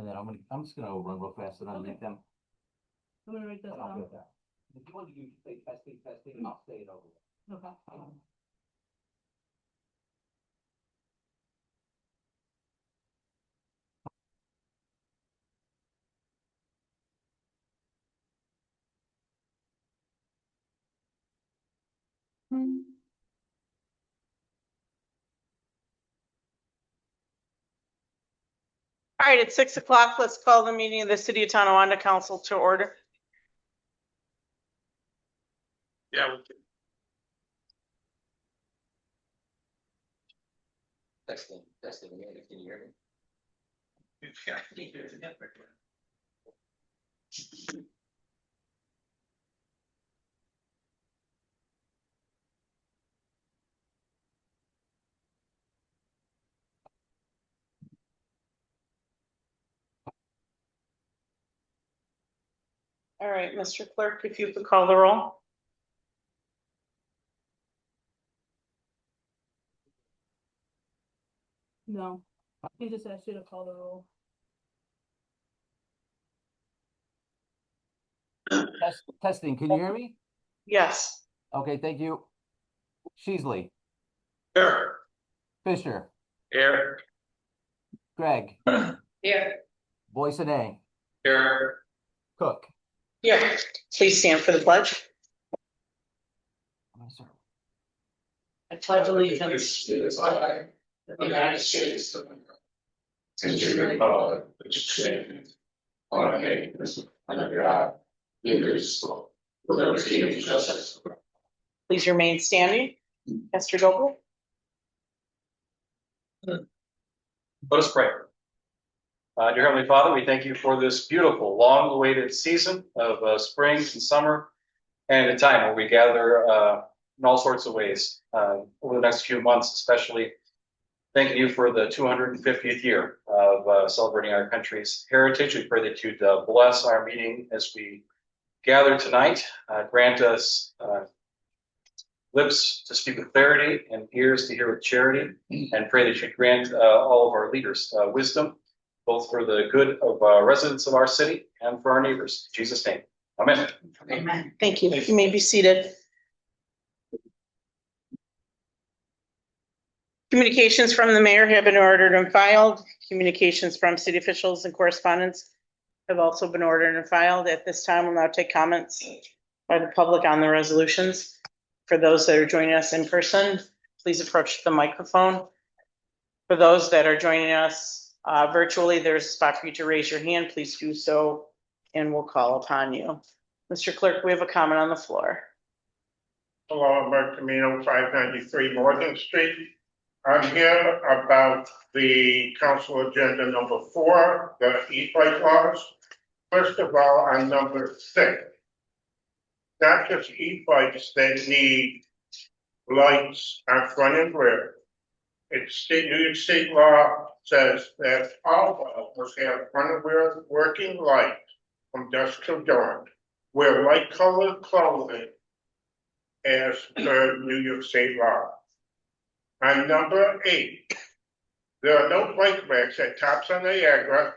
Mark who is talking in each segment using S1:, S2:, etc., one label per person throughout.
S1: And then I'm just gonna run real fast and unmute them.
S2: I'm gonna write this
S1: And I'll
S2: down.
S1: do that. If you want to say testing, testing, I'll say it over.
S2: Okay. All right, it's 6 o'clock. Let's call the meeting of the City of Tonawanda Council to order.
S3: Yeah.
S1: Testing, Amanda, can you hear me?
S2: All right, Mr. Clerk, if you could call the roll. No, he just asked you to call the roll.
S1: Testing, can you hear me?
S2: Yes.
S1: Okay, thank you. Sheasley,
S3: Here.
S1: Fisher,
S3: Here.
S1: Greg,
S2: Here.
S1: Boyce-Annay,
S3: Here.
S1: Cook.
S2: Here. Please stand for the pledge. I pledge allegiance
S3: To the flag of the United States of America, and to the republic which stands one nation under God, indivisible, with liberty and justice.
S2: Please remain standing. Esther Doble.
S3: Let us pray. Dear Heavenly Father, we thank you for this beautiful, long-awaited season of spring and summer, and a time where we gather in all sorts of ways over the next few months, especially thanking you for the 250th year of celebrating our country's heritage. We pray that you'd bless our meeting as we gather tonight. Grant us lips to speak with clarity and ears to hear with charity, and pray that you grant all of our leaders wisdom, both for the good of residents of our city and for our neighbors. In Jesus' name, amen.
S2: Amen. Thank you. You may be seated. Communications from the mayor have been ordered and filed. Communications from city officials and correspondents have also been ordered and filed. At this time, we'll now take comments by the public on the resolutions. For those that are joining us in person, please approach the microphone. For those that are joining us virtually, there's a spot for you to raise your hand. Please do so, and we'll call upon you. Mr. Clerk, we have a comment on the floor.
S4: Hello, I'm Mark Camino, 593 Morgan Street. I'm here about the council agenda number 4, the e-bike laws. First of all, on number 6, not just e-bikes that need lights on front and rear. New York State law says that all bikes must have front and rear working lights from dusk till dawn. Wear light colored clothing as per New York State law. On number 8, there are no bike racks at Tops on Niagara,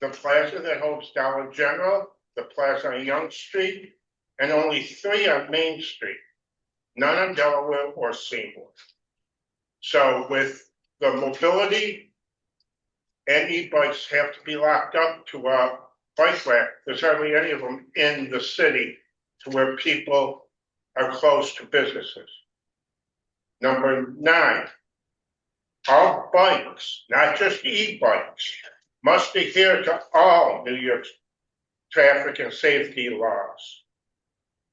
S4: the plaza that holds Dollar General, the plaza on Young Street, and only 3 on Main Street, none on Delaware or Seymour. So with the mobility and e-bikes have to be locked up to a bike rack, there's hardly any of them in the city to where people are close to businesses. Number 9, all bikes, not just e-bikes, must adhere to all New York traffic and safety laws.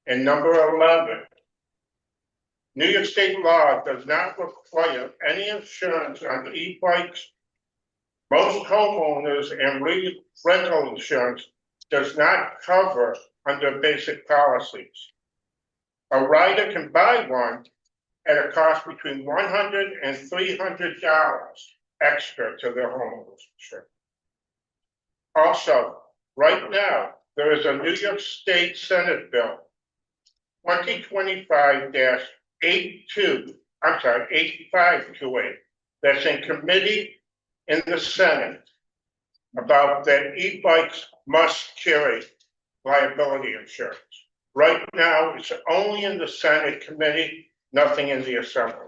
S4: And number 11, New York State law does not require any insurance on the e-bikes. Most homeowners and rental insurance does not cover under basic policies. A rider can buy one at a cost between $100 and $300 extra to their homeowners insurance. Also, right now, there is a New York State Senate bill, 8528, that's in committee in the Senate. about that e-bikes must carry liability insurance. Right now, it's only in the Senate committee, nothing in the Assembly.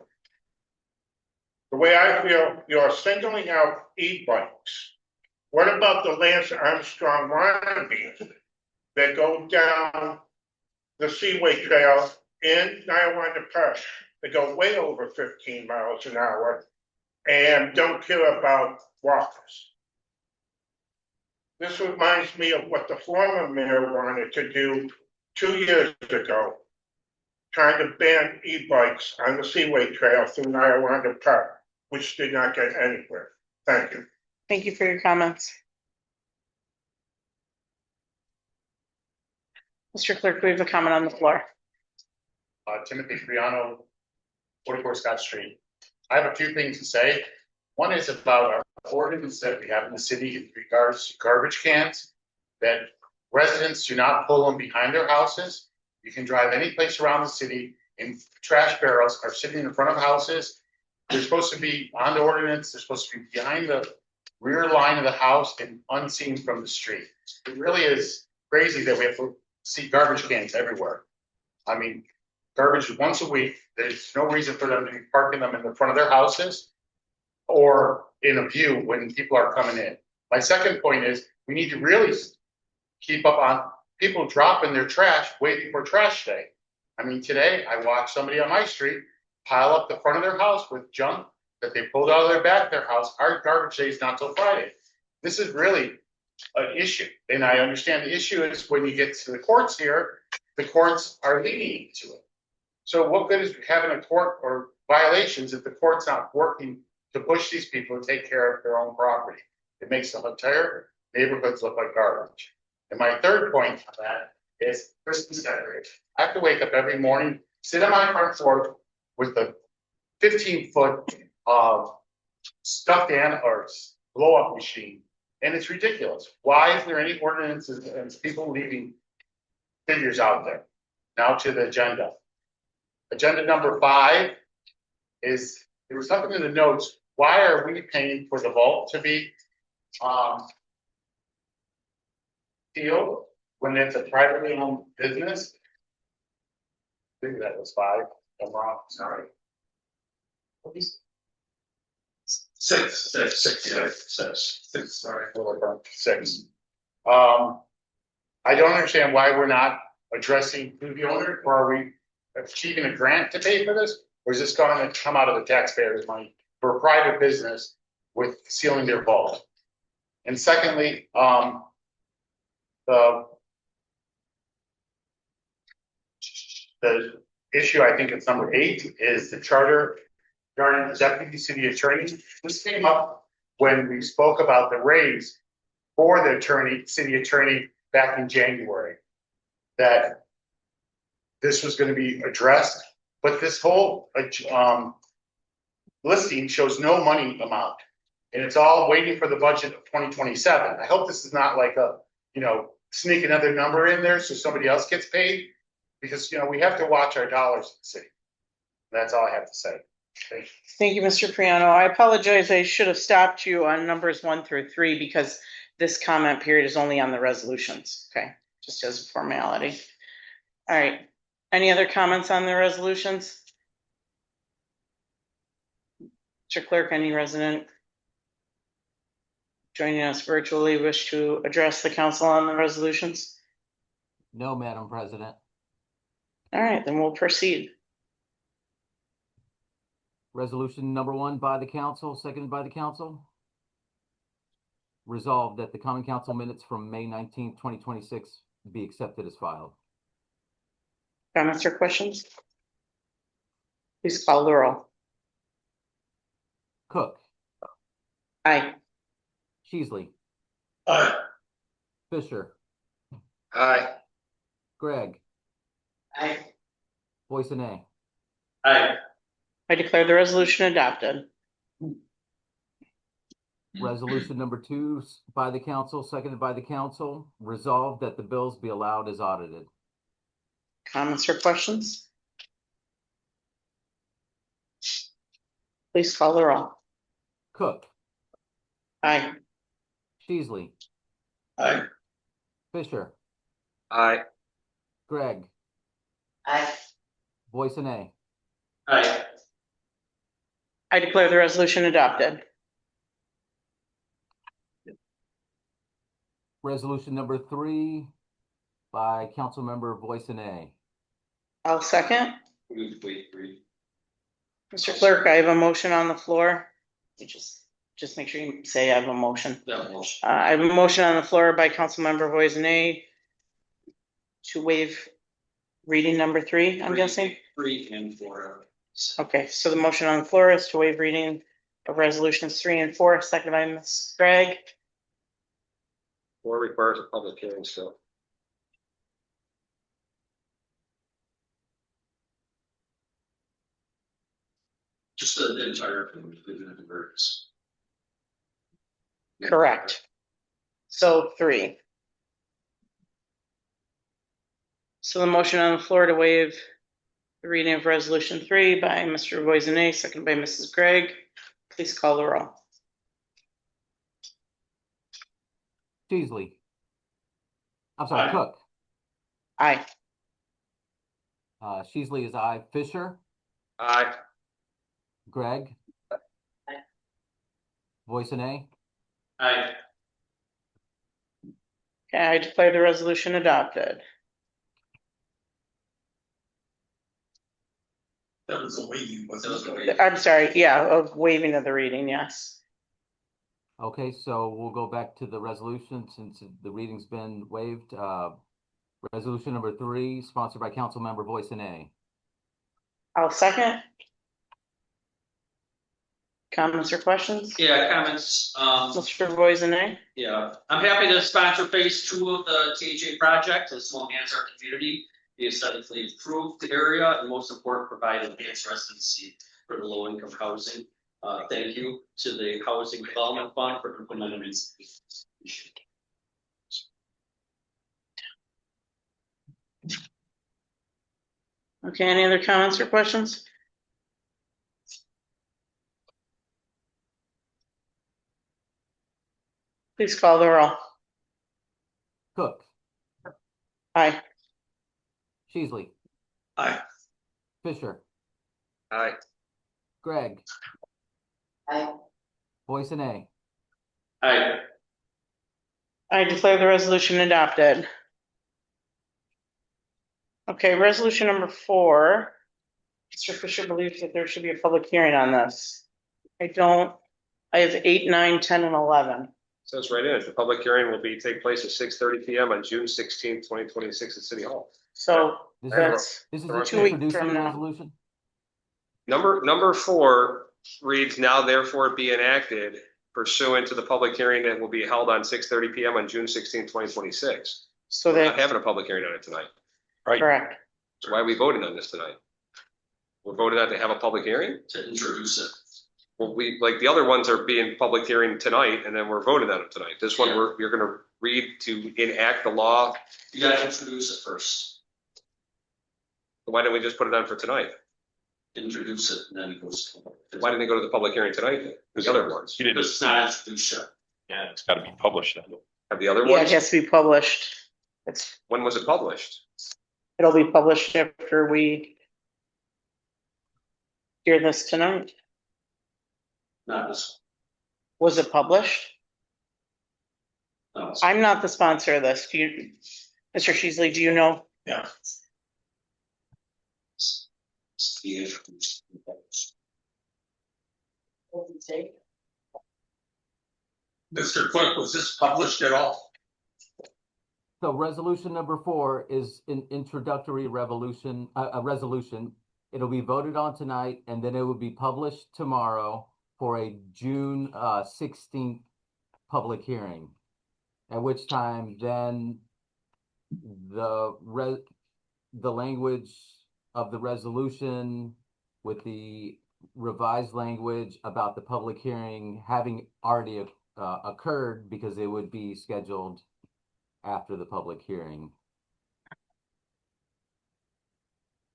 S4: The way I feel, you're singling out e-bikes. What about the Lance Armstrong wannabes that go down the Seaway Trail in Niawanda Park? They go way over 15 miles an hour and don't care about walkers. This reminds me of what the former mayor wanted to do 2 years ago, trying to ban e-bikes on the Seaway Trail through Niawanda Park, which did not get anywhere. Thank you.
S2: Thank you for your comments. Mr. Clerk, we have a comment on the floor.
S5: Timothy Friano, 44 Scott Street. I have a few things to say. One is about our ordinance that we have in the city in regards to garbage cans, that residents do not pull them behind their houses. You can drive any place around the city and trash barrels are sitting in front of houses. They're supposed to be on the ordinance. They're supposed to be behind the rear line of the house and unseen from the street. It really is crazy that we have to see garbage cans everywhere. I mean, garbage once a week. There's no reason for them to be parking them in the front of their houses or in a view when people are coming in. My second point is we need to really keep up on people dropping their trash waiting for trash day. I mean, today I watched somebody on my street pile up the front of their house with junk that they pulled out of their back of their house. Our garbage day is not till Friday. This is really an issue. And I understand the issue is when you get to the courts here, the courts are lenient to it. So what good is having a court or violations if the court's not working to push these people to take care of their own property? It makes the entire neighborhoods look like garbage. And my third point on that is Christmas decoration. I have to wake up every morning, sit on my front porch with the 15-foot stuffed animal or blow up machine. And it's ridiculous. Why is there any ordinances and people leaving figures out there? Now to the agenda. Agenda number 5 is, there was something in the notes. Why are we paying for the vault to be sealed when it's a privately owned business? I think that was 5. I'm wrong, sorry. Six, sorry. 6. I don't understand why we're not addressing who the owner, or are we achieving a grant to pay for this? Or is this going to come out of the taxpayers' money for a private business with sealing their vault? And secondly, the issue, I think it's number 8, is the charter regarding the deputy city attorney. This came up when we spoke about the raise for the city attorney back in January, that this was going to be addressed, but this whole listing shows no money amount, and it's all waiting for the budget of 2027. I hope this is not like a, sneak another number in there so somebody else gets paid, because, we have to watch our dollars in the city. That's all I have to say. Thank you.
S2: Thank you, Mr. Friano. I apologize. I should have stopped you on numbers 1 through 3 because this comment period is only on the resolutions. Okay, just as a formality. All right. Any other comments on the resolutions? Mr. Clerk, any resident joining us virtually wish to address the council on the resolutions?
S1: No, Madam President.
S2: All right, then we'll proceed.
S1: Resolution number 1 by the council, seconded by the council. Resolved that the common council minutes from May 19th, 2026 be accepted as filed.
S2: Comments or questions? Please call the roll.
S1: Cook,
S2: Aye.
S1: Cheesley,
S5: Aye.
S1: Fisher,
S5: Aye.
S1: Gregg,
S2: Aye.
S1: Boyce-Annais.
S5: Aye.
S2: I declare the resolution adopted.
S1: Resolution number 2 by the council, seconded by the council. Resolved that the bills be allowed as audited.
S2: Comments or questions? Please call the roll.
S1: Cook,
S2: Aye.
S1: Sheasley,
S5: Aye.
S1: Fisher,
S5: Aye.
S1: Greg,
S2: Aye.
S1: Boyson.
S5: Aye.
S2: I declare the resolution adopted.
S1: Resolution number 3 by Councilmember Boyson.
S2: I'll second.
S5: Wait.
S2: Mr. Clerk, I have a motion on the floor. You just make sure you say I have a motion. I have a motion on the floor by Councilmember Voisin to waive reading number 3, I'm guessing.
S5: 3 and 4.
S2: Okay, so the motion on the floor is to waive reading of resolutions 3 and 4, seconded by Ms. Gregg.
S5: 4 requires a public hearing still. Just the entire thing, the verbs.
S2: Correct. So 3. So the motion on the floor to waive the reading of resolution 3 by Mr. Voisin, seconded by Mrs. Gregg. Please call the roll.
S1: Sheasley. I'm sorry,
S5: Aye.
S1: Cook.
S2: Aye.
S1: Sheasley is aye. Fisher,
S5: Aye.
S1: Greg.
S2: Aye.
S1: Boyson.
S5: Aye.
S2: Okay, I declare the resolution adopted.
S5: That was a waiting, wasn't
S2: I'm sorry, yeah, of waiving of the reading, yes.
S1: Okay, so we'll go back to the resolution since the reading's been waived. Resolution number 3, sponsored by Councilmember Boyson.
S2: I'll second. Comments or questions?
S6: Yeah, comments.
S2: Mr. Voisin.
S6: Yeah, I'm happy to sponsor phase 2 of the TJ project. This will enhance our community, be aesthetically improved area, and most important, provide enhanced residency for the low income housing. Thank you to the Housing Development Fund for implementing these.
S2: Okay, any other comments or questions? Please call the roll.
S1: Cook,
S2: Aye.
S1: Sheasley,
S5: Aye.
S1: Fisher,
S5: Aye.
S1: Greg.
S2: Aye.
S1: Boyson.
S6: Aye.
S2: I declare the resolution adopted. Okay, resolution number 4. Mr. Fisher believes that there should be a public hearing on this. I have 8, 9, 10, and 11.
S7: Says right in it, the public hearing will take place at 6:30 PM on June 16th, 2026 at City Hall.
S2: So
S1: This
S2: that's,
S1: is
S7: Correct.
S2: 2 weeks
S1: introducing
S2: from
S1: the
S2: now.
S1: resolution.
S7: Number 4 reads, now therefore be enacted pursuant to the public hearing that will be held on 6:30 PM on June 16th, 2026.
S2: So
S7: We're not
S2: that,
S7: having a public hearing on it tonight.
S2: correct.
S7: So why are we voting on this tonight? We're voting on to have a public hearing?
S6: To introduce it.
S7: Well, like the other ones are being public hearing tonight and then we're voting on it tonight. This one, you're gonna read to enact the law.
S6: You gotta introduce it first.
S7: Why didn't we just put it on for tonight?
S6: Introduce it and then it goes.
S7: Why didn't they go to the public hearing tonight? The other ones.
S6: Because it's not introduced yet.
S8: Yeah, it's gotta be published then.
S7: Have the other
S2: Yeah, it
S7: ones?
S2: has to be published.
S7: When was it published?
S2: It'll be published after we hear this tonight.
S6: Not this.
S2: Was it published?
S6: No, it's-
S2: I'm not the sponsor of this. Mr. Sheasley, do you know?
S6: Yeah. It's the introduced.
S5: Mr. Clerk, was this published at all?
S1: So resolution number 4 is an introductory resolution. It'll be voted on tonight and then it will be published tomorrow for a June 16th public hearing. At which time then the language of the resolution with the revised language about the public hearing having already occurred, because it would be scheduled after the public hearing.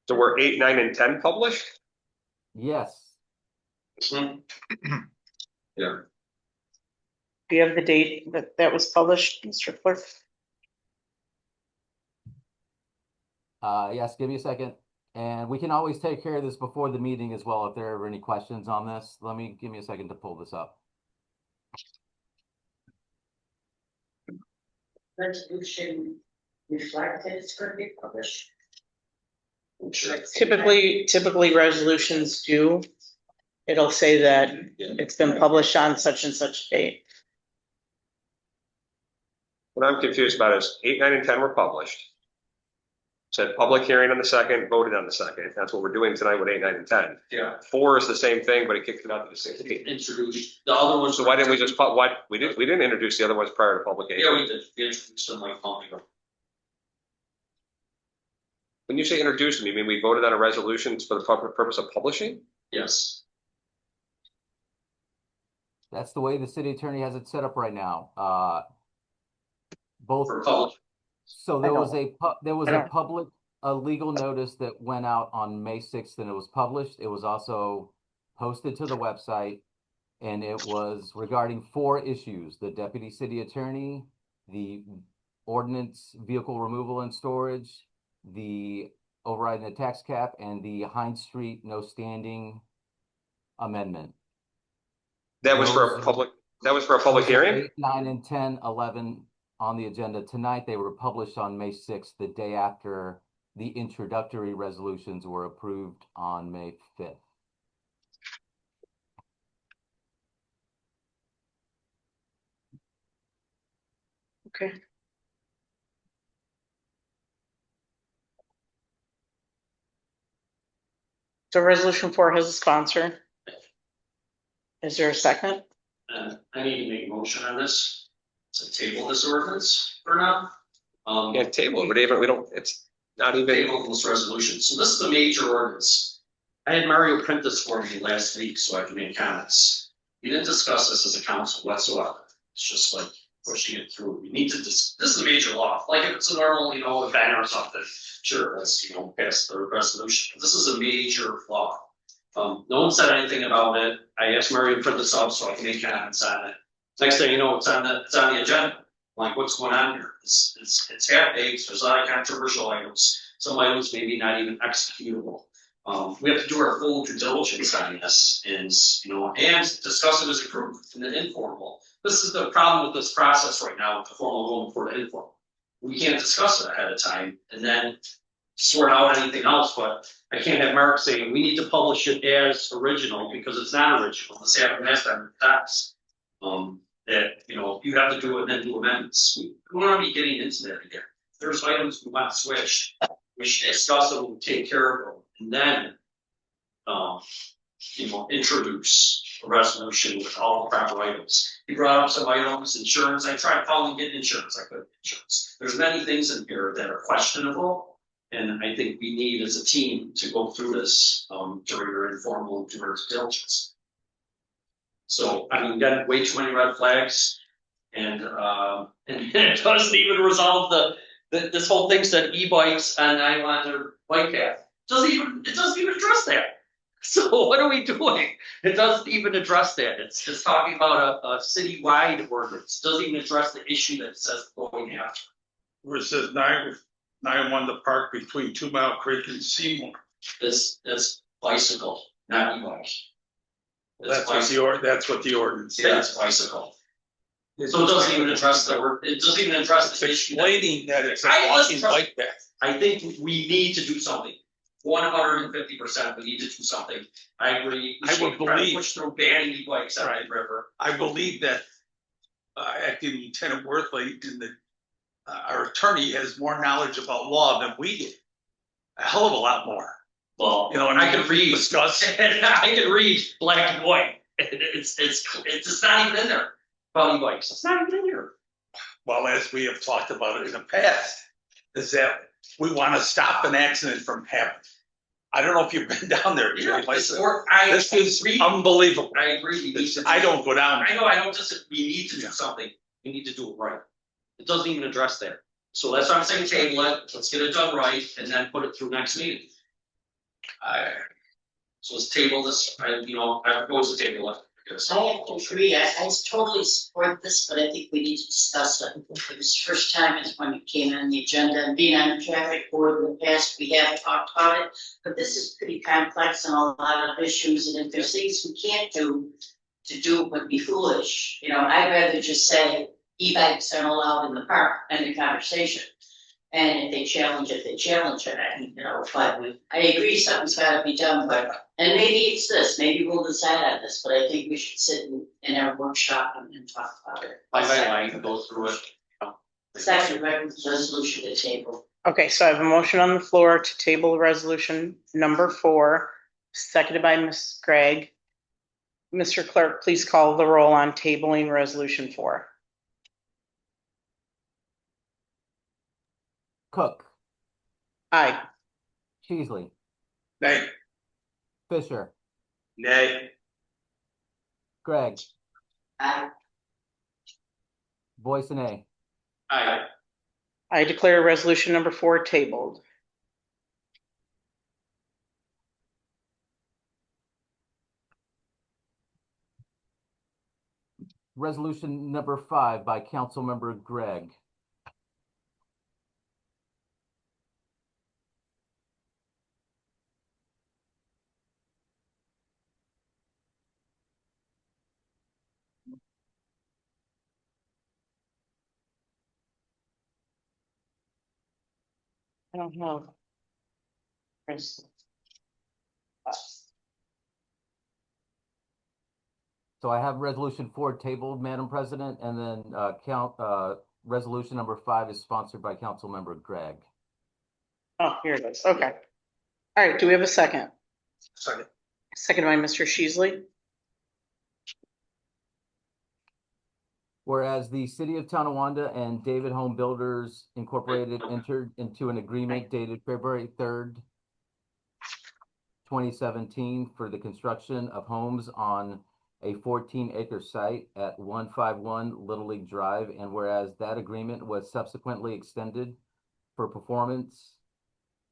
S7: So we're 8, 9, and 10 published?
S1: Yes.
S6: Yeah.
S2: Do you have the date that was published, Mr. Clerk?
S1: Yes, give me a second. And we can always take care of this before the meeting as well if there are ever any questions on this. Give me a second to pull this up.
S9: Resolution reflect that it's going to be published.
S2: Typically resolutions do. It'll say that it's been published on such and such date.
S7: What I'm confused about is 8, 9, and 10 were published. Said public hearing on the 2nd, voted on the 2nd. That's what we're doing tonight with 8, 9, and 10.
S6: Yeah.
S7: 4 is the same thing, but it kicked it out to the 16th.
S6: Introduced, the other ones.
S7: So why didn't we just, we didn't introduce the other ones prior to publication?
S6: Yeah, we did, we introduced them like a month ago.
S7: When you say introduce them, you mean we voted on a resolution for the purpose of publishing?
S6: Yes.
S1: That's the way the city attorney has it set up right now. Both.
S6: For public.
S1: So there
S2: I
S1: was
S2: don't-
S1: a legal notice that went out on May 6th and it was published. It was also posted to the website. And it was regarding 4 issues: the deputy city attorney, the ordinance vehicle removal and storage, the overriding the tax cap, and the Hines Street no standing amendment.
S7: That was for a public hearing?
S1: 8, 9, and 10, 11 on the agenda tonight. They were published on May 6th, the day after the introductory resolutions were approved on May 5th.
S2: Okay. So resolution 4 has a sponsor. Is there a second?
S6: And I need to make a motion on this, to table this ordinance for now.
S7: Yeah, table it, but even, we don't, it's not even.
S6: Table this resolution, so this is the major ordinance. I had Mario print this for me last week, so I can make comments. We didn't discuss this as a council whatsoever, it's just like pushing it through. We need to this is a major law, like if it's a normal, event or something, sure, let's, pass the resolution. But this is a major law. No one said anything about it. I asked Mario to print this up so I can make comments on it. Next thing you know, it's on the agenda. Like, what's going on here? It's half-baked, there's a lot of controversial items. Some items maybe not even executable. We have to do our full due diligence on this and discuss it as a group in the informal. This is the problem with this process right now with the formal going for the informal. We can't discuss it ahead of time and then sort out anything else, but I can't have Mark saying we need to publish it as original because it's not original. This happened last time with tax. That, you have to do it and then do amendments. We don't want to be getting into that again. If there's items we want to switch, we should discuss them and take care of them. And then, introduce a resolution with all the proper items. He brought up some items, insurance. I tried calling it insurance. I couldn't insurance. There's many things in here that are questionable. And I think we need as a team to go through this, during our informal and during our diligence. So, we got way too many red flags and it doesn't even resolve this whole thing said e-bikes and I want a bike path. It doesn't even address that. So what are we doing? It doesn't even address that. It's just talking about a citywide ordinance. It doesn't even address the issue that it says going after.
S10: Where it says 9-1 the park between 2 Mile Creek and Seymour.
S6: It's bicycle, not e-bike.
S10: That's what the ordinance
S6: Yeah,
S10: says.
S6: it's bicycle. So it doesn't even address it doesn't even address the issue.
S10: Explaining that it's a
S6: I
S10: walking
S6: trust-
S10: bike path.
S6: I think we need to do something. 150%, we need to do something. I agree. We
S10: I
S6: should
S10: would
S6: try to
S10: believe-
S6: push through banning e-bikes out of the river.
S10: I believe that acting Lieutenant Worthley and our attorney has more knowledge about law than we do. A hell of a lot more.
S6: Well,
S10: And
S6: I can read.
S10: discuss.
S6: I can read black and white. It's just not even in there. About e-bikes, it's not even in here.
S10: Well, as we have talked about it in the past, is that we want to stop an accident from happening. I don't know if you've been down there. Jay,
S6: This
S10: This is unbelievable.
S6: I agree. We need to.
S10: I don't go down.
S6: I know, I don't just, we need to do something, we need to do it right. It doesn't even address that. So that's why I'm saying table it, let's get it done right, and then put it through next meeting. So let's table this, I propose to table it, Yes.
S9: I have to agree, I totally support this, but I think we need to discuss it. It was the first time is when it came on the agenda, and being on the traffic board in the past, we have talked about it. But this is pretty complex and a lot of issues, and if there's things we can't do, to do would be foolish. You know, I'd rather just say e-bikes aren't allowed in the park, end of conversation. And if they challenge it, they challenge it, and, you know, but I agree, something's gotta be done, but, and maybe it's this, maybe we'll decide on this, but I think we should sit in our workshop and talk about it.
S6: Line by line, go through it.
S9: Second resolution to table.
S2: Okay, so I have a motion on the floor to table resolution number 4, seconded by Ms. Gregg. Mr. Clerk, please call the roll on tabling resolution 4.
S1: Cook,
S2: Aye.
S1: Cheesley,
S10: Nay.
S1: Fisher,
S7: Nay.
S1: Gregg,
S9: Aye.
S1: Boyce,
S6: Aye.
S2: I declare resolution number 4 tabled.
S1: Resolution number 5 by Councilmember Gregg.
S2: I don't know.
S1: So I have resolution 4 tabled, Madam President, and then resolution number 5 is sponsored by Councilmember Gregg.
S2: Oh, here it is. Okay. All right, do we have a second?
S10: Second.
S2: Second by Mr. Sheasley.
S1: Whereas the City of Tonawanda and David Home Builders Incorporated entered into an agreement dated February 3rd, 2017 for the construction of homes on a 14-acre site at 151 Little League Drive, and whereas that agreement was subsequently extended for performance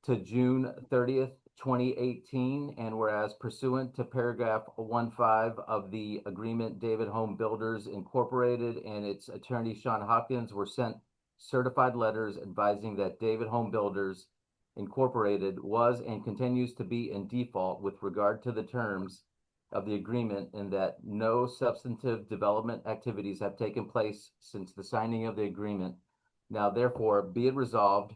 S1: to June 30th, 2018, and whereas pursuant to paragraph 15 of the agreement, David Home Builders Incorporated and its attorney Sean Hopkins were sent certified letters advising that David Home Builders Incorporated was and continues to be in default with regard to the terms of the agreement, and that no substantive development activities have taken place since the signing of the agreement. Now, therefore, be it resolved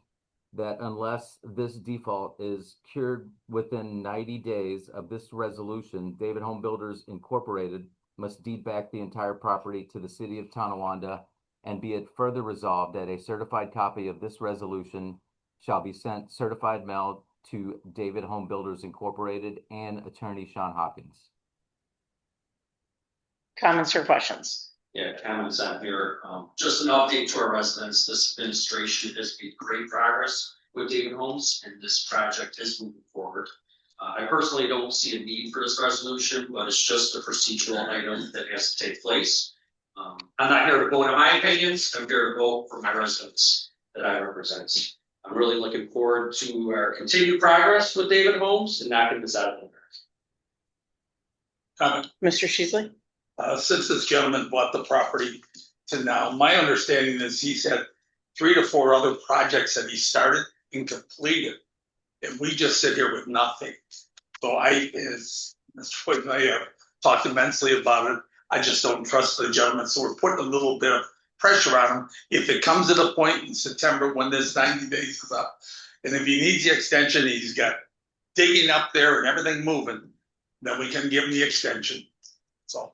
S1: that unless this default is cured within 90 days of this resolution, David Home Builders Incorporated must deed back the entire property to the City of Tonawanda, and be it further resolved that a certified copy of this resolution shall be sent certified mail to David Home Builders Incorporated and attorney Sean Hopkins.
S2: Comments or questions?
S6: Yeah, comments on here. Just an update to our residents. This administration has made great progress with David Homes, and this project is moving forward. I personally don't see a need for this resolution, but it's just a procedural item that has to take place. I'm not here to vote on my opinions. I'm here to vote for my residents that I represent. I'm really looking forward to our continued progress with David Homes and knocking this out of the park.
S10: Comment.
S2: Mr. Sheasley?
S10: Since this gentleman bought the property to now, my understanding is he's had 3 to 4 other projects that he started and completed. And we just sit here with nothing. So as Mr. White and I have talked immensely about it, I just don't trust the gentleman. So we're putting a little bit of pressure on him. If it comes at a point in September when this 90 days is up, and if he needs the extension, he's got digging up there and everything moving, then we can give him the extension. So.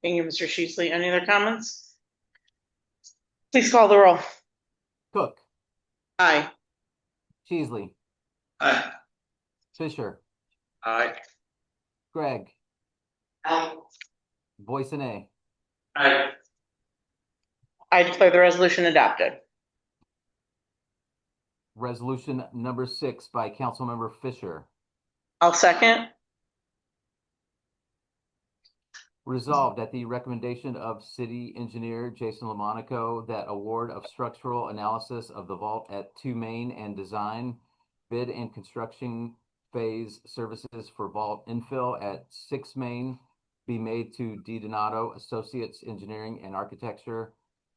S2: Thank you, Mr. Sheasley. Any other comments? Please call the roll.
S1: Cook,
S2: Aye.
S1: Cheesley,
S10: Aye.
S1: Fisher,
S7: Aye.
S1: Gregg,
S9: Aye.
S1: Boyce,
S6: Aye.
S2: I declare the resolution adopted.
S1: Resolution number 6 by Councilmember Fisher.
S2: I'll second.
S1: Resolved at the recommendation of City Engineer Jason Lamonaco that award of structural analysis of the vault at 2 Main and design, bid and construction phase services for vault infill at 6 Main be made to D Donato Associates Engineering and Architecture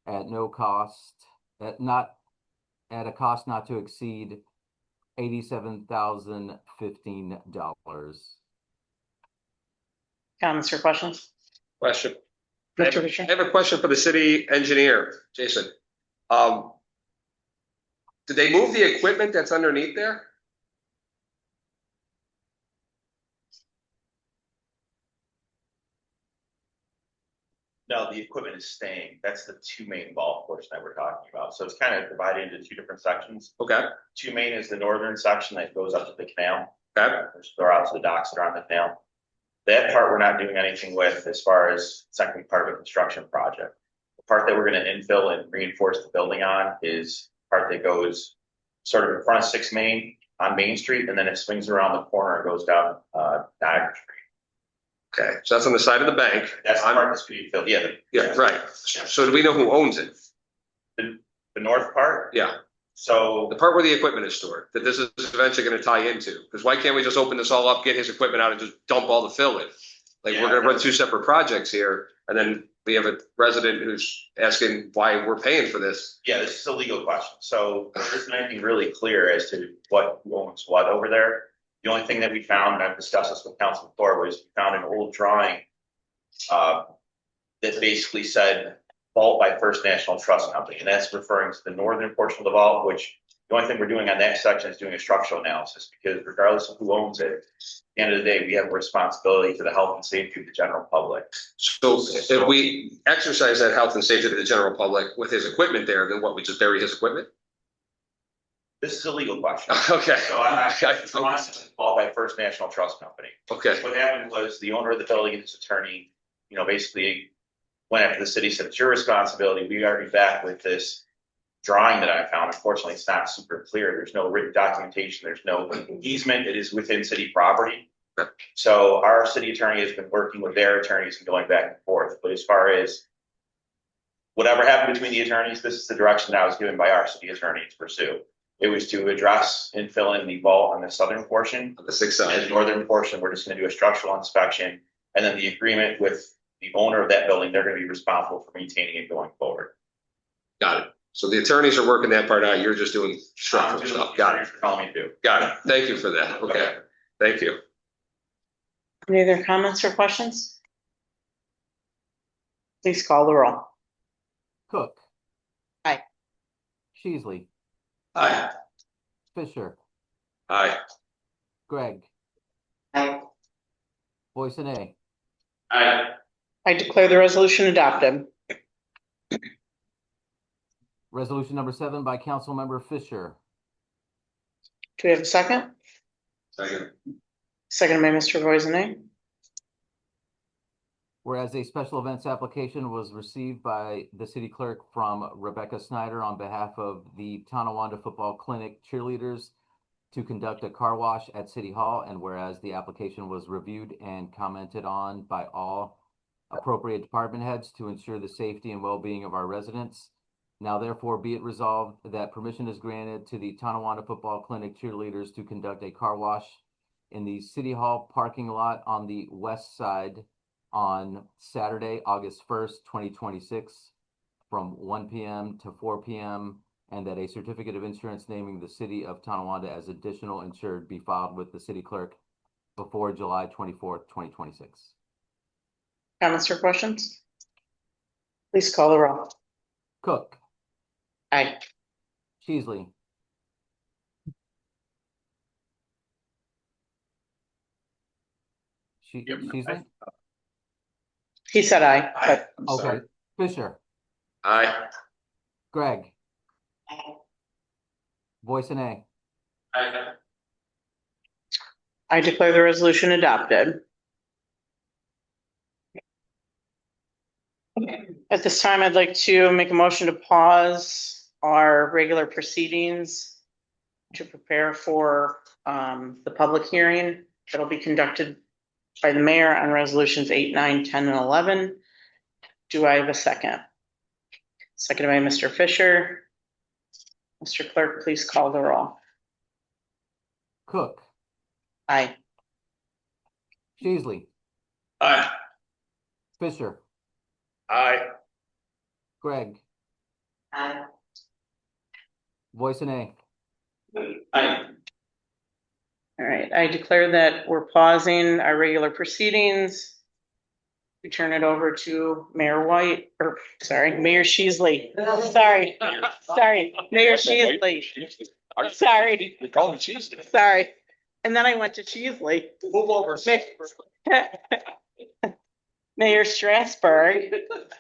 S1: at no cost, at a cost not to exceed $87,015.
S2: Comments or questions?
S7: Question. I
S2: Mr.
S7: have
S2: Fisher?
S7: I have a question for the city engineer, Jason. Did they move the equipment that's underneath there?
S11: No, the equipment is staying. That's the two main vault portion that we're talking about. So it's kind of divided into two different sections.
S7: Okay,
S11: Two main is the northern section that goes up to the canal,
S7: okay,
S11: which go out to the docks that are on the canal. That part we're not doing anything with as far as second part of a construction project. The part that we're going to infill and reinforce the building on is part that goes sort of in front of 6 Main on Main Street, and then it swings around the corner and goes down Niagara Street.
S7: okay. So that's on the side of the bank.
S11: That's the part that's being filled. Yeah.
S7: Yeah, right. So do we know who owns it?
S11: The north part.
S7: Yeah,
S11: So
S7: the part where the equipment is stored, that this is eventually gonna tie into. Because why can't we just open this all up, get his equipment out and just dump all the fill in? Like, we're gonna run 2 separate projects here, and then we have a resident who's asking why we're paying for this.
S11: yeah, this is a legal question. So there isn't anything really clear as to what who owns what over there. The only thing that we found, and I've discussed this with council before, was we found an old drawing that basically said vault by First National Trust Company, and that's referring to the northern portion of the vault, which the only thing we're doing on that section is doing a structural analysis, because regardless of who owns it, at the end of the day, we have a responsibility to the health and safety of the general public.
S7: So if we exercise that health and safety to the general public with his equipment there, then what, we just bury his equipment?
S11: This is a legal question.
S7: Okay.
S11: So I'm vault by First National Trust Company.
S7: Okay,
S11: What happened was the owner of the building and his attorney, basically went after the city, said, it's your responsibility. We are back with this drawing that I found. Unfortunately, it's not super clear. There's no written documentation. There's no easement. It is within city property. So our city attorney has been working with their attorneys and going back and forth. But as far as whatever happened between the attorneys, this is the direction that was given by our city attorney to pursue. It was to address and fill in the vault on the southern portion.
S7: on the 6th
S11: And
S7: side.
S11: the northern portion, we're just gonna do a structural inspection, and then the agreement with the owner of that building, they're gonna be responsible for maintaining it going forward.
S7: Got it. So the attorneys are working that part out. You're just doing structural stuff. Got it.
S11: Telling me to.
S7: Got it. Thank you for that. Okay. Thank you.
S2: Any other comments or questions? Please call the roll.
S1: Cook.
S2: Aye.
S1: Sheasley,
S10: Aye.
S1: Fisher,
S7: Aye.
S1: Greg,
S9: I,
S1: Boyson.
S6: Aye.
S2: I declare the resolution adopted.
S1: Resolution number 7 by Councilmember Fisher.
S2: Do we have a second?
S7: Second.
S2: Second by Mr. Voisin.
S1: Whereas a special events application was received by the city clerk from Rebecca Snyder on behalf of the Tonawanda Football Clinic cheerleaders to conduct a car wash at City Hall, and whereas the application was reviewed and commented on by all appropriate department heads to ensure the safety and well-being of our residents, now therefore be it resolved that permission is granted to the Tonawanda Football Clinic cheerleaders to conduct a car wash in the City Hall parking lot on the west side on Saturday, August 1st, 2026, from 1 p.m. to 4 p.m., and that a certificate of insurance naming the city of Tonawanda as additional insured be filed with the city clerk before July 24th, 2026.
S2: Comments or questions? Please call the roll.
S1: Cook,
S2: Aye.
S1: Sheasley,
S5: Yep.
S1: Sheasley?
S2: He said aye, but
S5: I'm
S1: Okay.
S5: sorry.
S1: Fisher,
S7: Aye.
S1: Greg,
S9: I,
S1: Boyson.
S6: Aye.
S2: I declare the resolution adopted. At this time, I'd like to make a motion to pause our regular proceedings to prepare for the public hearing that'll be conducted by the mayor on resolutions 8, 9, 10, and 11. Do I have a second? Seconded by Mr. Fisher. Mr. Clerk, please call the roll.
S1: Cook,
S2: Aye.
S1: Sheasley,
S10: Aye.
S1: Fisher,
S5: Aye.
S1: Greg,
S9: Aye.
S1: voice and A.
S6: Aye.
S2: All right, I declare that we're pausing our regular proceedings. We turn it over to Mayor White, or sorry, Mayor Sheasley. Sorry, Mayor Sheasley. Sorry.
S8: We call him cheese.
S2: Sorry. And then I went to Sheasley.
S6: Move over.
S2: Mayor Strasburg,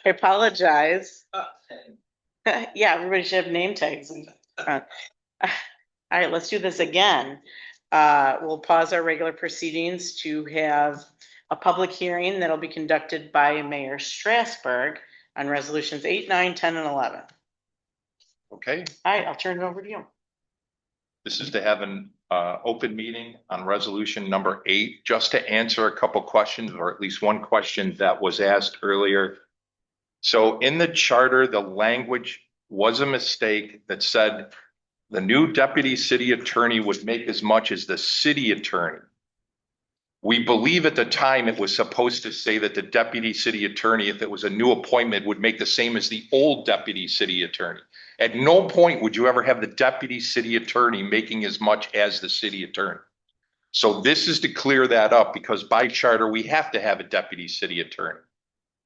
S2: I apologize. Yeah, everybody should have name tags in front. All right, let's do this again. We'll pause our regular proceedings to have a public hearing that'll be conducted by Mayor Strasburg on resolutions 8, 9, 10, and 11.
S8: Okay,
S2: All right, I'll turn it over to you.
S8: this is to have an open meeting on resolution number 8, just to answer a couple questions, or at least one question that was asked earlier. So in the charter, the language was a mistake that said the new deputy city attorney would make as much as the city attorney. We believe at the time it was supposed to say that the deputy city attorney, if it was a new appointment, would make the same as the old deputy city attorney. At no point would you ever have the deputy city attorney making as much as the city attorney. So this is to clear that up, because by charter, we have to have a deputy city attorney.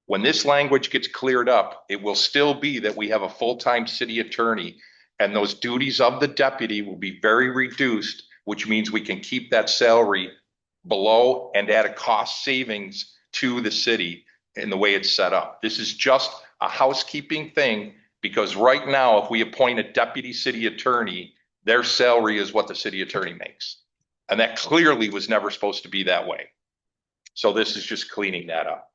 S8: When this language gets cleared up, it will still be that we have a full-time city attorney, and those duties of the deputy will be very reduced, which means we can keep that salary below and add a cost savings to the city in the way it's set up. This is just a housekeeping thing, because right now, if we appoint a deputy city attorney, their salary is what the city attorney makes. And that clearly was never supposed to be that way. So this is just cleaning that up.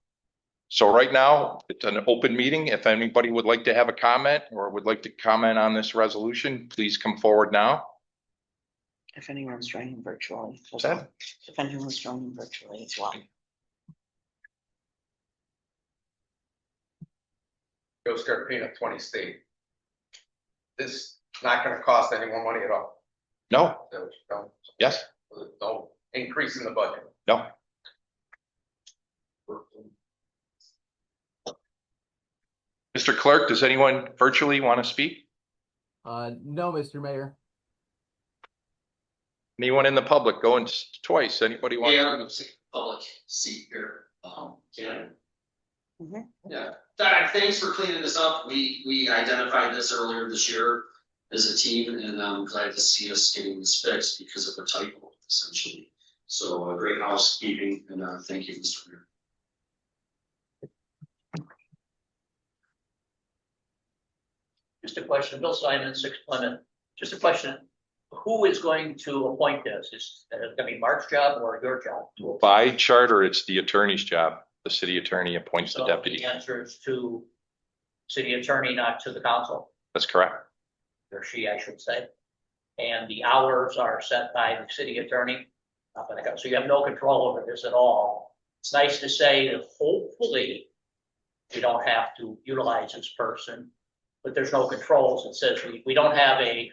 S8: So right now, it's an open meeting. If anybody would like to have a comment or would like to comment on this resolution, please come forward now.
S2: If anyone's joining virtually.
S8: What's that?
S2: If anyone's joining virtually as well.
S12: Joe Scarpino, 20 State. This is not gonna cost any more money at all.
S8: No,
S12: No,
S8: yes,
S12: no increase in the budget.
S8: no. Mr. Clerk, does anyone virtually want to speak?
S1: No, Mr. Mayor.
S8: Anyone in the public going twice? Anybody want?
S6: Yeah, public seat here. Ken.
S2: Mhm.
S6: Yeah, thanks for cleaning this up. We identified this earlier this year as a team, and I'm glad to see us getting this fixed because of a typo, essentially. So great housekeeping, and thank you, Mr. Mayor.
S13: Just a question, Bill Simon, 6 Plymouth. Just a question, who is going to appoint this? Is it gonna be Mark's job or your job?
S8: By charter, it's the attorney's job. The city attorney appoints the
S13: So
S8: deputy.
S13: the answer is to city attorney, not to the council,
S8: That's correct.
S13: or she, I should say. And the hours are set by the city attorney. Not by the council. So you have no control over this at all. It's nice to say that hopefully we don't have to utilize this person, but there's no controls. It says we don't have a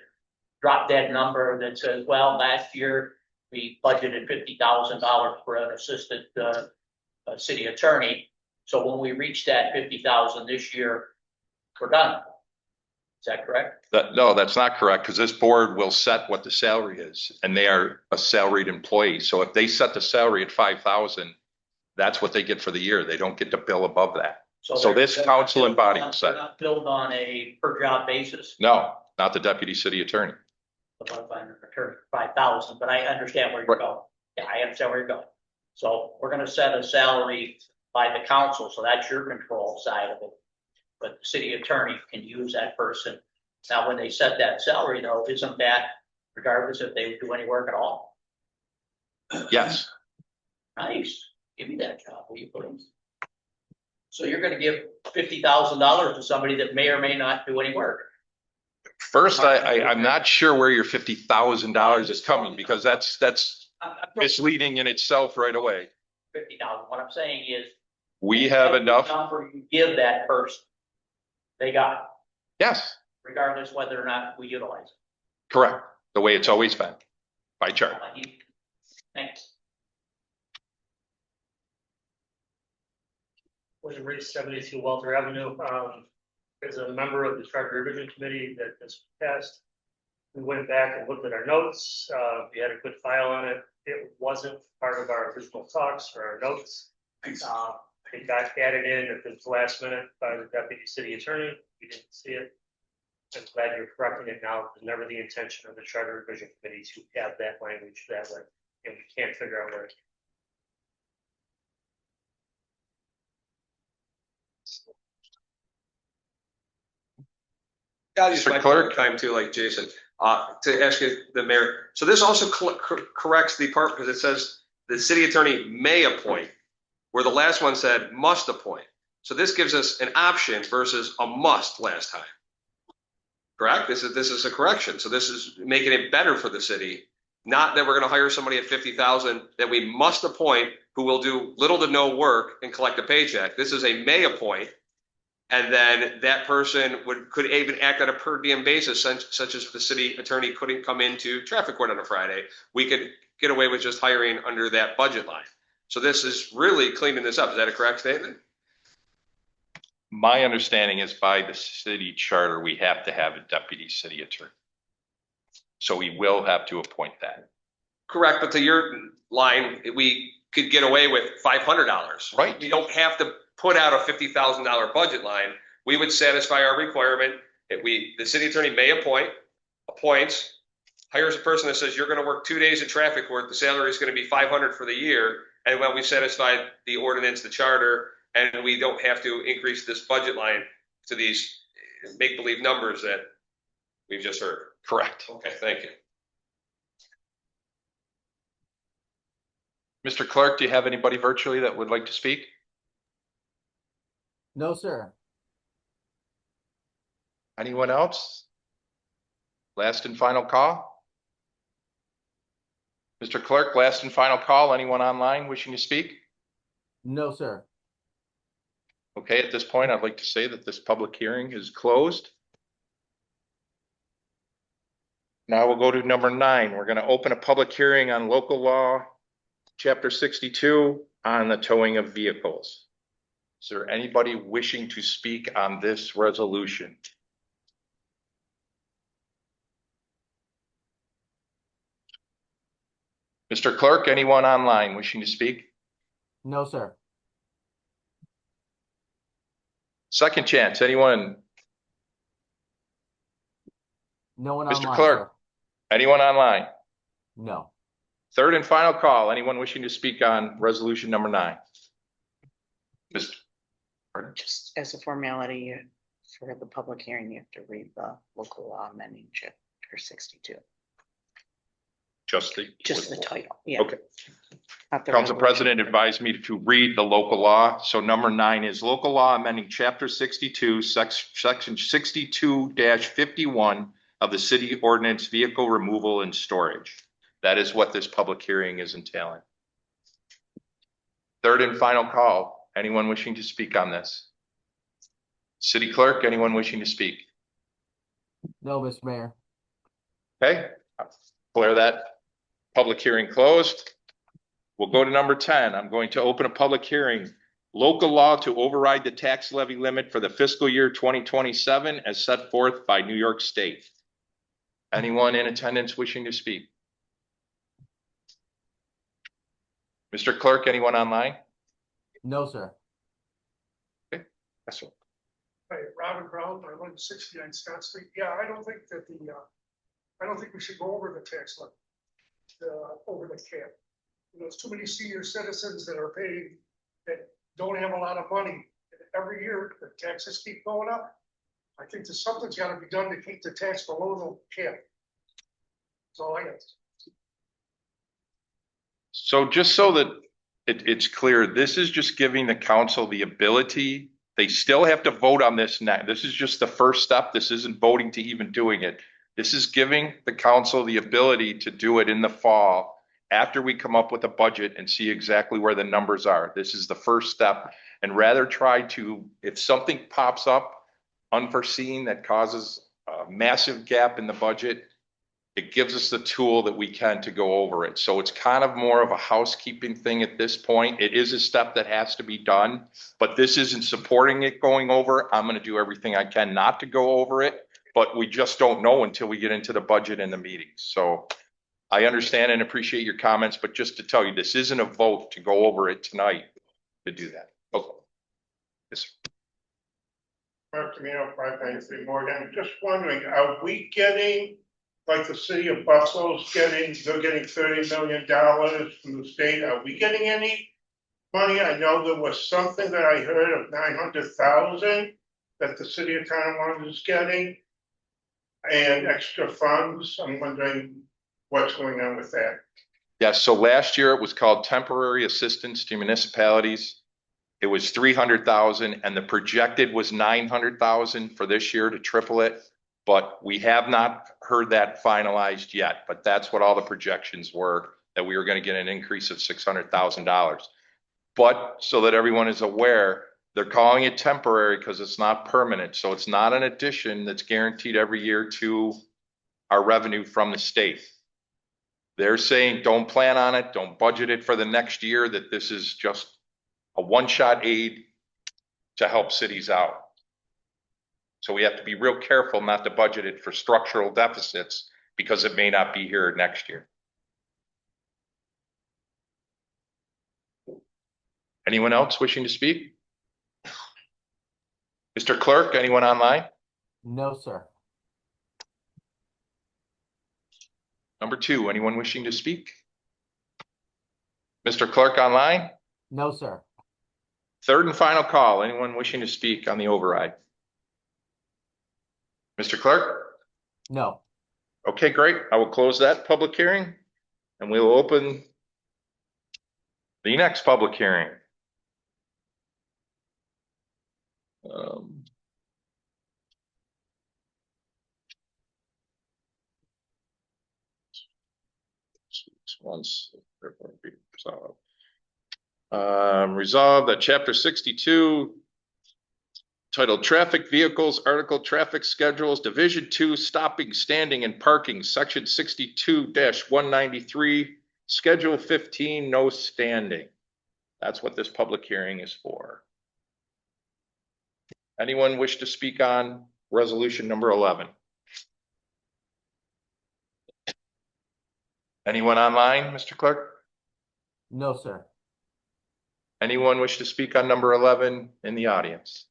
S13: drop dead number that says, well, last year we budgeted $50,000 for an assistant city attorney. So when we reach that 50,000 this year, we're done. Is that correct?
S8: No, that's not correct, because this board will set what the salary is, and they are a salaried employee. So if they set the salary at 5,000, that's what they get for the year. They don't get to bill above that. So
S13: they're-
S8: this
S13: they're
S8: council
S13: not
S8: and body
S13: billed
S8: will set.
S13: They're not billed on a per job basis.
S8: No, not the deputy city attorney.
S13: About 5,000, but I understand where you're
S8: Right.
S13: going. Yeah, I understand where you're going. So we're gonna set a salary by the council, so that's your control side of it. But the city attorney can use that person. Now, when they set that salary though, isn't that regardless if they do any work at all?
S8: Yes,
S13: Nice, give me that job, will you please? So you're gonna give $50,000 to somebody that may or may not do any work.
S8: first, I'm not sure where your $50,000 is coming, because that's misleading in itself right away.
S13: 50,000, what I'm saying is.
S8: We have
S13: every
S8: enough.
S13: Number you give that person, they got,
S8: Yes,
S13: regardless whether or not we utilize it.
S8: correct. The way it's always been by chart.
S13: Thanks.
S14: William Reese, 72 Walter Avenue. As a member of the Charter Revision Committee that this passed, we went back and looked at our notes. We had a good file on it. It wasn't part of our original talks or our notes. It got added in at the last minute by the deputy city attorney. We didn't see it. I'm glad you're correcting it now. It was never the intention of the Charter Revision Committee to have that language that way, and we can't figure out where.
S7: I'll use
S8: Mr.
S7: my
S8: Clerk?
S7: time too, like Jason, to ask you, the mayor. So this also corrects the part because it says the city attorney may appoint, where the last one said must appoint. So this gives us an option versus a must last time. Correct? This is a correction. So this is making it better for the city. Not that we're going to hire somebody at 50,000 that we must appoint who will do little to no work and collect a paycheck. This is a may appoint. And then that person could even act on a per diem basis, such as the city attorney couldn't come into traffic court on a Friday. We could get away with just hiring under that budget line. So this is really cleaning this up. Is that a correct statement?
S8: My understanding is by the city charter, we have to have a deputy city attorney. So we will have to appoint that.
S7: Correct, but to your line, we could get away with $500.
S8: Right.
S7: We don't have to put out a $50,000 budget line. We would satisfy our requirement. The city attorney may appoints, hires a person that says you're going to work 2 days in traffic court. The salary is going to be $500 for the year. And when we satisfy the ordinance, the charter, and we don't have to increase this budget line to these make-believe numbers that we've just heard.
S8: Correct.
S7: Okay, thank you.
S8: Mr. Clerk, do you have anybody virtually that would like to speak?
S1: No, sir.
S8: Anyone else? Last and final call? Mr. Clerk, last and final call. Anyone online wishing to speak?
S1: No, sir.
S8: Okay, at this point, I'd like to say that this public hearing is closed. Now we'll go to number 9. We're going to open a public hearing on local law, chapter 62, on the towing of vehicles. Is there anybody wishing to speak on this resolution? Mr. Clerk, anyone online wishing to speak?
S1: No, sir.
S8: Second chance, anyone?
S1: No one online.
S8: Mr. Clerk,
S1: sir.
S8: anyone online?
S1: No.
S8: Third and final call, anyone wishing to speak on resolution number 9? Mr. Pardon?
S2: Just as a formality for the public hearing, you have to read the local law amending chapter 62.
S8: Just
S2: the title, yeah.
S8: Okay.
S2: Not the
S8: Council
S2: resolution.
S8: President advised me to read the local law. So number 9 is local law amending chapter 62, section 62-51 of the city ordinance vehicle removal and storage. That is what this public hearing is entailing. Third and final call. Anyone wishing to speak on this? City Clerk, anyone wishing to speak?
S1: No, Mr. Mayor.
S8: Okay, declare that public hearing closed. We'll go to number 10. I'm going to open a public hearing. Local law to override the tax levy limit for the fiscal year 2027 as set forth by New York State. Anyone in attendance wishing to speak? Mr. Clerk, anyone online?
S1: No, sir.
S8: Okay, that's all.
S15: Hi, Robin Brown, I live 69 Scott Street. Yeah, I don't think that I don't think we should go over the tax limit, over the cap. You know, there's too many senior citizens that are paying that don't have a lot of money. And every year, the taxes keep going up. I think that something's gotta be done to keep the tax below the cap. That's all I got.
S8: So just so that it's clear, this is just giving the council the ability. They still have to vote on this now. This is just the first step. This isn't voting to even doing it. This is giving the council the ability to do it in the fall after we come up with a budget and see exactly where the numbers are. This is the first step, and rather try to, if something pops up unforeseen that causes a massive gap in the budget, It gives us the tool that we can to go over it. So it's kind of more of a housekeeping thing at this point. It is a step that has to be done, but this isn't supporting it going over. I'm going to do everything I can not to go over it, but we just don't know until we get into the budget and the meetings. So I understand and appreciate your comments, but just to tell you, this isn't a vote to go over it tonight to do that. Okay. Yes, sir.
S4: Mark Camino, 593 Morgan, just wondering, are we getting, like the city of Buffalo's getting, they're getting $30 million from the state, are we getting any money? I know there was something that I heard of 900,000 that the city of Tonawanda is getting, and extra funds. I'm wondering what's going on with that.
S8: Yes, so last year it was called temporary assistance to municipalities. It was 300,000 and the projected was 900,000 for this year to triple it. But we have not heard that finalized yet, but that's what all the projections were, that we were going to get an increase of $600,000. But so that everyone is aware, they're calling it temporary because it's not permanent. So it's not an addition that's guaranteed every year to our revenue from the state. They're saying, don't plan on it, don't budget it for the next year, that this is just a one-shot aid to help cities out. So we have to be real careful not to budget it for structural deficits because it may not be here next year. Anyone else wishing to speak? Mr. Clerk, anyone online?
S1: No, sir.
S8: Number 2, anyone wishing to speak? Mr. Clerk online?
S1: No, sir.
S8: Third and final call, anyone wishing to speak on the override? Mr. Clerk?
S1: No.
S8: Okay, great. I will close that public hearing and we will open the next public hearing. Resolved that Chapter 62 titled Traffic Vehicles, Article Traffic Schedules, Division 2, Stopping, Standing, and Parking, Section 62-193, Schedule 15, No Standing. That's what this public hearing is for. Anyone wish to speak on resolution number 11? Anyone online, Mr. Clerk?
S1: No, sir.
S8: Anyone wish to speak on number 11 in the audience?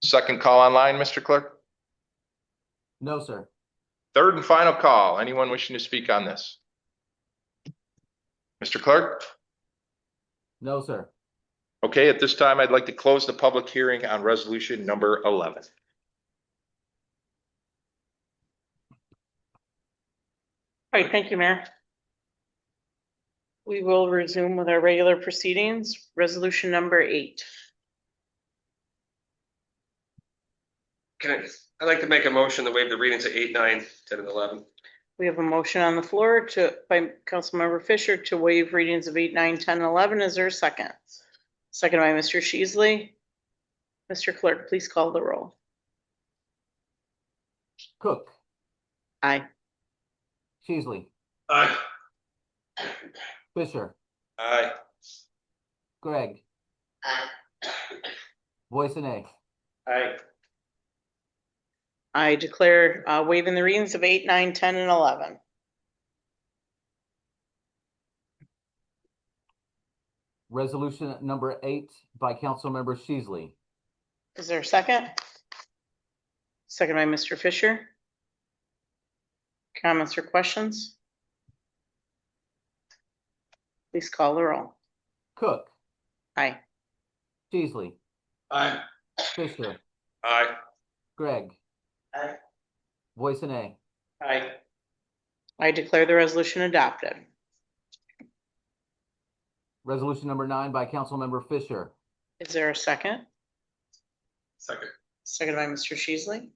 S8: Second call online, Mr. Clerk?
S1: No, sir.
S8: Third and final call. Anyone wishing to speak on this? Mr. Clerk?
S1: No, sir.
S8: Okay, at this time, I'd like to close the public hearing on resolution number 11.
S2: All right, thank you, Mayor. We will resume with our regular proceedings, resolution number 8.
S7: I'd like to make a motion to waive the readings of 8, 9, 10, and 11.
S2: We have a motion on the floor by Councilmember Fisher to waive readings of 8, 9, 10, and 11. Is there a second? Second by Mr. Sheasley. Mr. Clerk, please call the roll.
S1: Cook.
S2: Aye.
S1: Sheasley.
S10: Aye.
S1: Fisher.
S7: Aye.
S1: Gregg.
S9: Aye.
S1: Voisin.
S7: Aye.
S2: I declare waiving the readings of 8, 9, 10, and 11.
S1: Resolution number 8 by Councilmember Sheasley.
S2: Is there a second? Second by Mr. Fisher. Comments or questions? Please call the roll.
S1: Cook.
S2: Aye.
S1: Sheasley.
S10: Aye.
S1: Fisher.
S7: Aye.
S1: Gregg.
S9: Aye.
S1: Voisin.
S7: Aye.
S2: I declare the resolution adopted.
S1: Resolution number 9 by Councilmember Fisher.
S2: Is there a second?
S10: Second.
S2: Second by Mr. Sheasley.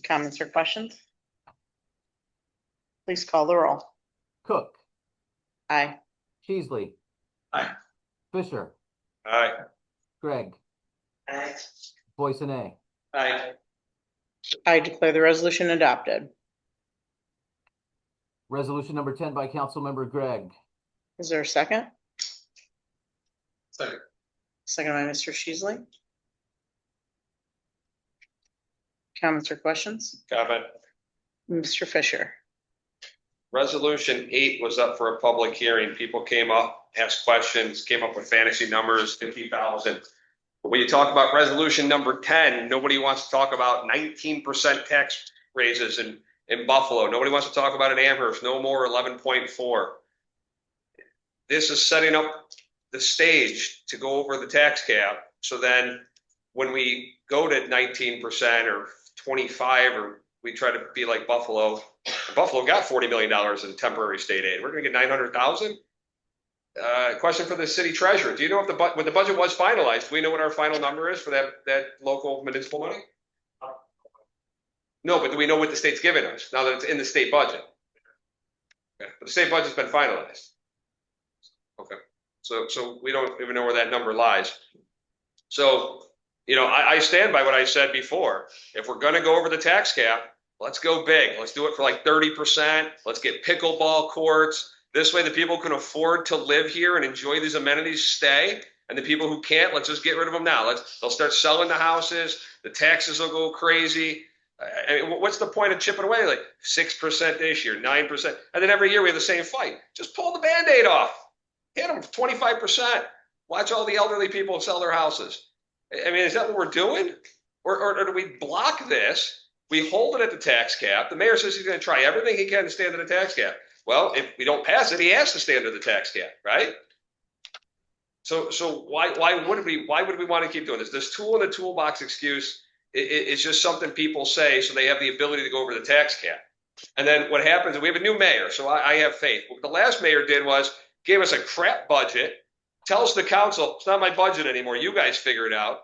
S2: Comments or questions? Please call the roll.
S1: Cook.
S2: Aye.
S1: Sheasley.
S10: Aye.
S1: Fisher.
S7: Aye.
S1: Gregg.
S9: Aye.
S1: Voisin.
S7: Aye.
S2: I declare the resolution adopted.
S1: Resolution number 10 by Councilmember Gregg.
S2: Is there a second?
S10: Second.
S2: Second by Mr. Sheasley. Comments or questions?
S7: Comment.
S2: Mr. Fisher.
S7: Resolution 8 was up for a public hearing. People came up, asked questions, came up with fantasy numbers, 50,000. But when you talk about resolution number 10, nobody wants to talk about 19% tax raises in Buffalo. Nobody wants to talk about in Amherst, no more 11.4. This is setting up the stage to go over the tax cap. So then when we go to 19% or 25, or we try to be like Buffalo, Buffalo got $40 million in temporary state aid. We're going to get 900,000. Question for the city treasurer. Do you know if when the budget was finalized, do we know what our final number is for that local municipal money? No, but do we know what the state's giving us now that it's in the state budget? Okay. But the state budget's been finalized. Okay. So we don't even know where that number lies. So, I stand by what I said before. If we're going to go over the tax cap, let's go big. Let's do it for like 30%. Let's get pickleball courts. This way the people who can afford to live here and enjoy these amenities stay. And the people who can't, let's just get rid of them now. They'll start selling the houses. The taxes will go crazy. I mean, what's the point of chipping away? Like 6% this year, 9%. And then every year we have the same fight. Just pull the Band-Aid off. Hit them 25%. Watch all the elderly people sell their houses. I mean, is that what we're doing? Or do we block this? We hold it at the tax cap. The mayor says he's going to try everything he can to stay under the tax cap. Well, if we don't pass it, he has to stay under the tax cap, right? So why would we want to keep doing this? This tool in the toolbox excuse is just something people say so they have the ability to go over the tax cap. And then what happens is we have a new mayor, so I have faith. What the last mayor did was gave us a crap budget, tells the council, it's not my budget anymore, you guys figure it out.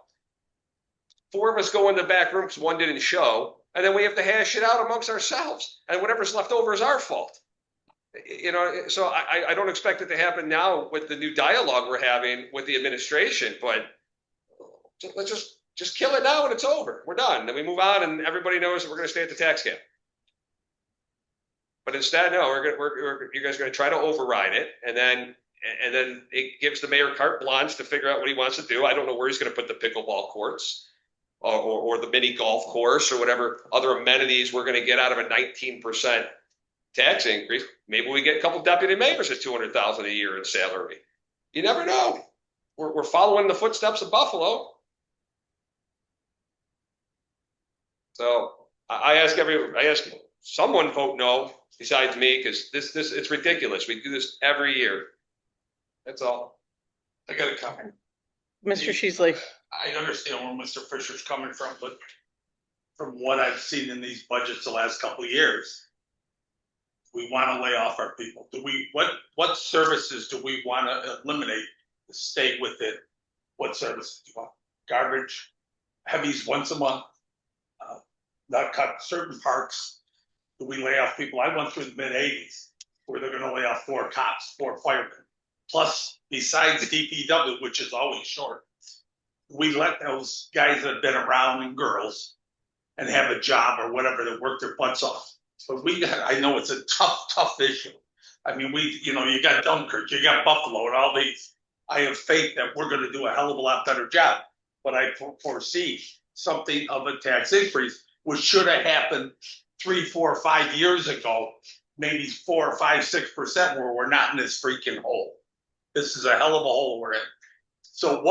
S7: 4 of us go in the back room because 1 didn't show, and then we have to hash it out amongst ourselves. And whatever's left over is our fault. So I don't expect it to happen now with the new dialogue we're having with the administration, but let's just kill it now and it's over. We're done. Then we move on and everybody knows that we're going to stay at the tax cap. But instead, no, you guys are going to try to override it, and then it gives the mayor carte blanche to figure out what he wants to do. I don't know where he's going to put the pickleball courts or the mini golf course or whatever other amenities we're going to get out of a 19% tax increase. Maybe we get a couple deputy mayors at $200,000 a year in salary. You never know. We're following the footsteps of Buffalo. So I ask someone vote no besides me, because this it's ridiculous. We do this every year. That's all.
S10: I got a comment.
S2: Mr. Sheasley.
S10: I understand where Mr. Fisher's coming from, but from what I've seen in these budgets the last couple of years, we want to lay off our people. What services do we want to eliminate to stay with it? What services do you want? Garbage, heavies once a month, not cut certain parks. Do we lay off people? I went through the mid-'80s where they're going to lay off 4 cops, 4 firemen. Plus, besides DPW, which is always short, we let those guys that have been around and girls and have a job or whatever that work their butts off. But I know it's a tough issue. I mean, you got Dunkirk, you got Buffalo and all these. I have faith that we're going to do a hell of a lot better job. But I foresee something of a tax increase, which should have happened 3, 4, 5 years ago, maybe 4, 5, 6%, where we're not in this freaking hole. This is a hell of a hole we're in. So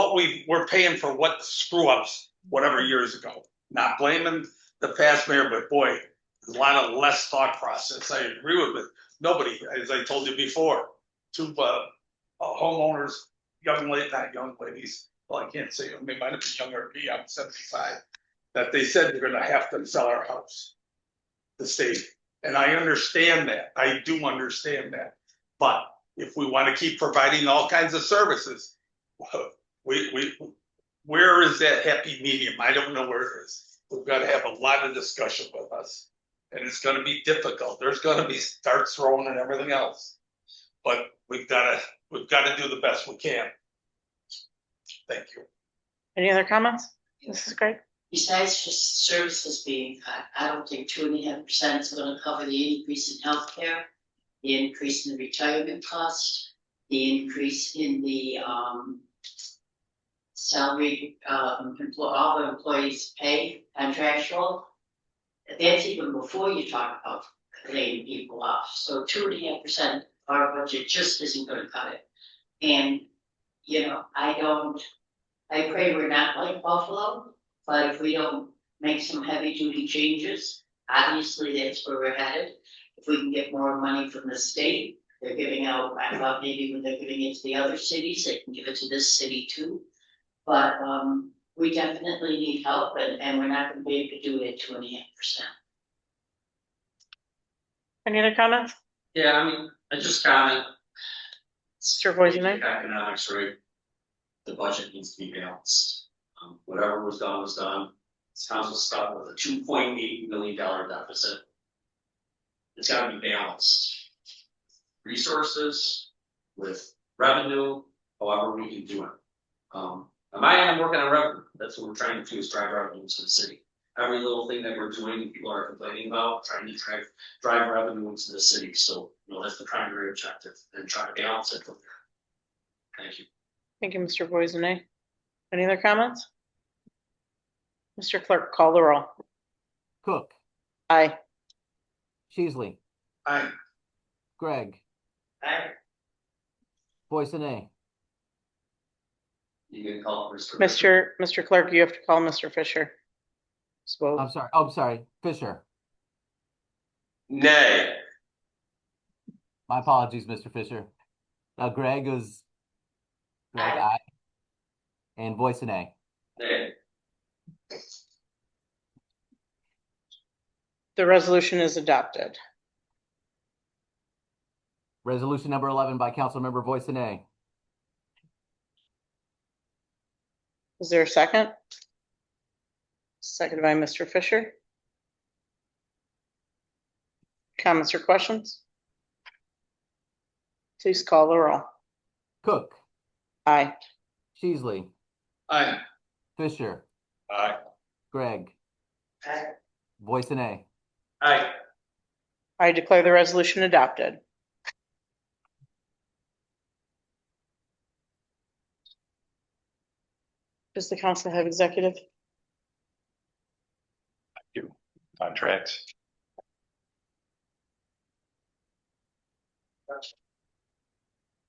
S10: we're paying for what screw ups, whatever years ago. Not blaming the past mayor, but boy, there's a lot of less thought process. I agree with it. Nobody, as I told you before, 2 homeowners, not young ladies. Well, I can't say they might have been younger than me. I'm 75. That they said they're going to have to sell our house. The state, and I understand that. I do understand that. But if we want to keep providing all kinds of services, where is that happy medium? I don't know where it is. We've got to have a lot of discussion with us, and it's going to be difficult. There's going to be darts thrown and everything else, but we've got to do the best we can. Thank you.
S2: Any other comments? Mrs. Gregg?
S9: besides just services being cut, I don't think 2.5% is gonna cover the increase in healthcare, the increase in the retirement cost, the increase in the, salary, all the employees' pay, contractual. That's even before you talk about laying people off. So 2.5% of our budget just isn't gonna cut it. And, you know, I pray we're not like Buffalo, but if we don't make some heavy duty changes, obviously that's where we're headed. If we can get more money from the state, they're giving out, I thought maybe when they're giving it to the other cities, they can give it to this city too. But, we definitely need help and we're not gonna be able to do it at 2.5%.
S2: Any other comments?
S6: Yeah, I mean, I just comment.
S2: Mr. Voisin.
S6: Economics, right? The budget needs to be balanced. Whatever was done was done. This council stuck with a $2.8 million deficit. It's gotta be balanced. Resources with revenue, however we can do it. On my end, I'm working on revenue. That's what we're trying to do, is drive revenue into the city. Every little thing that we're doing, people are complaining about, trying to drive revenue into the city. So, you know, that's the primary objective, and try to balance it from there. Thank you.
S2: Thank you, Mr. Voisin. Any other comments? Mr. Clerk, call the roll.
S1: Cook,
S2: Aye.
S1: Sheasley,
S10: Aye.
S1: Greg,
S9: Aye.
S1: Boyson.
S6: You can call it
S2: Mr. Clerk, you have to call Mr. Fisher.
S1: I'm sorry. Oh, I'm sorry. Fisher.
S7: Nay.
S1: My apologies, Mr. Fisher. Now Greg is aye. And Boyson.
S6: Nay.
S2: The resolution is adopted.
S1: Resolution number 11 by Councilmember Boyson.
S2: Is there a second? Seconded by Mr. Fisher. Comments or questions? Please call the roll.
S1: Cook,
S2: Aye.
S1: Sheasley,
S10: Aye.
S1: Fisher,
S8: Aye.
S1: Greg,
S9: Aye.
S1: Boyson.
S6: Aye.
S2: I declare the resolution adopted. Does the council have executive?
S8: Contracts.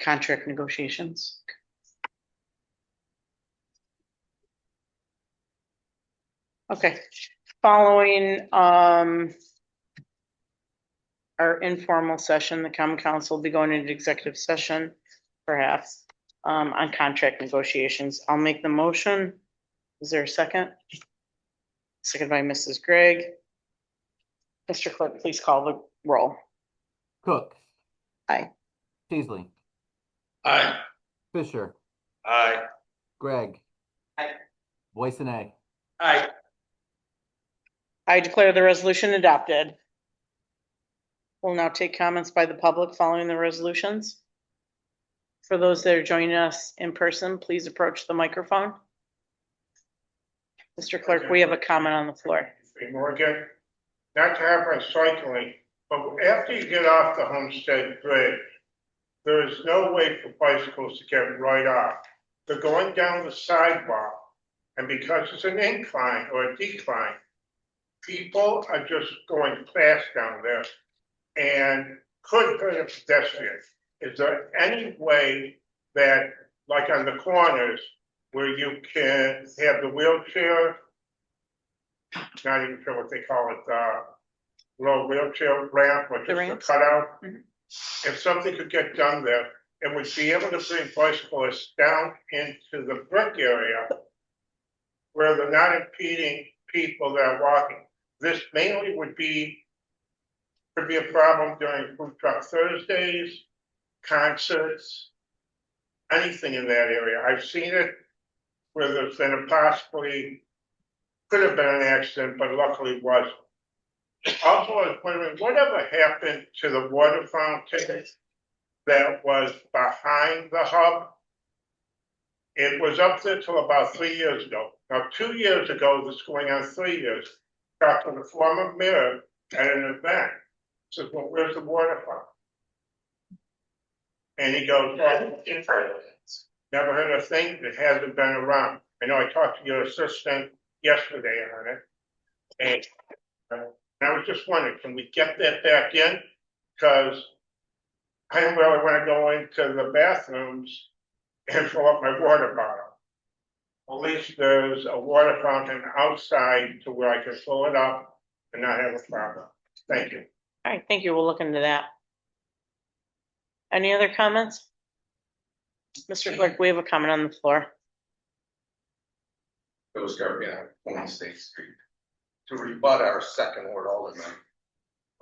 S2: Contract negotiations. Okay, following our informal session, the common council will be going into executive session, perhaps, on contract negotiations. I'll make the motion. Is there a second? Second by Mrs. Gregg. Mr. Clerk, please call the roll.
S1: Cook.
S2: Aye.
S1: Sheasley.
S10: Aye.
S1: Fisher.
S8: Aye.
S1: Greg.
S9: Aye.
S1: Boyson.
S6: Aye.
S2: I declare the resolution adopted. We'll now take comments by the public following the resolutions. For those that are joining us in person, please approach the microphone. Mr. Clerk, we have a comment on the floor.
S4: Morgan, not to have us cycling, but after you get off the Homestead Bridge, there is no way for bicycles to get right off. They're going down the sidewalk, and because it's an incline or a decline, people are just going fast down there and could hurt a pedestrian. Is there any way that, like on the corners, where you can have the wheelchair, not even sure what they call it, little wheelchair ramp or just a cutout?
S2: Mhm.
S4: If something could get done there, it would be able to bring bicyclists down into the brick area where they're not impeding people that are walking. This mainly could be a problem during Food Truck Thursdays, concerts, anything in that area. I've seen it where there's been a possibly, could have been an accident, but luckily wasn't. Also, I was wondering, whatever happened to the water fountain that was behind the hub? It was up there till about 3 years ago. Now, 2 years ago, this is going on 3 years, talked to the former mayor at an event. Says, well, where's the water fountain? And he goes, well, never heard a thing, it hasn't been around. I know I talked to your assistant yesterday on it. And I was just wondering, can we get that back in? Because I don't really want to go into the bathrooms and fill up my water bottle. At least there's a water fountain outside to where I can fill it up and not have a problem. Thank you.
S2: All right, thank you. We'll look into that. Any other comments? Mr. Clerk, we have a comment on the floor.
S12: Bill Scarpia, 20 State Street. To rebut our second ward alderman,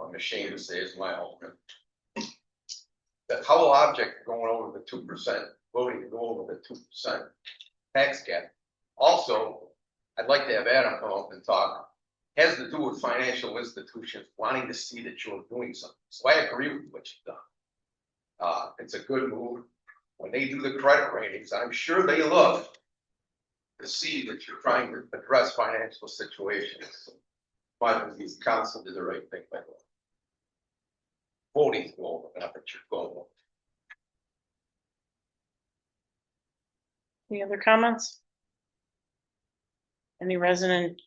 S12: I'm ashamed to say is my alderman. That whole object going over the 2%, voting to go over the 2% tax cap. Also, I'd like to have Adam come up and talk, has to do with financial institutions wanting to see that you're doing something. So I agree with what you've done. It's a good move. When they do the credit ratings, I'm sure they look to see that you're trying to address financial situations. But the council did the right thing by the way. Voting to go over, not that you're going over.
S2: Any other comments? Any resident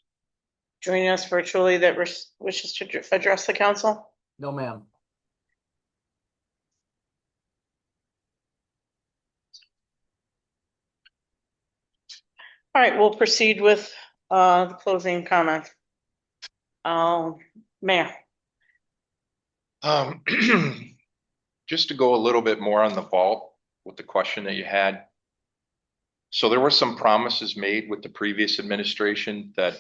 S2: joining us virtually that wishes to address the council?
S1: No, ma'am.
S2: All right, we'll proceed with the closing comment. Mayor.
S8: Just to go a little bit more on the vault with the question that you had. So there were some promises made with the previous administration that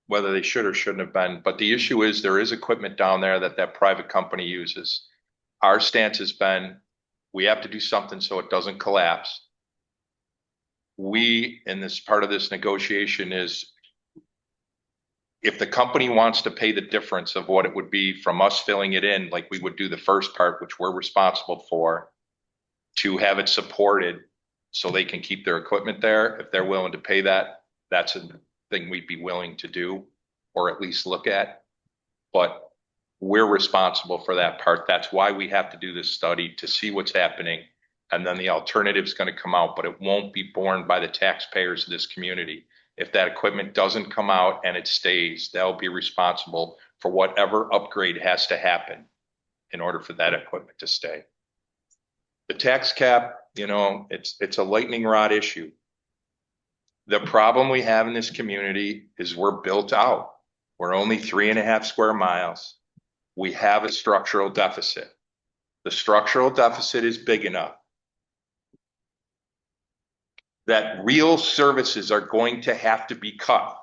S8: whether they should or shouldn't have been, but the issue is there is equipment down there that private company uses. Our stance has been, we have to do something so it doesn't collapse. We, in this part of this negotiation is, if the company wants to pay the difference of what it would be from us filling it in, like we would do the first part, which we're responsible for, to have it supported so they can keep their equipment there, if they're willing to pay that, that's a thing we'd be willing to do, or at least look at. But we're responsible for that part. That's why we have to do this study to see what's happening. And then the alternative is going to come out, but it won't be borne by the taxpayers of this community. If that equipment doesn't come out and it stays, they'll be responsible for whatever upgrade has to happen in order for that equipment to stay. The tax cap, you know, it's a lightning rod issue. The problem we have in this community is we're built out. We're only 3.5 square miles. We have a structural deficit. The structural deficit is big enough that real services are going to have to be cut.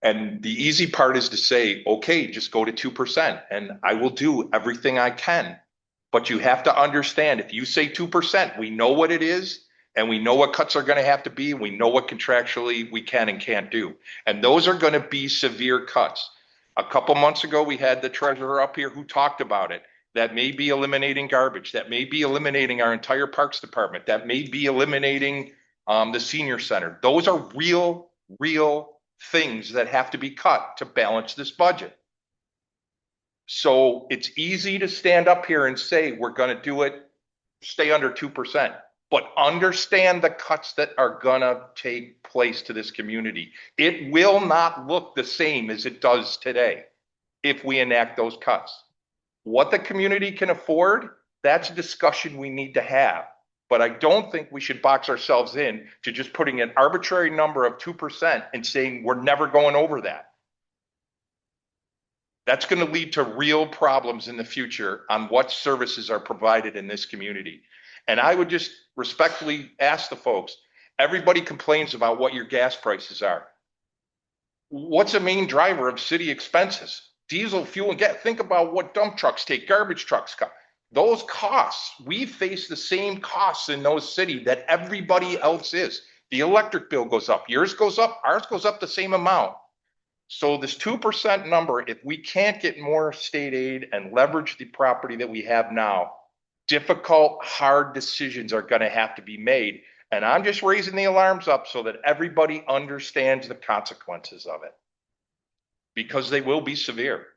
S8: And the easy part is to say, okay, just go to 2%, and I will do everything I can. But you have to understand, if you say 2%, we know what it is, and we know what cuts are going to have to be, and we know what contractually we can and can't do. And those are going to be severe cuts. A couple months ago, we had the treasurer up here who talked about it. That may be eliminating garbage. That may be eliminating our entire parks department. That may be eliminating the senior center. Those are real things that have to be cut to balance this budget. So it's easy to stand up here and say, we're going to do it, stay under 2%, but understand the cuts that are going to take place to this community. It will not look the same as it does today if we enact those cuts. What the community can afford, that's a discussion we need to have. But I don't think we should box ourselves in to just putting an arbitrary number of 2% and saying we're never going over that. That's going to lead to real problems in the future on what services are provided in this community. And I would just respectfully ask the folks, everybody complains about what your gas prices are. What's a main driver of city expenses? Diesel, fuel, and gas. Think about what dump trucks take, garbage trucks cut. Those costs, we face the same costs in those cities that everybody else is. The electric bill goes up, yours goes up, ours goes up the same amount. So this 2% number, if we can't get more state aid and leverage the property that we have now, difficult, hard decisions are going to have to be made. And I'm just raising the alarms up so that everybody understands the consequences of it, because they will be severe.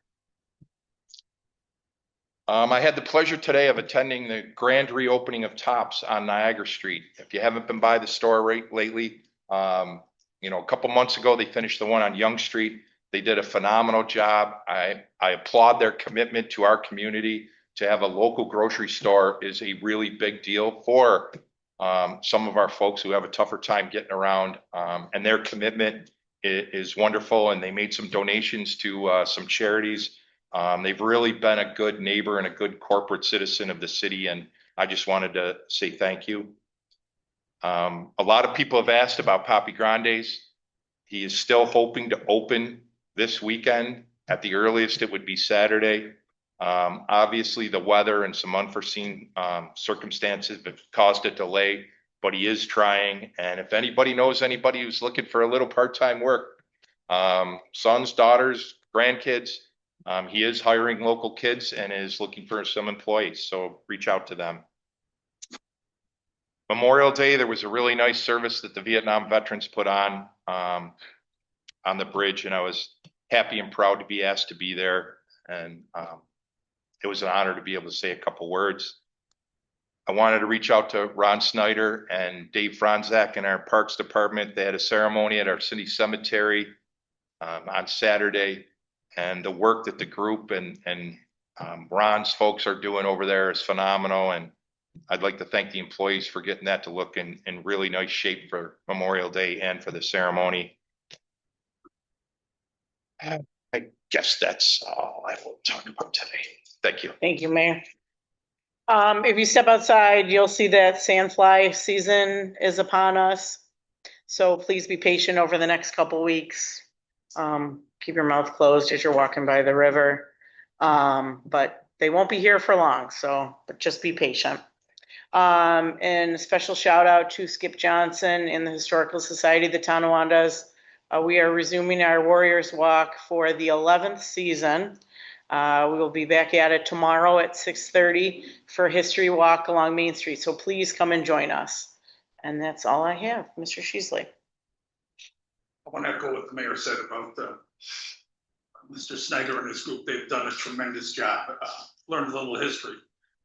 S8: I had the pleasure today of attending the grand reopening of Tops on Niagara Street. If you haven't been by the store lately, you know, a couple months ago, they finished the one on Yonge Street. They did a phenomenal job. I applaud their commitment to our community. To have a local grocery store is a really big deal for some of our folks who have a tougher time getting around. And their commitment is wonderful. And they made some donations to some charities. They've really been a good neighbor and a good corporate citizen of the city. And I just wanted to say thank you. A lot of people have asked about Papi Grande's. He is still hoping to open this weekend. At the earliest, it would be Saturday. Obviously, the weather and some unforeseen circumstances have caused a delay, but he is trying. And if anybody knows anybody who's looking for a little part-time work, sons, daughters, grandkids, he is hiring local kids and is looking for some employees. So reach out to them. Memorial Day, there was a really nice service that the Vietnam veterans put on the bridge, and I was happy and proud to be asked to be there. And it was an honor to be able to say a couple words. I wanted to reach out to Ron Snyder and Dave Franzak in our Parks Department. They had a ceremony at our city cemetery on Saturday, and the work that the group and Ron's folks are doing over there is phenomenal. And I'd like to thank the employees for getting that to look in really nice shape for Memorial Day and for the ceremony. I guess that's all I will talk about today. Thank you.
S2: Thank you, Mayor. If you step outside, you'll see that sandfly season is upon us. So please be patient over the next couple weeks. Keep your mouth closed as you're walking by the river. But they won't be here for long, but just be patient. And a special shout out to Skip Johnson and the Historical Society of the Tonawandas. We are resuming our Warriors Walk for the 11th season. We will be back at it tomorrow at 6:30 for History Walk along Main Street. So please come and join us. And that's all I have, Mr. Sheasley.
S10: I want to echo what the mayor said about Mr. Snyder and his group. They've done a tremendous job. Learned a little history.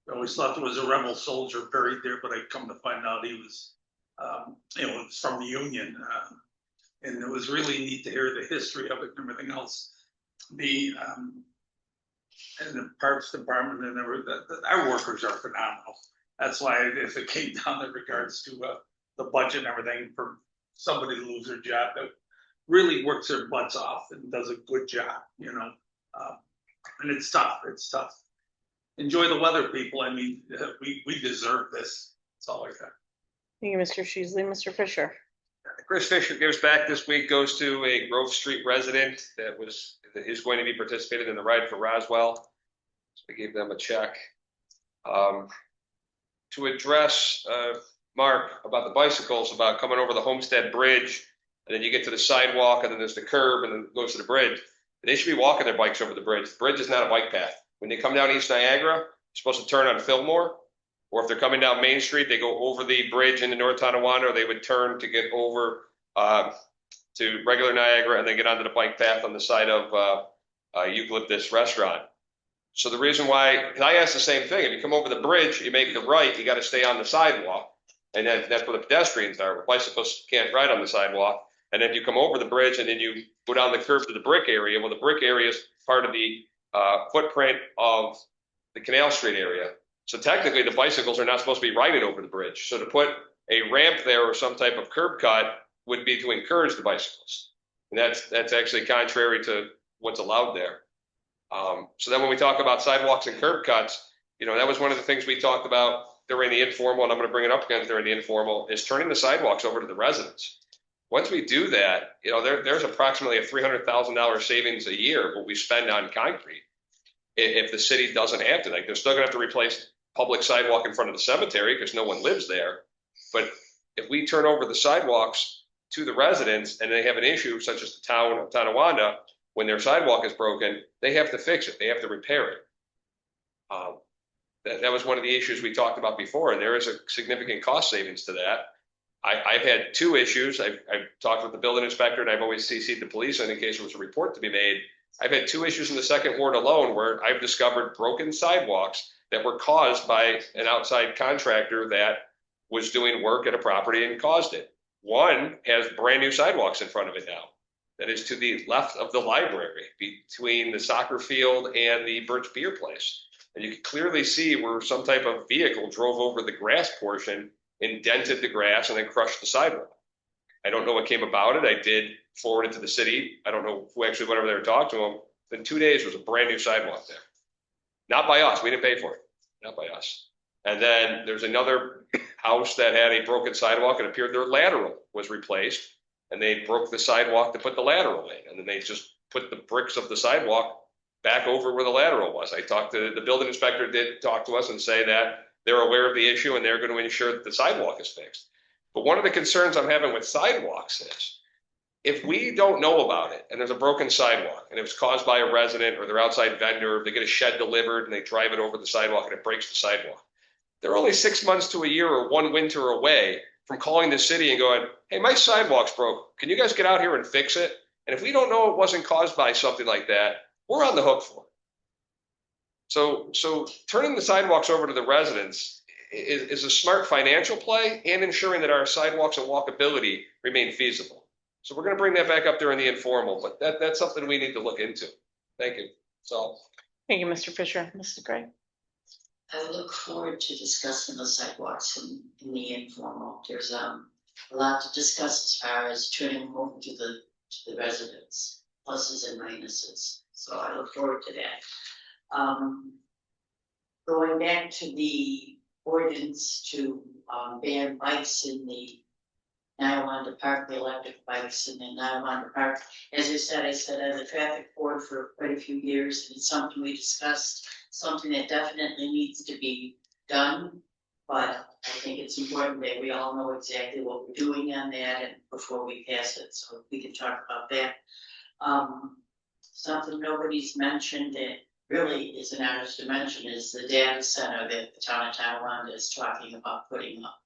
S10: I always thought there was a rebel soldier buried there, but I come to find out he was, from the Union. And it was really neat to hear the history of it and everything else. And the Parks Department and our workers are phenomenal. That's why if it came down in regards to the budget and everything, for somebody to lose their job, that really works their butts off and does a good job, and it's tough. It's tough. Enjoy the weather, people. I mean, we deserve this. That's all I got.
S2: Thank you, Mr. Sheasley. Mr. Fisher.
S7: Chris Fisher gives back this week, goes to a Grove Street resident that is going to be participating in the Ride for Roswell. So we gave them a check. To address Mark about the bicycles, about coming over the Homestead Bridge, and then you get to the sidewalk, and then there's the curb, and then it goes to the bridge. They should be walking their bikes over the bridge. The bridge is not a bike path. When they come down East Niagara, you're supposed to turn on Fillmore, or if they're coming down Main Street, they go over the bridge into North Tonawanda, or they would turn to get over to regular Niagara and then get onto the bike path on the side of Eucalyptus Restaurant. So the reason why, I asked the same thing, if you come over the bridge, you make the right, you got to stay on the sidewalk. And that's where the pedestrians are. Bicyclists can't ride on the sidewalk. And if you come over the bridge and then you go down the curb to the brick area, well, the brick area is part of the footprint of the Canal Street area. So technically the bicycles are not supposed to be riding over the bridge. So to put a ramp there or some type of curb cut would be to encourage the bicyclists. And that's actually contrary to what's allowed there. So then when we talk about sidewalks and curb cuts, that was one of the things we talked about during the informal, and I'm going to bring it up again during the informal, is turning the sidewalks over to the residents. Once we do that, there's approximately a $300,000 savings a year what we spend on concrete. If the city doesn't have to, they're still going to have to replace public sidewalk in front of the cemetery because no one lives there. But if we turn over the sidewalks to the residents and they have an issue such as the town of Tonawanda, when their sidewalk is broken, they have to fix it. They have to repair it. That was one of the issues we talked about before, and there is a significant cost savings to that. I've had two issues. I've talked with the building inspector, and I've always CC'd the police in case there was a report to be made. I've had two issues in the second ward alone where I've discovered broken sidewalks that were caused by an outside contractor that was doing work at a property and caused it. One has brand new sidewalks in front of it now. That is to the left of the library between the soccer field and the Birch Beer Place. And you can clearly see where some type of vehicle drove over the grass portion, indented the grass, and then crushed the sidewalk. I don't know what came about it. I did forward it to the city. I don't know who actually went over there and talked to them. In 2 days, there was a brand new sidewalk there. Not by us. We didn't pay for it. Not by us. And then there's another house that had a broken sidewalk. It appeared their lateral was replaced, and they broke the sidewalk to put the lateral in. And then they just put the bricks of the sidewalk back over where the lateral was. I talked to the building inspector, did talk to us and say that they're aware of the issue and they're going to ensure that the sidewalk is fixed. But one of the concerns I'm having with sidewalks is if we don't know about it and there's a broken sidewalk and it was caused by a resident or their outside vendor, they get a shed delivered and they drive it over the sidewalk and it breaks the sidewalk. They're only 6 months to a year or one winter away from calling the city and going, hey, my sidewalk's broke. Can you guys get out here and fix it? And if we don't know it wasn't caused by something like that, we're on the hook for it. So turning the sidewalks over to the residents is a smart financial play and ensuring that our sidewalks and walkability remain feasible. So we're going to bring that back up there in the informal, but that's something we need to look into. Thank you. So.
S2: Thank you, Mr. Fisher. Mrs. Gray.
S9: I look forward to discussing the sidewalks in the informal. There's a lot to discuss as far as turning them over to the residents, pluses and minuses. So I look forward to that. Going back to the ordinance to ban bikes in the Niawanda Park, the electric bikes in the Niawanda Park. As I said as a traffic board for quite a few years, and it's something we discussed, something that definitely needs to be done. But I think it's important that we all know exactly what we're doing on that and before we pass it, so we can talk about that. Something nobody's mentioned that really is an honest to mention is the data center that the town of Tonawanda is talking about putting up.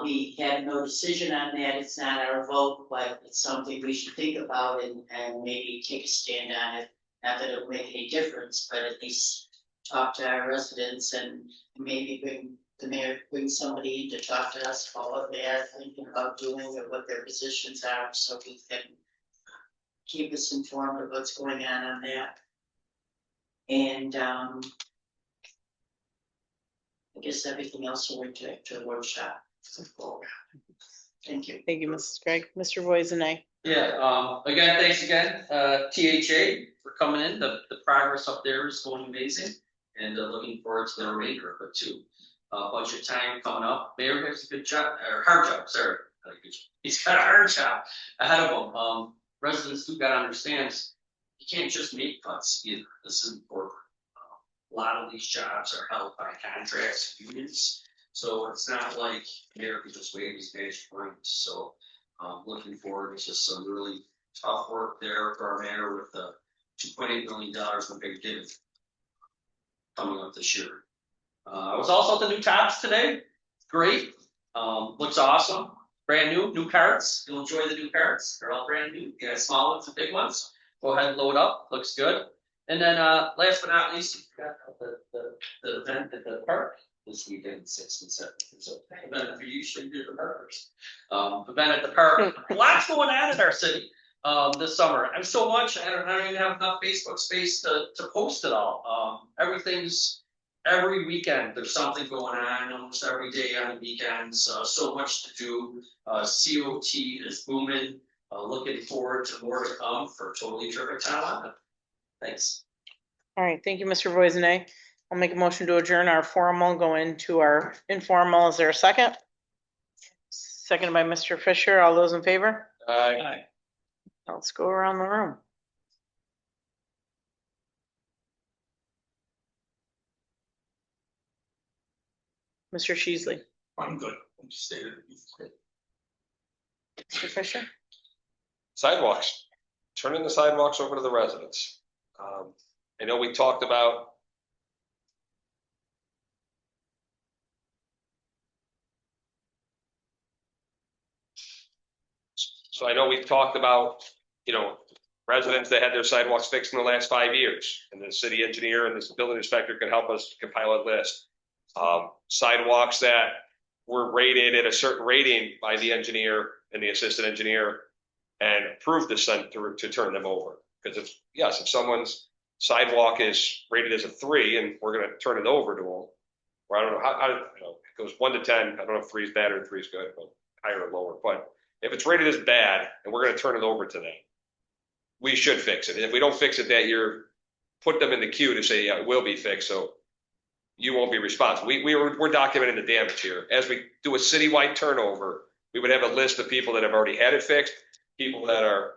S9: We had no decision on that. It's not our vote, but it's something we should think about and maybe take a stand on it. Not that it'll make any difference, but at least talk to our residents and maybe bring somebody in to talk to us about what they are thinking about doing or what their positions are, so we can keep us informed of what's going on that. And I guess everything else will wait to the workshop. Thank you.
S2: Thank you, Mrs. Gregg. Mr. Voisinay.
S6: Yeah, again, thanks again, THA for coming in. The progress up there is going amazing and looking forward to the remainder of it too. Budget time coming up. Mayor has a good job, or hard job, sorry. He's got a hard job ahead of him. Residents do gotta understand, you can't just make cuts either. This is important. A lot of these jobs are held by contracts and unions. So it's not like mayor could just wave his magic wand. So looking forward to some really tough work there for our mayor with the $2.8 million in big dividend coming up this year. I was also at the new Tops today. Great. Looks awesome. Brand new carts. You'll enjoy the new carts. They're all brand new. You got small ones and big ones. Go ahead and load up. Looks good. And then last but not least, you got the event at the park this weekend, 6th and 7th. So event for you should do the parkers. Event at the park. Lots going on in our city this summer. I'm so much. I don't even have enough Facebook space to post it all. Every weekend there's something going on. Almost every day on the weekends. So much to do. COT is booming. Looking forward to more to come for Totally Terrific Talent. Thanks.
S2: All right, thank you, Mr. Voisinay. I'll make a motion to adjourn our formal, go into our informal. Is there a second? Seconded by Mr. Fisher. All those in favor?
S7: Aye.
S2: Let's go around the room. Mr. Sheasley.
S10: I'm good. I'm just stated.
S2: Mr. Fisher.
S7: Sidewalks, turning the sidewalks over to the residents. I know we talked about So I know we've talked about, you know, residents that had their sidewalks fixed in the last 5 years, and the city engineer and the building inspector can help us compile a list. Sidewalks that were rated at a certain rating by the engineer and the assistant engineer and approved to turn them over. Because if someone's sidewalk is rated as a 3 and we're gonna turn it over to them, or I don't know how, you know, it goes 1 to 10. I don't know if 3 is bad or 3 is good, but higher or lower. But if it's rated as bad and we're gonna turn it over to them, we should fix it. And if we don't fix it that year, put them in the queue to say, yeah, it will be fixed. So you won't be responsible. We're documenting the damage here. As we do a citywide turnover, we would have a list of people that have already had it fixed, people that are,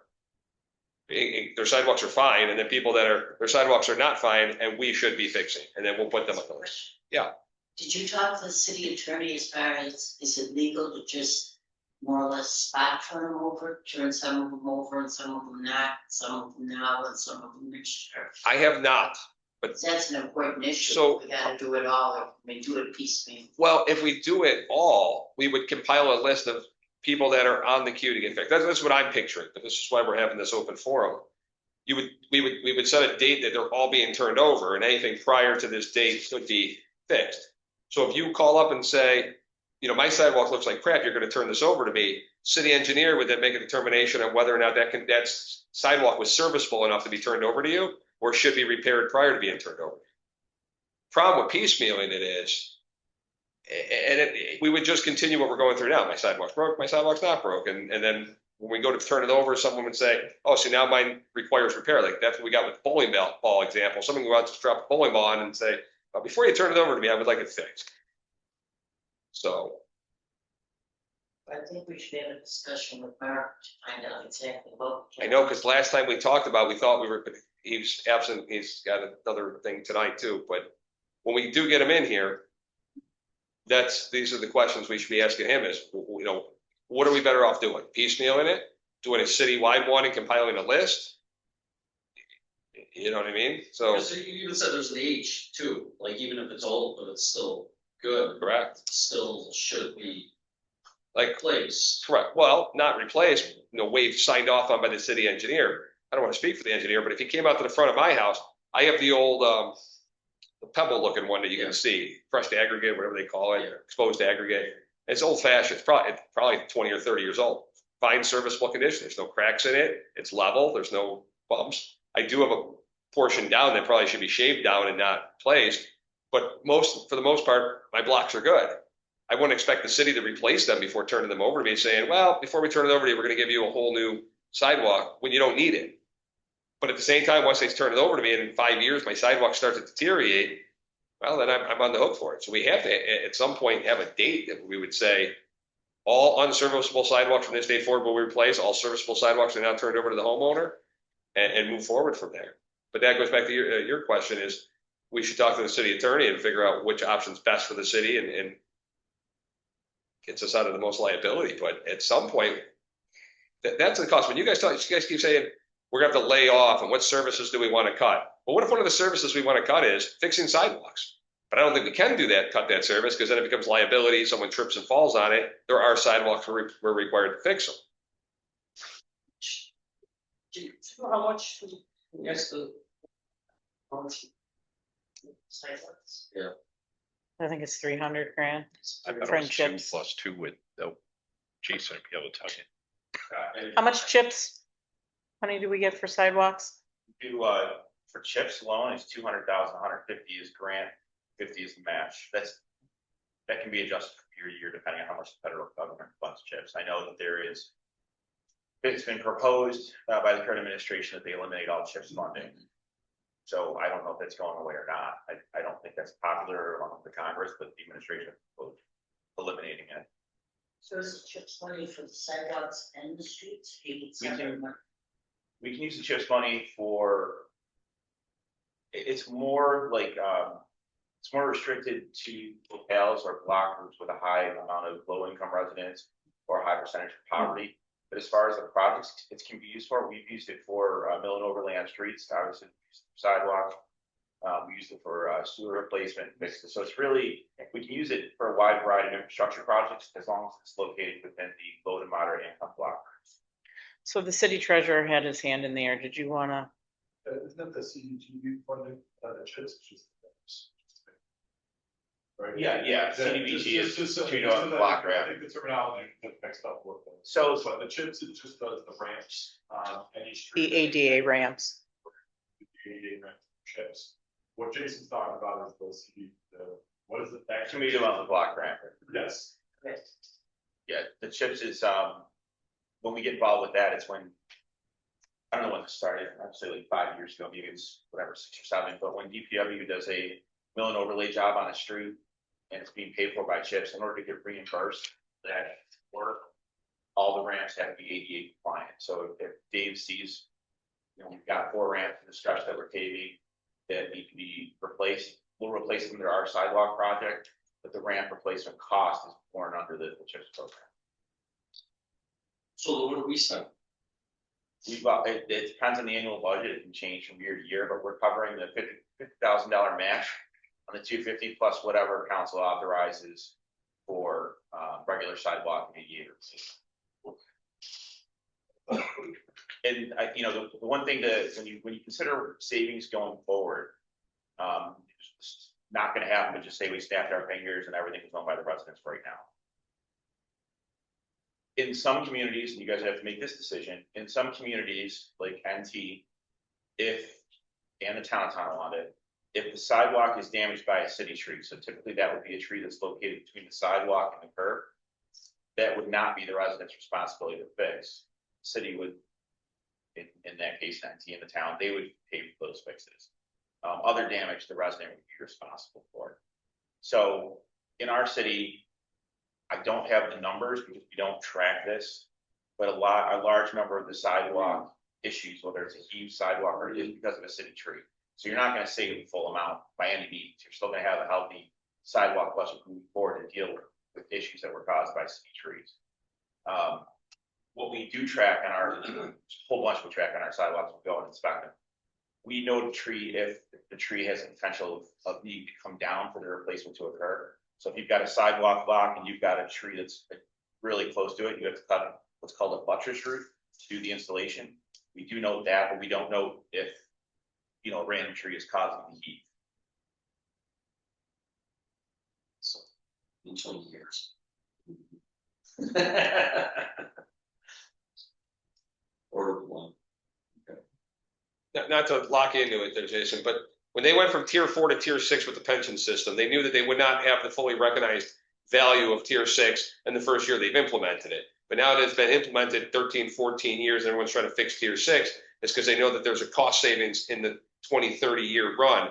S7: their sidewalks are fine, and then people that are, their sidewalks are not fine, and we should be fixing, and then we'll put them on the list. Yeah.
S9: Did you talk to the city attorney as far as, is it legal to just more or less spot turn over, turn some of them over and some of them not, some of them now and some of them next year?
S7: I have not, but
S9: That's an important issue.
S7: So-
S9: We gotta do it all, I mean, do it piecemeal.
S7: well, if we do it all, we would compile a list of people that are on the queue to get fixed. That's what I'm picturing, but this is why we're having this open forum. We would set a date that they're all being turned over, and anything prior to this date could be fixed. So if you call up and say, you know, my sidewalk looks like crap, you're gonna turn this over to me, city engineer would then make a determination on whether or not that sidewalk was serviceable enough to be turned over to you, or should be repaired prior to being turned over. Problem with piecemealing it is, and we would just continue what we're going through now. My sidewalk's broke, my sidewalk's not broke. And then when we go to turn it over, someone would say, oh, so now mine requires repair. Like that's what we got with the bowling ball example. Someone wants to drop a bowling ball on and say, well, before you turn it over to me, I would like it fixed. So.
S9: I think we should have a discussion with Mark to find out exactly what.
S7: I know, because last time we talked about, we thought he was absent. He's got another thing tonight too. But when we do get him in here, these are the questions we should be asking him is, you know, what are we better off doing? Piecemealing it, doing a citywide one and compiling a list? You know what I mean? So.
S6: Because you even said there's an age too, like even if it's old, but it's still good.
S7: Correct.
S6: Still should be
S7: like
S6: replaced.
S7: Correct. Well, not replaced, you know, waived, signed off on by the city engineer. I don't want to speak for the engineer, but if he came out to the front of my house, I have the old, the pebble looking one that you can see, crushed aggregate, whatever they call it, exposed aggregate. It's old fashioned. It's probably 20 or 30 years old. Fine serviceable condition. There's no cracks in it. It's level. There's no bumps. I do have a portion down that probably should be shaved down and not placed, but for the most part, my blocks are good. I wouldn't expect the city to replace them before turning them over to me, saying, well, before we turn it over to you, we're going to give you a whole new sidewalk when you don't need it. But at the same time, once they turn it over to me and in 5 years, my sidewalk starts to deteriorate, well, then I'm on the hook for it. So we have to, at some point, have a date that we would say, all unserviceable sidewalks from this day forward will be replaced, all serviceable sidewalks are now turned over to the homeowner, and move forward from there. But that goes back to your question is, we should talk to the city attorney and figure out which option's best for the city and gets us out of the most liability. But at some point, that's the cost. When you guys keep saying, we're gonna have to lay off and what services do we want to cut? Well, what if one of the services we want to cut is fixing sidewalks? But I don't think we can do that, cut that service, because then it becomes liability. Someone trips and falls on it. There are sidewalks we're required to fix them.
S6: Do you know how much? Yes,
S9: Sidewalks.
S6: yeah.
S2: I think it's 300 grand.
S8: I've got
S2: Friendships.
S8: 2+2 with Jason, I'd be able to tell you.
S2: How much chips, honey, do we get for sidewalks?
S11: For chips alone, it's 200,000, 150 is grant, 50 is the match. That can be adjusted from year to year depending on how much the federal government funds chips. I know that it's been proposed by the current administration that they eliminate all chips funding. So I don't know if that's going away or not. I don't think that's popular among the Congress, but the administration proposed eliminating it.
S9: So is it CHIPS money for the sidewalks and the streets?
S11: We can use the CHIPS money for, it's more like, it's more restricted to locales or block groups with a high amount of low income residents or a high percentage of poverty. But as far as the projects it can be used for, we've used it for mill and overland streets, obviously sidewalks. We used it for sewer replacement. So it's really, we can use it for a wide variety of infrastructure projects as long as it's located within the low to moderate income block.
S2: So the city treasurer had his hand in the air. Did you wanna?
S16: Isn't that the CDBG funding, CHIPS? Right?
S11: Yeah, CDBG is treated on the block grant.
S16: I think the terminology mixed up with them.
S11: So,
S16: But the CHIPS, it just does the ramps, any
S2: The
S16: street.
S2: ADA ramps.
S16: The ADA ramps, CHIPS. What Jason's talking about is what is it?
S11: Committee about the block grant.
S16: Yes.
S11: Yeah, the CHIPS is, when we get involved with that, it's when, I don't know when it started, I'd say like 5 years ago, maybe it's whatever, 6 or 7, but when DPW does a mill and overlay job on a street and it's being paid for by CHIPS, in order to get reimbursed that work, all the ramps have to be ADA compliant. So if Dave sees, we've got 4 ramps in the stretch that we're paving that need to be replaced, we'll replace them under our sidewalk project, but the ramp replacement cost is borne under the CHIPS program.
S6: So what do we spend?
S11: It depends on the annual budget, it can change from year to year, but we're covering the $50,000 match on the 250 plus whatever council authorizes for regular sidewalk and ADA. And the one thing that when you consider savings going forward, it's not going to happen to just say we snapped our fingers and everything is owned by the residents right now. In some communities, and you guys have to make this decision, in some communities like NT, and the town of Tonawanda, if the sidewalk is damaged by a city tree, so typically that would be a tree that's located between the sidewalk and the curb, that would not be the resident's responsibility to fix. The city would, in that case, NT and the town, they would pay for those fixes. Other damage, the resident would be responsible for it. So in our city, I don't have the numbers because we don't track this, but a large number of the sidewalk issues, whether it's a huge sidewalk or it is because of a city tree. So you're not going to save the full amount by any means. You're still going to have a healthy sidewalk budget moving forward to deal with issues that were caused by city trees. What we do track on our, whole bunch we track on our sidewalks, we go and inspect them. We know the tree if the tree has a potential of needing to come down for the replacement to occur. So if you've got a sidewalk block and you've got a tree that's really close to it, you have to cut what's called a buttress root to do the installation. We do know that, but we don't know if, a random tree is causing the heat.
S6: So, in 20 years. Or one. Okay.
S7: Not to lock into it there, Jason, but when they went from tier 4 to tier 6 with the pension system, they knew that they would not have the fully recognized value of tier 6 in the first year they've implemented it. But now that it's been implemented 13, 14 years, and everyone's trying to fix tier 6, it's because they know that there's a cost savings in the 20, 30 year run.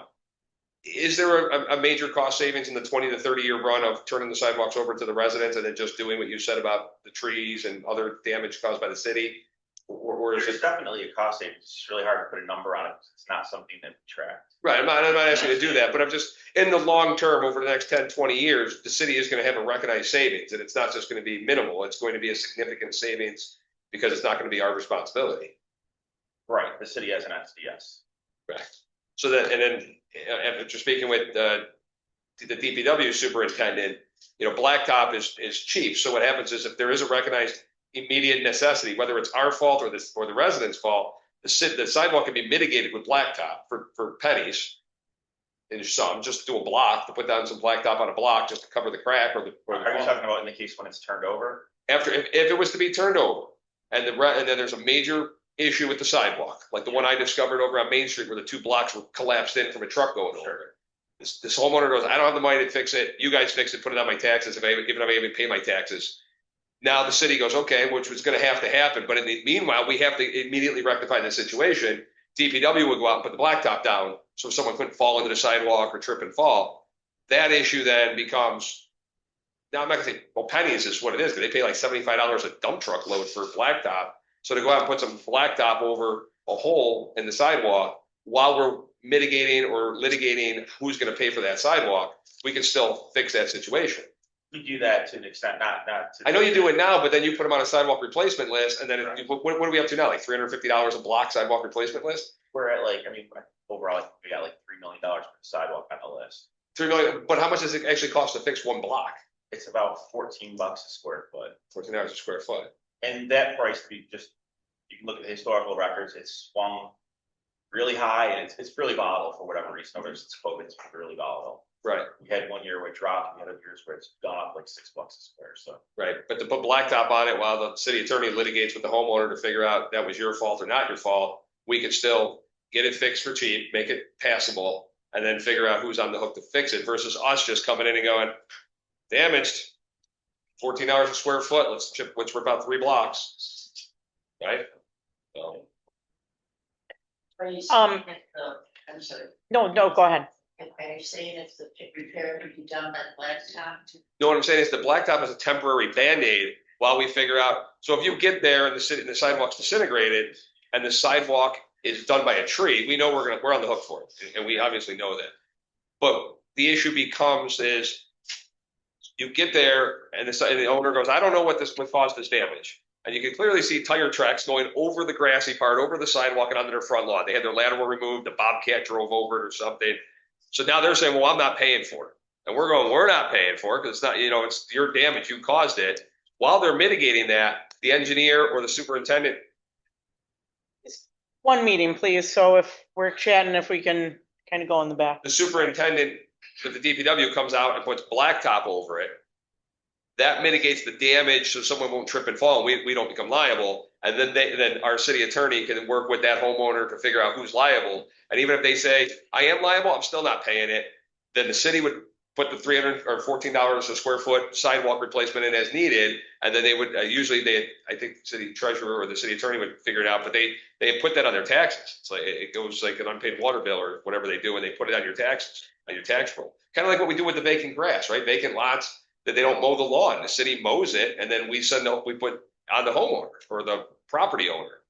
S7: Is there a major cost savings in the 20 to 30 year run of turning the sidewalks over to the residents and then just doing what you said about the trees and other damage caused by the city? Or is
S11: There's
S7: it
S11: definitely a cost savings. It's really hard to put a number on it because it's not something that we track.
S7: right? I'm not asking you to do that, but I'm just in the long term over the next 10, 20 years, the city is going to have a recognized savings, and it's not just going to be minimal. It's going to be a significant savings because it's not going to be our responsibility.
S11: Right. The city has an SDS.
S7: Right. So that, and then after speaking with the DPW superintendent, blacktop is cheap. So what happens is if there is a recognized immediate necessity, whether it's our fault or the resident's fault, the sidewalk can be mitigated with blacktop for pennies. And some just do a block to put down some blacktop on a block just to cover the crack or the.
S11: Are you talking about in the case when it's turned over?
S7: After if it was to be turned over, and then there's a major issue with the sidewalk, like the one I discovered over on Main Street where the 2 blocks were collapsed in from a truck going over. This homeowner goes, I don't have the money to fix it. You guys fix it, put it on my taxes. Even if I even pay my taxes. Now the city goes, okay, which was going to have to happen. But in the meanwhile, we have to immediately rectify the situation. DPW would go out and put the blacktop down so someone couldn't fall into the sidewalk or trip and fall. That issue then becomes, now I'm not going to say, well, pennies is what it is, because they pay like $75 a dump truck load for blacktop. So to go out and put some blacktop over a hole in the sidewalk while we're mitigating or litigating who's going to pay for that sidewalk, we can still fix that situation.
S11: We do that to an extent, not to.
S7: I know you do it now, but then you put them on a sidewalk replacement list, and then what are we up to now? Like $350 a block sidewalk replacement list?
S11: We're at overall, we got like $3 million for the sidewalk on the list.
S7: $3 million, but how much does it actually cost to fix one block?
S11: It's about $14 a square foot.
S7: $14 a square foot.
S11: And that price, to be you can look at the historical records, it's swung really high and it's really volatile for whatever reason. Over since COVID, it's really volatile.
S7: Right.
S11: We had 1 year where it dropped, we had other years where it's gone up like $6 a square, so.
S7: Right, but to put blacktop on it while the city attorney litigates with the homeowner to figure out that was your fault or not your fault, we could still get it fixed for cheap, make it passable, and then figure out who's on the hook to fix it versus us just coming in and going, damaged, $14 a square foot, let's chip, which we're about 3 blocks. Right? So,
S9: Are you
S2: Um,
S9: saying if I'm sorry,
S2: No, go ahead.
S9: are you saying if the repair could be done by blacktop?
S7: no, what I'm saying is the blacktop is a temporary Band-Aid while we figure out, so if you get there and the sidewalk's disintegrated and the sidewalk is done by a tree, we know we're on the hook for it, and we obviously know that. But the issue becomes is you get there and the owner goes, I don't know what caused this damage. And you can clearly see tire tracks going over the grassy part, over the sidewalk and onto their front lawn. They had their lateral removed, the Bobcat drove over it or something. So now they're saying, well, I'm not paying for it. And we're going, we're not paying for it because it's not, it's your damage, you caused it. While they're mitigating that, the engineer or the superintendent.
S2: One meeting, please. So if we're chatting, if we can kind of go in the back.
S7: The superintendent with the DPW comes out and puts blacktop over it. That mitigates the damage so someone won't trip and fall and we don't become liable. And then our city attorney can work with that homeowner to figure out who's liable. And even if they say, I am liable, I'm still not paying it, then the city would put the $300 or $14 a square foot sidewalk replacement in as needed. And then they would, I think the city treasurer or the city attorney would figure it out, but they put that on their taxes. It's like, it goes like an unpaid water bill or whatever they do, and they put it on your taxes, on your tax roll. Kind of like what we do with the vacant grass, right? Vacant lots that they don't mow the lawn. The city mows it, and then we put on the homeowner or the property owner.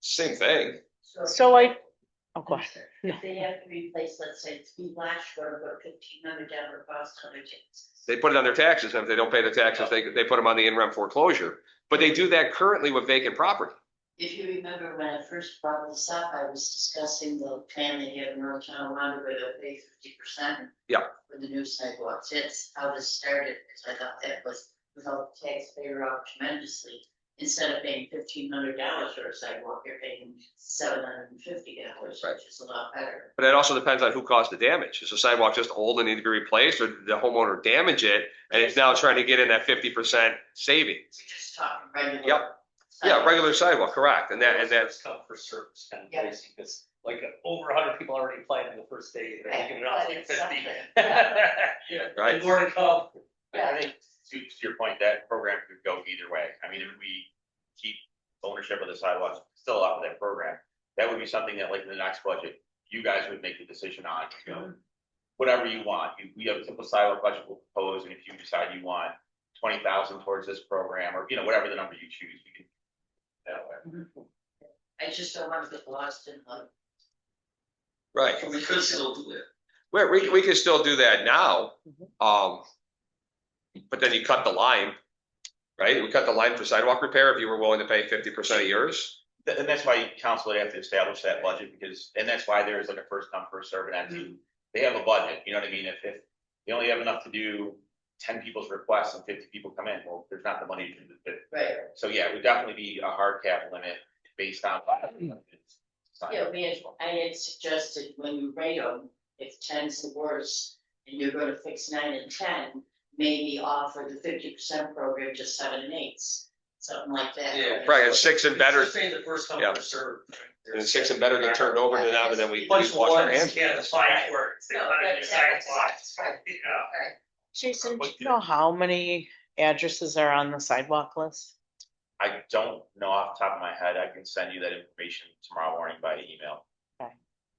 S7: Same thing.
S2: So go ahead.
S9: If they have to replace, let's say, 3 blocks, for about $1,500 cost on their taxes.
S7: They put it on their taxes, and if they don't pay the taxes, they put them on the in-rem foreclosure. But they do that currently with vacant property.
S9: If you remember when I first brought this up, I was discussing the plan they had in North Carolina where they'll pay 50%.
S7: Yeah.
S9: For the new sidewalks. That's how this started, because I thought that was help the taxpayer out tremendously. Instead of paying $1,500 for a sidewalk, you're paying $750, which is a lot better.
S7: But it also depends on who caused the damage. Is the sidewalk just old and need to be replaced, or did the homeowner damage it and it's now trying to get in that 50% savings?
S9: We're just talking regular.
S7: Yep. Yeah, regular sidewalk, correct. And that's
S13: come for service kind of pricing, because like over 100 people already applied in the first day. They're giving out like 50.
S7: right.
S13: And more to come.
S11: I think to your point, that program could go either way. I mean, if we keep ownership of the sidewalks, still off of that program, that would be something that like in the next budget, you guys would make the decision on, whatever you want. We have a simple sidewalk budget we'll propose, and if you decide you want 20,000 towards this program, or whatever the number you choose, we can that way.
S9: I just don't want to get lost in the.
S7: right.
S6: We could still do it.
S7: We can still do that now. But then you cut the line, right? We cut the line for sidewalk repair if you were willing to pay 50% of yours.
S11: And that's why council would have to establish that budget and that's why there's like a first come, first served entity. They have a budget, you know what I mean? If they only have enough to do 10 people's requests and 50 people come in, well, there's not the money to do it.
S9: Right.
S11: So yeah, it would definitely be a hard cap limit based on.
S9: Yeah, I had suggested when you rate them, if 10's the worst, and you're gonna fix 9 and 10, maybe offer the 50% program to 7 and 8s, something like that.
S6: Yeah.
S7: Right, and 6 and better.
S6: Just saying the first come,
S7: Yeah.
S6: first served.
S7: And 6 and better than turned over to them, and then we
S6: Bunch
S7: wash
S6: of
S7: our
S6: ones,
S7: hands.
S6: yeah, the five words.
S9: No, that's right.
S2: Jason, do you know how many addresses are on the sidewalk list?
S11: I don't know off the top of my head. I can send you that information tomorrow morning by email.
S2: Okay.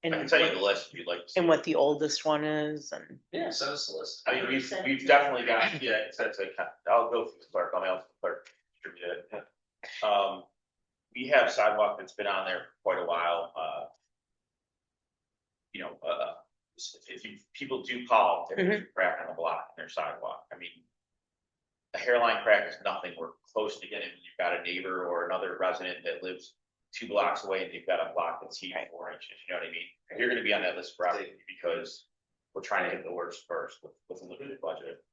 S11: I can send you the list if you'd like.
S2: And what the oldest one is, and
S6: Yeah, send us the list.
S11: I mean, we've definitely got, it's like, I'll go through the clerk, I'll mail it to the clerk, distribute it. We have sidewalk that's been on there for quite a while. If people do call, there's a crack on the block in their sidewalk. I mean, a hairline crack is nothing. We're close to getting, you've got a neighbor or another resident that lives 2 blocks away and you've got a block that's heating 4 inches, you know what I mean? You're gonna be on that list forever because we're trying to hit the worst first with a limited budget.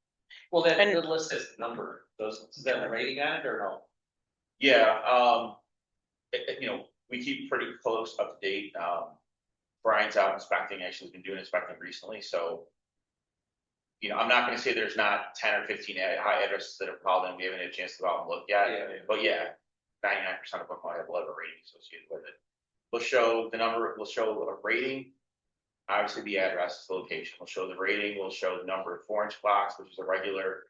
S6: Well, that the list is the number. Is that a rating on it or no?
S11: Yeah, we keep pretty close up to date. Brian's out inspecting, actually has been doing inspecting recently, so. I'm not gonna say there's not 10 or 15 high addresses that have called in, we haven't had a chance to go out and look yet, but yeah, 99% of them might have a letter rating associated with it. We'll show the number, we'll show a rating, obviously the address, the location, we'll show the rating, we'll show the number of 4-inch blocks, which is a regular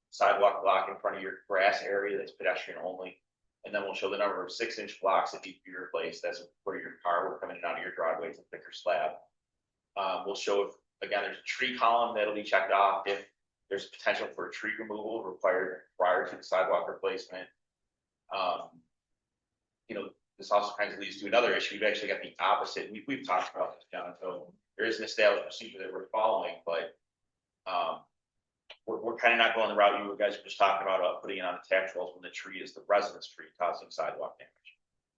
S11: sidewalk block in front of your grass area that's pedestrian only. And then we'll show the number of 6-inch blocks that need to be replaced. That's where your car will come in and out of your driveway. It's a thicker slab. We'll show if, again, there's a tree column that'll be checked off if there's potential for a tree removal required prior to the sidewalk replacement. This also kind of leads to another issue. We've actually got the opposite. We've talked about this, John. So there is an established procedure that we're following, but we're kind of not going the route you guys were just talking about putting it on the tax rolls when the tree is the residence tree causing sidewalk damage.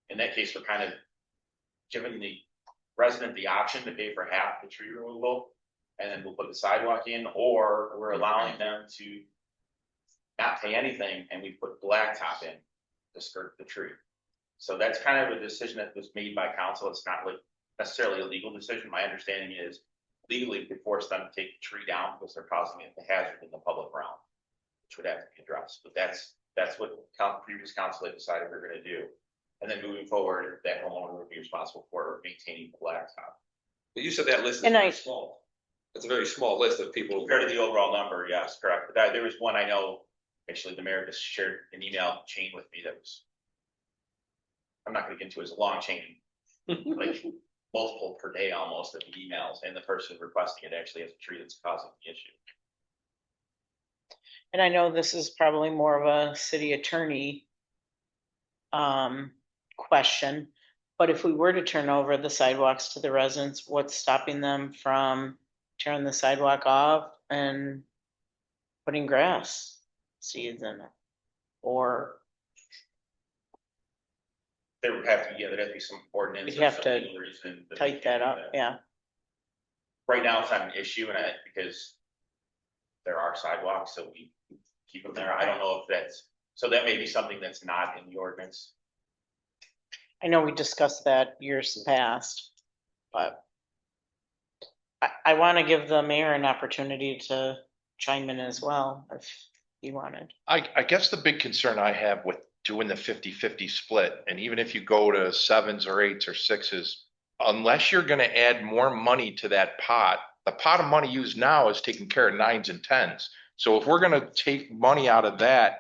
S11: In that case, we're kind of giving the resident the option to pay for half the tree removal, and then we'll put the sidewalk in, or we're allowing them to not pay anything, and we put blacktop in to skirt the tree. So that's kind of a decision that was made by council. It's not like necessarily a legal decision. My understanding is legally we could force them to take the tree down because they're causing a hazard in the public realm, which would have to be addressed. But that's what previous council had decided we're going to do. And then moving forward, that homeowner would be responsible for maintaining the blacktop.
S7: But you said that list is very small. It's a very small list of people.
S11: Compared to the overall number, yes, correct. But there was one I know, actually, the mayor just shared an email chain with me that was, I'm not going to get into it, it's a long chain, like multiple per day almost of emails, and the person requesting it actually has a tree that's causing the issue.
S2: And I know this is probably more of a city attorney question, but if we were to turn over the sidewalks to the residents, what's stopping them from tearing the sidewalk off and putting grass seeds in it? Or
S11: there would have to, there'd have to be some ordinance.
S2: You'd have to tighten that up, yeah.
S11: Right now, it's not an issue, and because there are sidewalks, so we keep them there. I don't know if that's, so that may be something that's not in the ordinance.
S2: I know we discussed that years past, but I want to give the mayor an opportunity to chime in as well, if he wanted.
S8: I guess the big concern I have with doing the 50-50 split, and even if you go to 7s or 8s or 6s, unless you're going to add more money to that pot, the pot of money used now is taking care of 9s and 10s. So if we're going to take money out of that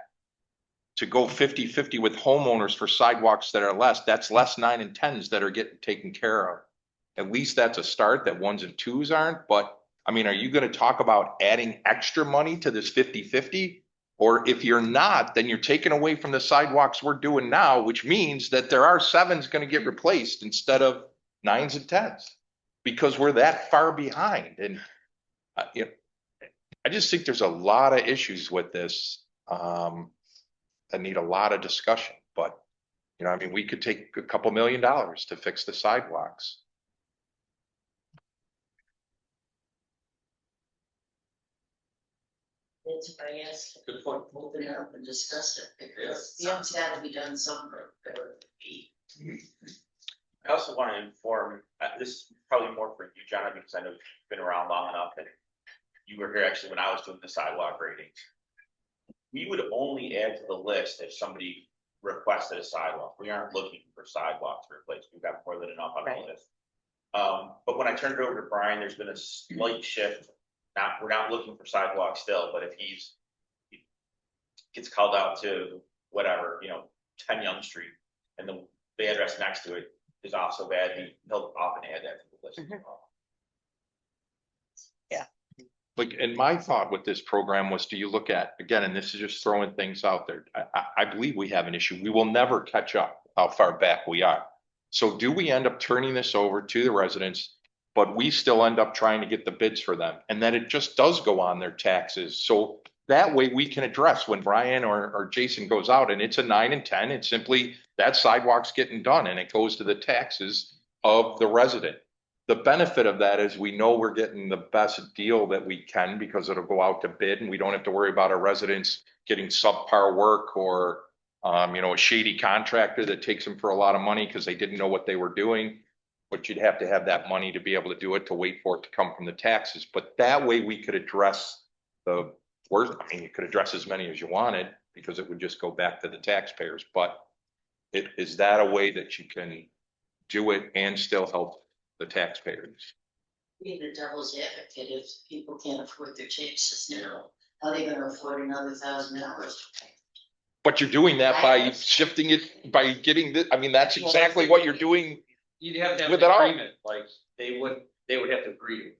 S8: to go 50-50 with homeowners for sidewalks that are less, that's less 9 and 10s that are getting taken care of. At least that's a start, that 1s and 2s aren't. But I mean, are you going to talk about adding extra money to this 50-50? Or if you're not, then you're taking away from the sidewalks we're doing now, which means that there are 7s going to get replaced instead of 9s and 10s because we're that far behind. And I just think there's a lot of issues with this that need a lot of discussion. But I mean, we could take a couple $1 million to fix the sidewalks.
S9: That's why I asked.
S6: Good point.
S9: Open it up and discuss it, because something's gotta be done somewhere.
S11: I also want to inform, this is probably more for you, John, because I know you've been around long enough, and you were here actually when I was doing the sidewalk ratings. We would only add to the list if somebody requested a sidewalk. We aren't looking for sidewalks to replace. We've got more than enough on the list. But when I turned it over to Brian, there's been a slight shift. We're not looking for sidewalks still, but if he gets called out to whatever, 10 Young Street, and the address next to it is also bad, he'll often add that to the list.
S2: Mm-hmm. Yeah.
S8: Like, and my thought with this program was, do you look at, again, and this is just throwing things out there. I believe we have an issue. We will never catch up how far back we are. So do we end up turning this over to the residents, but we still end up trying to get the bids for them? And then it just does go on their taxes. So that way we can address when Brian or Jason goes out and it's a 9 and 10, it's simply that sidewalk's getting done and it goes to the taxes of the resident. The benefit of that is we know we're getting the best deal that we can because it'll go out to bid and we don't have to worry about our residents getting subpar work or A shady contractor that takes them for a lot of money because they didn't know what they were doing. But you'd have to have that money to be able to do it, to wait for it to come from the taxes. But that way we could address the worst, you could address as many as you wanted because it would just go back to the taxpayers. But is that a way that you can do it and still help the taxpayers?
S9: Being the devil's advocate, if people can't afford their taxes now, how are they gonna afford another $1,000?
S8: But you're doing that by shifting it, by getting the, that's exactly what you're doing.
S6: You'd have to have
S8: With
S6: an
S8: it all.
S6: agreement, like, they would have to agree.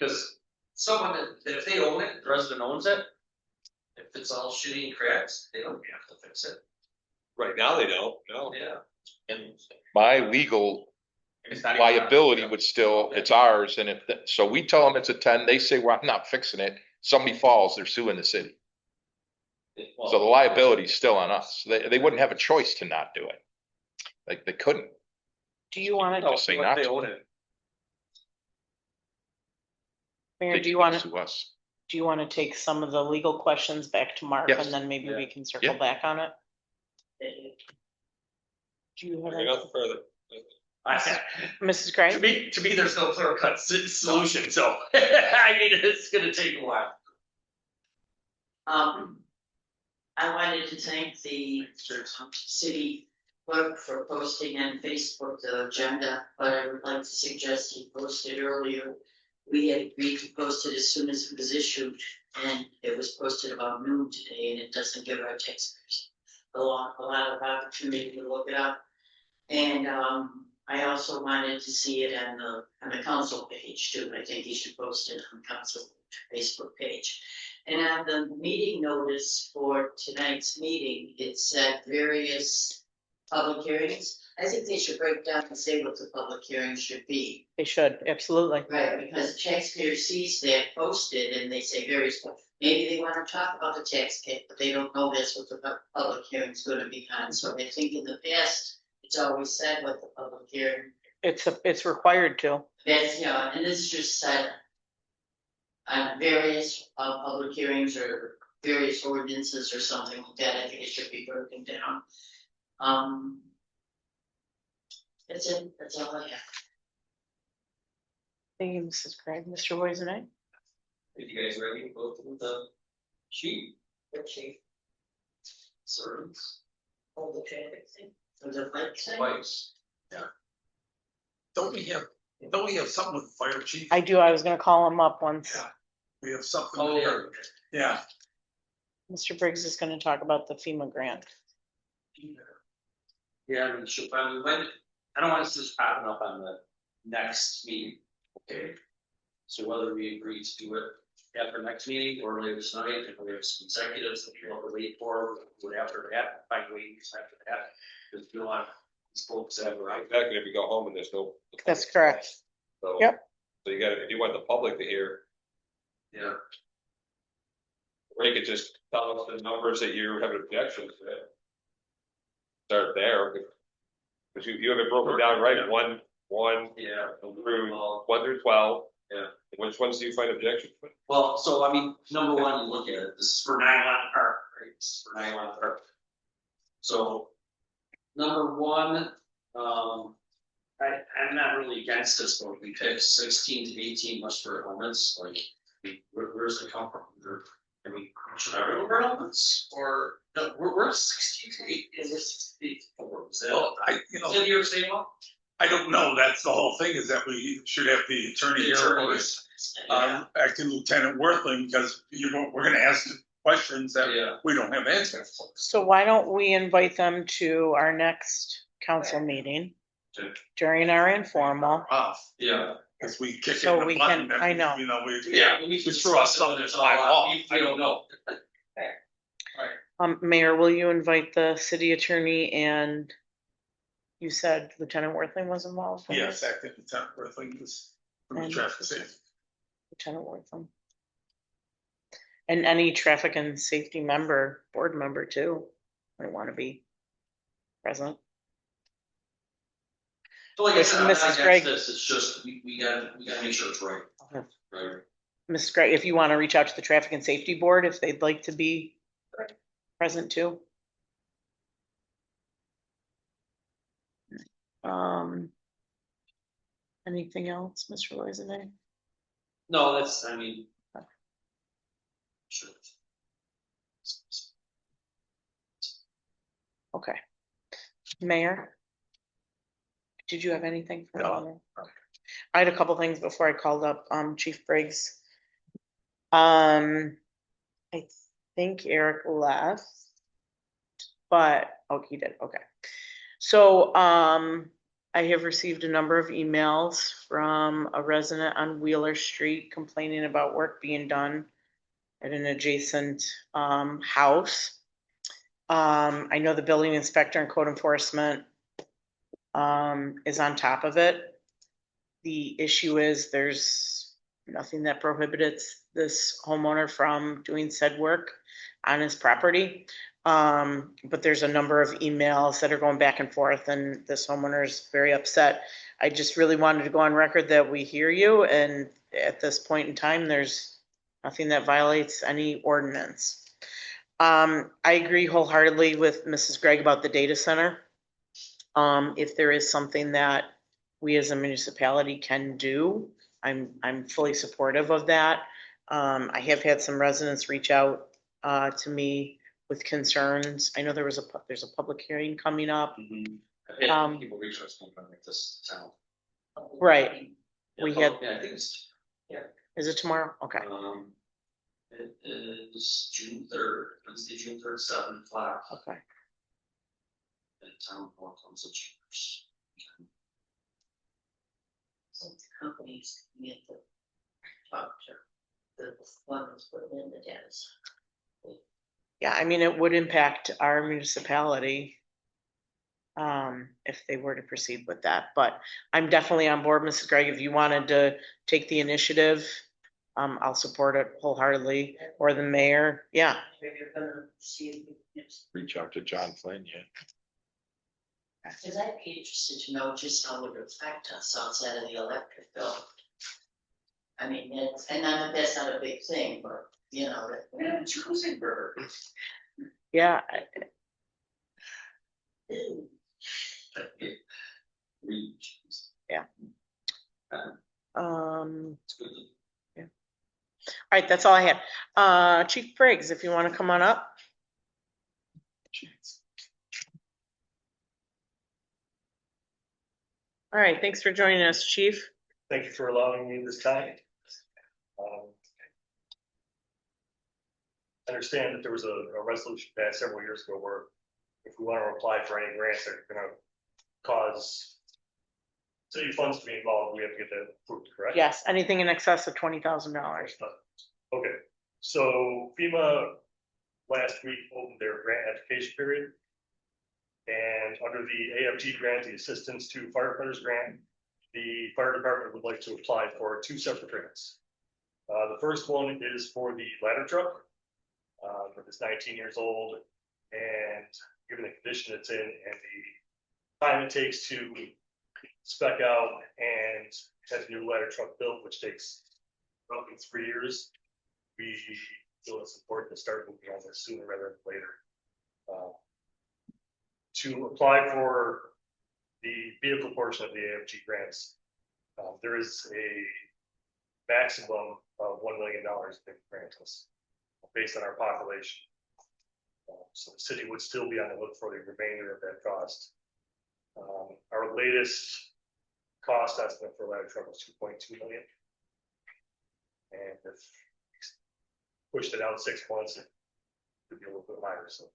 S6: Cause someone that, if they own it, the resident owns it, if it's all shitty and cracks, they don't have to fix it.
S7: Right now, they don't, no.
S6: Yeah.
S11: And
S8: My legal
S11: it's not even-
S8: liability would still, it's ours. And so we tell them it's a 10, they say, well, I'm not fixing it. Somebody falls, they're suing the city. So the liability is still on us. They wouldn't have a choice to not do it. Like, they couldn't.
S2: Do you want
S8: Just say not
S6: They
S8: to.
S6: own it.
S2: Mayor,
S8: They
S2: do you
S8: can't
S2: want to,
S8: sue us.
S2: do you want to take some of the legal questions back to Mark
S8: Yes.
S2: and then maybe we can circle
S8: Yeah.
S2: back on it? Do you have, any-
S7: Nothing further.
S2: Mrs.
S6: To
S2: Gray?
S6: me, there's no clear cut solution, so, I mean, it's gonna take a while.
S9: I wanted to thank the city clerk for posting on Facebook the agenda, but I would like to suggest he posted earlier. We had agreed to post it as soon as it was issued, and it was posted about noon today, and it doesn't give our taxpayers a lot of opportunity to look it up. And I also wanted to see it on the council page too. I think you should post it on the council Facebook page. And on the meeting notice for tonight's meeting, it said various public hearings. I think they should break down and say what the public hearings should be.
S2: They should, absolutely.
S9: Right, because the taxpayer sees that posted and they say various, maybe they want to talk about the tax cap, but they don't know that's what the public hearing's gonna be on. So I think in the past, it's always said what the public hearing,
S2: It's required to.
S9: that's, and this just said on various public hearings or various ordinances or something like that. I think it should be broken down. That's it, that's all I have.
S2: Thank you, Mrs. Craig. Mr. Voisinite?
S6: If you guys ready to go through the sheet?
S9: What chief?
S6: Servants,
S9: Hold the traffic thing, or the bike thing?
S6: twice.
S10: Don't we have something with the fire chief?
S2: I do, I was gonna call him up once.
S10: Yeah. We have something
S6: Oh,
S10: there. Yeah.
S2: Mr. Briggs is gonna talk about the FEMA grant.
S6: Yeah, I mean, she'll probably, I don't want this just popping up on the next meeting, okay? So whether we agree to do it at our next meeting or later tonight, if we have some executives that you want to wait for, what after that, by waiting after that. Because you want these folks to have a right.
S7: Exactly, if you go home and there's no.
S2: That's correct.
S7: So.
S2: Yep.
S7: So you gotta, if you want the public to hear,
S6: Yeah.
S7: or you could just tell us the numbers that you have objections to. Start there, because you have it broken down, right, one
S6: Yeah.
S7: through 1 through 12.
S6: Yeah.
S7: Which ones do you find objections with?
S6: Well, so I mean, number one, you look at it, this is for 9-1 Park, right? This is for 9-1 Park. So, number one, I'm not really against this, but we picked 16 to 18 must-wear helmets, like, where's it come from? I mean, should I wear helmets? Or, no, we're 16 to 18, is this 64? Is that,
S10: Well,
S6: is that New York State law?
S10: I don't know. That's the whole thing, is that we should have the attorney here, or acting Lieutenant Worthing, because we're gonna ask the questions that we don't have answers for.
S2: So why don't we invite them to our next council meeting during our informal?
S6: Yeah.
S10: Because we kick it
S2: So
S10: in
S2: we
S10: the
S2: can-
S10: button,
S2: I know.
S6: We can throw out something that's not law, if we don't know.
S2: Mayor, will you invite the city attorney and you said Lieutenant Worthing was involved? in
S10: Yes,
S2: this?
S10: acting Lieutenant Worthing is from the
S2: And-
S10: traffic safety.
S2: Lieutenant Worthing. And any traffic and safety member, board member too, might want to be present.
S6: So like I said, I'm not
S2: Mrs. Craig.
S6: against this, it's just, we gotta make sure it's right.
S2: Okay.
S6: Right.
S2: Ms. Gray, if you want to reach out to the traffic and safety board, if they'd like to be present too. Anything else, Mr. Loiseman?
S6: No, that's, I mean. Sure.
S2: Okay. Mayor? Did you have anything for me? I had a couple things before I called up, Chief Briggs. I think Eric left. But, oh, he did, okay. So, I have received a number of emails from a resident on Wheeler Street complaining about work being done at an adjacent, house. I know the building inspector and code enforcement, is on top of it. The issue is there's nothing that prohibits this homeowner from doing said work on his property. But there's a number of emails that are going back and forth and this homeowner is very upset. I just really wanted to go on record that we hear you, and at this point in time, there's nothing that violates any ordinance. I agree wholeheartedly with Mrs. Gregg about the data center. If there is something that we as a municipality can do, I'm fully supportive of that. I have had some residents reach out to me with concerns. I know there's a public hearing coming up.
S6: I've had people reach us from this town.
S2: Right.
S6: Yeah,
S2: We had,
S6: yeah, I think it's, yeah.
S2: is it tomorrow? Okay.
S6: It is June 3rd, Wednesday, June 3rd, 7 o'clock.
S2: Okay.
S6: At Town Hall Council Chambers.
S9: So the companies get to talk to the one that's putting in the data center.
S2: Yeah, I mean, it would impact our municipality if they were to proceed with that, but I'm definitely on board, Mrs. Gregg. If you wanted to take the initiative, I'll support it wholeheartedly, or the mayor, yeah.
S9: Maybe you're gonna see if we can.
S8: Reach out to John Flynn, yeah.
S9: Because I'd be interested to know just how it would affect us outside of the electric bill. I mean, and that's not a big thing, but you know, we're choosing burger.
S2: Yeah. Yeah. Yeah. All right, that's all I had. Chief Briggs, if you want to come on up. All right, thanks for joining us, Chief.
S14: Thank you for allowing me this time. I understand that there was a resolution passed several years ago where if we want to apply for any grants that are gonna cause city funds to be involved, we have to get that approved, correct?
S2: Yes, anything in excess of $20,000.
S14: Okay, so FEMA last week opened their grant application period. And under the AFG grant, the Assistance to Firefighters Grant, the fire department would like to apply for 2 separate grants. The first one is for the ladder truck. It's 19 years old, and given the condition it's in and the time it takes to spec out and have a new ladder truck built, which takes roughly 3 years, we feel it's important to start moving on this sooner rather than later. To apply for the vehicle portion of the AFG grants, there is a maximum of $1 million they can grant us based on our population. So the city would still be on the look for the remainder of that cost. Our latest cost estimate for a ladder truck was $2.2 million. And if pushed it out 6 months, it could be a little bit higher. So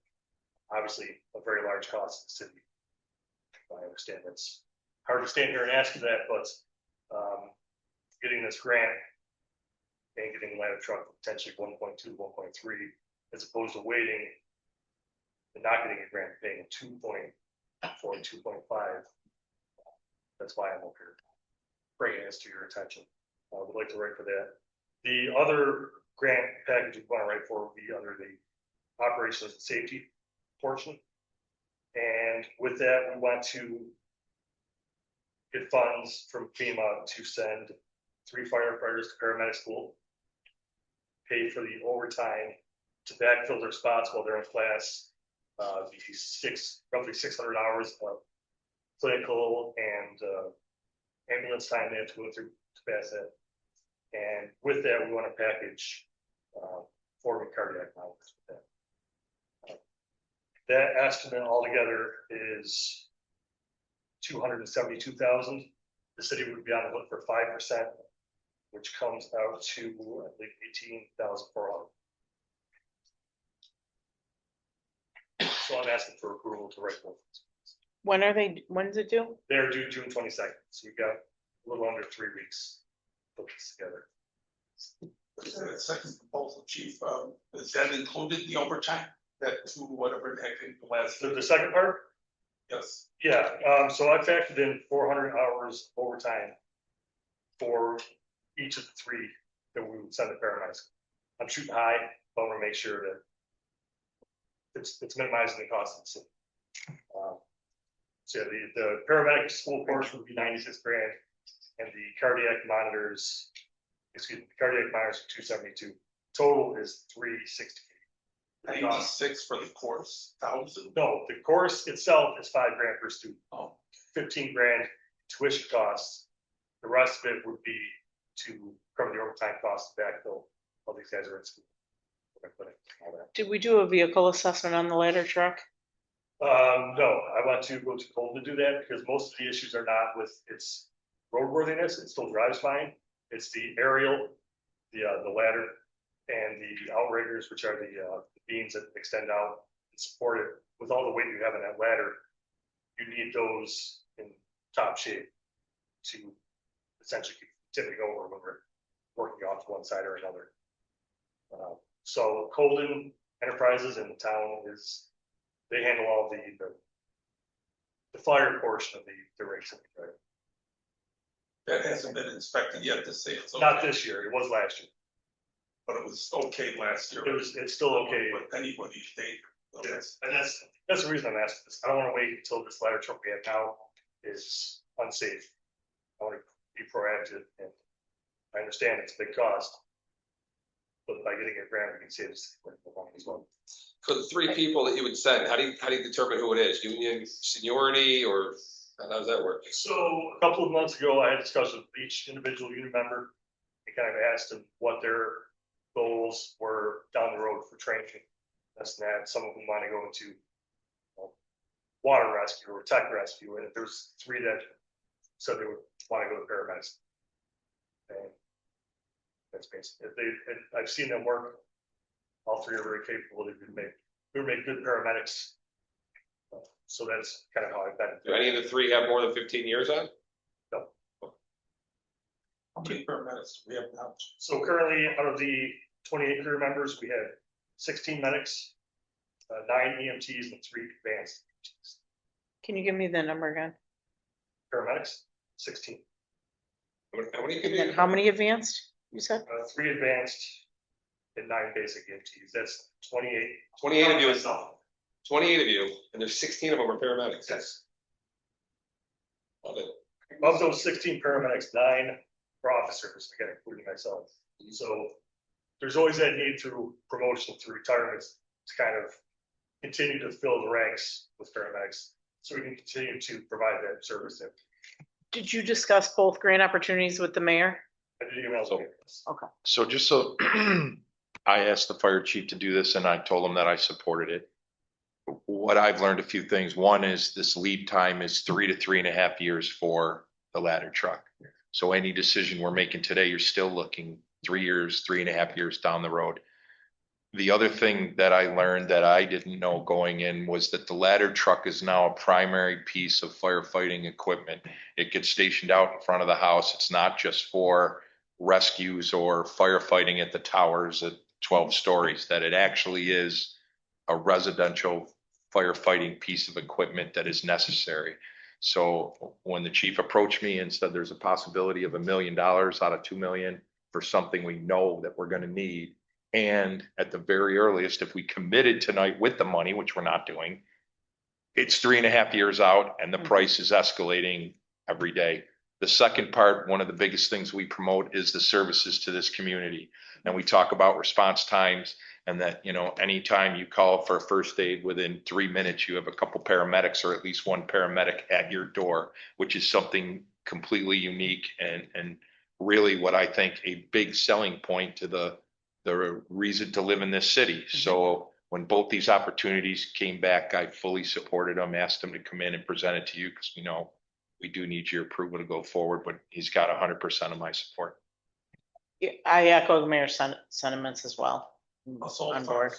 S14: obviously a very large cost to the city. I understand it's hard to stand here and ask you that, but getting this grant and getting a ladder truck potentially 1.2, 1.3, as opposed to waiting and not getting a grant, paying 2.4, 2.5. That's why I'm up here bringing this to your attention. I would like to write for that. The other grant package we want to write for will be under the operations and safety portion. And with that, we want to get funds from FEMA to send 3 firefighters to paramedic school, pay for the overtime to backfill their spots while they're in class, roughly 600 hours of clinical and ambulance time they have to go through to pass that. And with that, we want to package for cardiac monitors with that. That estimate altogether is 272,000. The city would be on the hook for 5%, which comes out to, I believe, 18,400. So I'm asking for approval to write both.
S2: When's it due?
S14: They're due June 22nd, so you've got a little under 3 weeks to put this together.
S10: The second proposal, chief, is that included the overtime, that to whatever the heck it was?
S14: The second part?
S10: Yes.
S14: Yeah, so I factored in 400 hours overtime for each of the 3 that we would send to paramedics. I'm shooting high, but I want to make sure that it's minimizing the cost of the city. So the paramedic school portion would be 96 grand, and the cardiac monitors, excuse me, the cardiac monitors are 272. Total is 360.
S10: 96 for the course, 1,000.
S14: No, the course itself is 5 grand per student.
S10: Oh.
S14: 15 grand tuition costs. The rest of it would be to cover the overtime costs to backfill while these guys are in school.
S2: Did we do a vehicle assessment on the ladder truck?
S14: No, I want to go to Colton to do that because most of the issues are not with its roadworthiness. It still drives fine. It's the aerial, the ladder, and the outriggers, which are the beams that extend out and support it. With all the weight you have in that ladder, you need those in top shape to essentially keep tipping over when we're working off one side or another. So Colden Enterprises in the town they handle all the fire portion of the rigs.
S10: That hasn't been inspected yet to say it's okay.
S14: Not this year, it was last year.
S10: But it was okay last year.
S14: It's still okay.
S10: But anybody,
S14: Yes, and that's the reason I'm asking this. I don't want to wait until this ladder truck we have now is unsafe. I want to be proactive, and I understand it's a big cost. But by getting a grant, we can save us as well.
S7: For the 3 people that you would send, how do you determine who it is? Union seniority, or how does that work?
S14: So a couple of months ago, I had discussions with each individual union member. I kind of asked them what their goals were down the road for training. That's that. Some of them want to go into water rescue or tech rescue, and if there's 3 that said they would want to go to paramedics. And that's basically it. I've seen them work. All 3 are very capable. They would make good paramedics. So that's kind of how I've been.
S7: Do any of the 3 have more than 15 years on?
S14: No.
S10: How many paramedics do we have now?
S14: So currently, out of the 28 career members, we have 16 medics, 9 EMTs, and 3 advanced EMTs.
S2: Can you give me the number again?
S14: Paramedics, 16.
S2: And how many advanced, you said?
S14: 3 advanced and 9 basic EMTs. That's 28.
S7: 28 of you, 28 of you, and there's 16 of them are paramedics.
S14: Yes.
S7: Love it.
S14: Of those 16 paramedics, 9 are officers, again, including myself. So there's always that need through promotion, through retirements, to kind of continue to fill the ranks with paramedics, so we can continue to provide that service.
S2: Did you discuss both grant opportunities with the mayor?
S14: I did email them.
S2: Okay.
S8: So just so I asked the fire chief to do this and I told him that I supported it. What I've learned a few things. One is this lead time is 3 to 3.5 years for the ladder truck. So any decision we're making today, you're still looking 3 years, 3.5 years down the road. The other thing that I learned that I didn't know going in was that the ladder truck is now a primary piece of firefighting equipment. It gets stationed out in front of the house. It's not just for rescues or firefighting at the towers at 12 stories, that it actually is a residential firefighting piece of equipment that is necessary. So when the chief approached me and said there's a possibility of $1 million out of 2 million for something we know that we're going to need, and at the very earliest, if we committed tonight with the money, which we're not doing, it's 3.5 years out and the price is escalating every day. The second part, one of the biggest things we promote is the services to this community. And we talk about response times And that, you know, anytime you call for first aid, within 3 minutes, you have a couple paramedics or at least one paramedic at your door, which is something completely unique and really what I think a big selling point to the reason to live in this city. So when both these opportunities came back, I fully supported them, asked him to come in and present it to you because we know we do need your approval to go forward, but he's got 100% of my support.
S2: Yeah, I echo the mayor's sentiments as well. On board.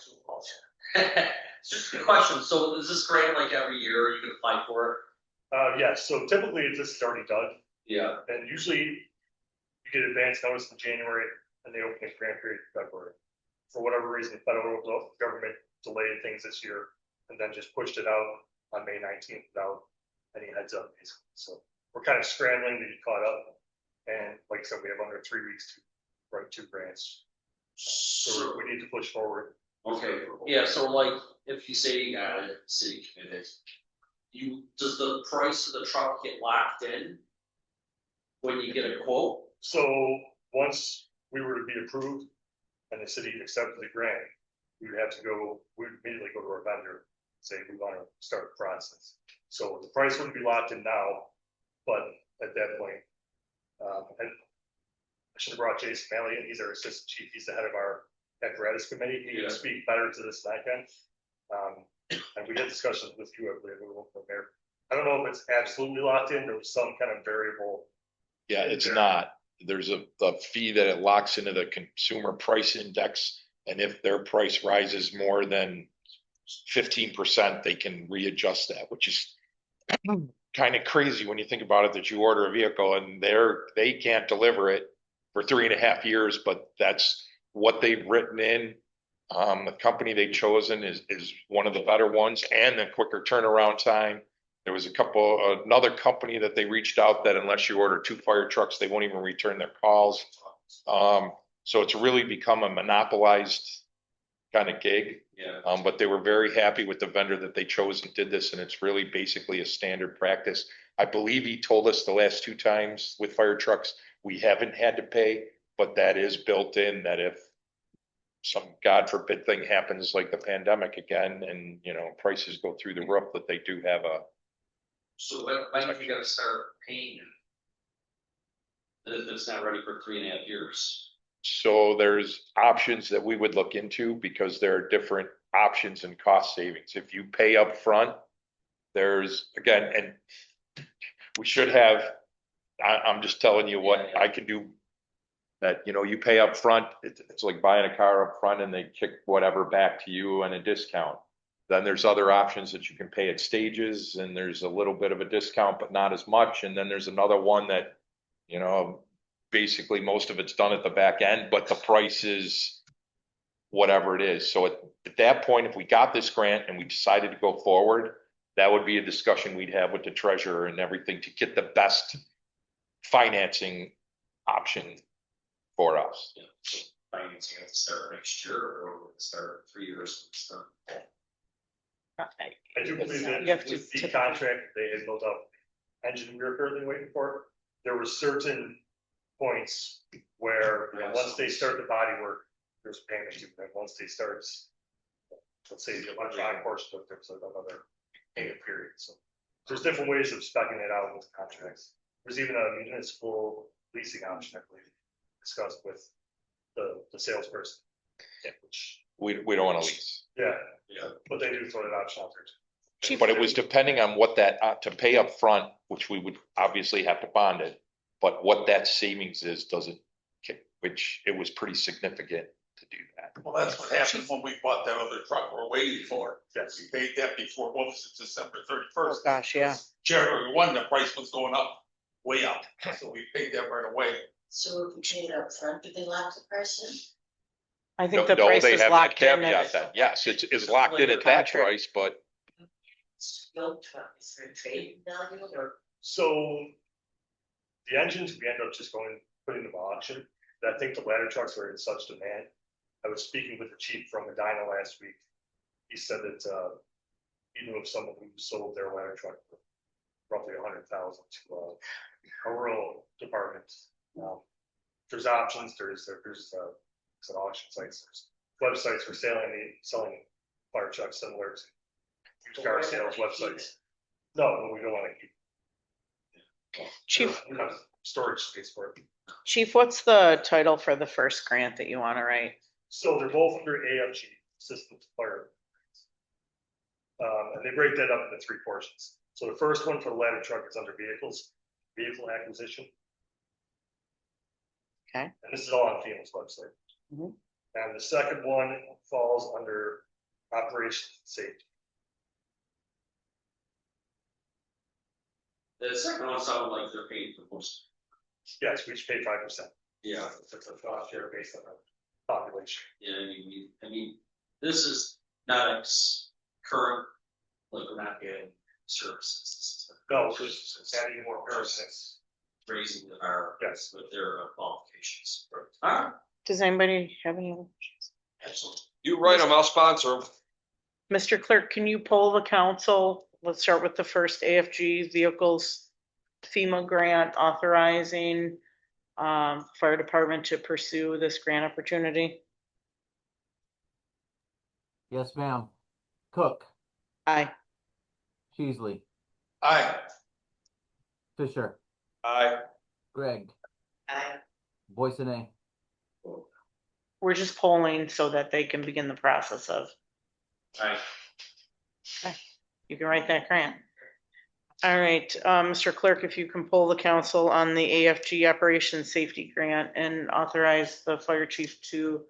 S6: Just a question, so is this grant like every year you can apply for it?
S14: Yes, so typically it's just already done,
S6: Yeah.
S14: and usually you get advance notice in January and they open the grant period in February. For whatever reason, the federal government delayed things this year and then just pushed it out on May 19th without any heads up, basically. So we're kind of scrambling to get caught up. And like I said, we have under 3 weeks to write 2 grants. So we need to push forward.
S6: Okay, yeah, so like, if you say you got a city committed, does the price of the truck get locked in when you get a quote?
S14: So once we were to be approved and the city accepted the grant, we would immediately go to our vendor and say, we want to start the process. So the price wouldn't be locked in now, but at that point, and I should have brought Jason Malley in. He's our assistant chief. He's the head of our apparatus committee. He can speak better to this than I can. And we had discussions with you, I believe, from there. I don't know if it's absolutely locked in. There was some kind of variable.
S8: Yeah, it's not. There's a fee that it locks into the consumer price index. And if their price rises more than 15%, they can readjust that, which is kind of crazy when you think about it, that you order a vehicle and they can't deliver it for 3.5 years, but that's what they've written in. The company they've chosen is one of the better ones and the quicker turnaround time. There was another company that they reached out that unless you order 2 fire trucks, they won't even return their calls. So it's really become a monopolized kind of gig.
S6: Yeah.
S8: But they were very happy with the vendor that they chose and did this, and it's really basically a standard practice. I believe he told us the last 2 times with fire trucks, we haven't had to pay, but that is built in that if some God forbid thing happens like the pandemic again and, you know, prices go through the roof, that they do have a.
S6: So when do you gotta start paying it? If it's not ready for 3.5 years?
S8: So there's options that we would look into because there are different options and cost savings. If you pay up front, there's again, and we should have, I'm just telling you what I can do. That, you know, you pay up front, it's like buying a car up front and they kick whatever back to you on a discount. Then there's other options that you can pay at stages and there's a little bit of a discount, but not as much. And then there's another one that, you know, basically most of it's done at the back end, but the price is whatever it is. So at that point, if we got this grant and we decided to go forward, that would be a discussion we'd have with the treasurer and everything to get the best financing option for us.
S6: Yeah. So financing at the start of next year or at the start of 3 years.
S14: I do believe that
S2: You have to
S14: with the
S2: tip-
S14: contract they had built up engine we were currently waiting for, there were certain points where once they start the body work, there's payment due. And once they start, let's say the electronic portion of there's another payment period. So there's different ways of speccing it out with contracts. There's even a municipal leasing option, I believe, discussed with the salesperson. Which
S8: We don't want to lease.
S14: yeah, but they do throw that option out there too.
S8: But it was depending on what that, to pay up front, which we would obviously have to bond it, but what that savings is, doesn't, which it was pretty significant to do that.
S10: Well, that's what happened when we bought that other truck we're waiting for.
S14: Yes.
S10: We paid that before, what was it, December 31st?
S2: Oh, gosh, yeah.
S10: January 1, the price was going up, way up, so we paid that right away.
S9: So if we paid it up front, do they lock the price in?
S2: I think the
S8: No,
S2: price
S8: they
S2: is
S8: have
S2: locked
S8: that
S2: in.
S8: caveat then. Yes, it's locked in at that
S2: Contract.
S8: price, but
S9: Still, is there a trade value or?
S14: So the engines, we end up just putting them on auction. And I think the ladder trucks are in such demand. I was speaking with the chief from Medina last week. He said that he knew of someone who sold their ladder truck for roughly 100,000 to a rural department. There's options. There's some auction sites. websites for selling fire trucks similar to used car sales websites. No, we don't want to keep.
S2: Chief,
S14: Storage space for it.
S2: Chief, what's the title for the first grant that you want to write?
S14: So they're both under AFG, Systems Fire. And they break that up into three portions. So the first one for the ladder truck is under vehicles, vehicle acquisition.
S2: Okay.
S14: And this is all on FEMA's website.
S2: Mhm.
S14: And the second one falls under operation safety.
S6: The second one sounded like they're paying for most.
S14: Yes, we each pay 5%.
S6: Yeah.
S14: It's a cost share based on our population.
S6: Yeah, I mean, this is not current, like we're not getting services.
S14: No, it's adding more persons.
S6: Raising our,
S14: Yes.
S6: with their qualifications. All right,
S2: Does anybody have any?
S6: excellent.
S7: You write them, I'll sponsor them.
S2: Mr. Clerk, can you poll the council? Let's start with the first AFG vehicles FEMA grant authorizing fire department to pursue this grant opportunity.
S1: Yes, ma'am. Cook,
S2: Aye.
S1: Sheasley,
S10: Aye.
S1: Fisher,
S7: Aye.
S1: Greg,
S9: Aye.
S1: Boyson.
S2: We're just polling so that they can begin the process of,
S6: Aye.
S2: you can write that grant. All right, Mr. Clerk, if you can poll the council on the AFG Operation Safety Grant and authorize the fire chief to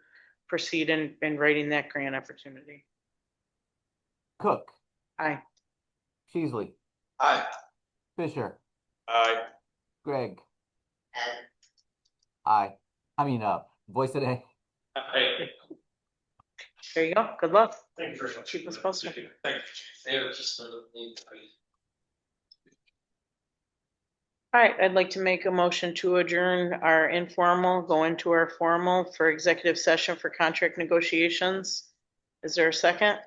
S2: proceed in writing that grant opportunity.
S1: Cook,
S2: Aye.
S1: Sheasley,
S10: Aye.
S1: Fisher,
S7: Aye.
S1: Greg,
S9: Aye.
S1: aye. Boyson.
S6: Aye.
S2: There you go. Good luck.
S14: Thank you very much.
S2: Keep us posted.
S14: Thank you.
S6: They were just
S2: All right, I'd like to make a motion to adjourn our informal, go into our formal for executive session for contract negotiations. Is there a second?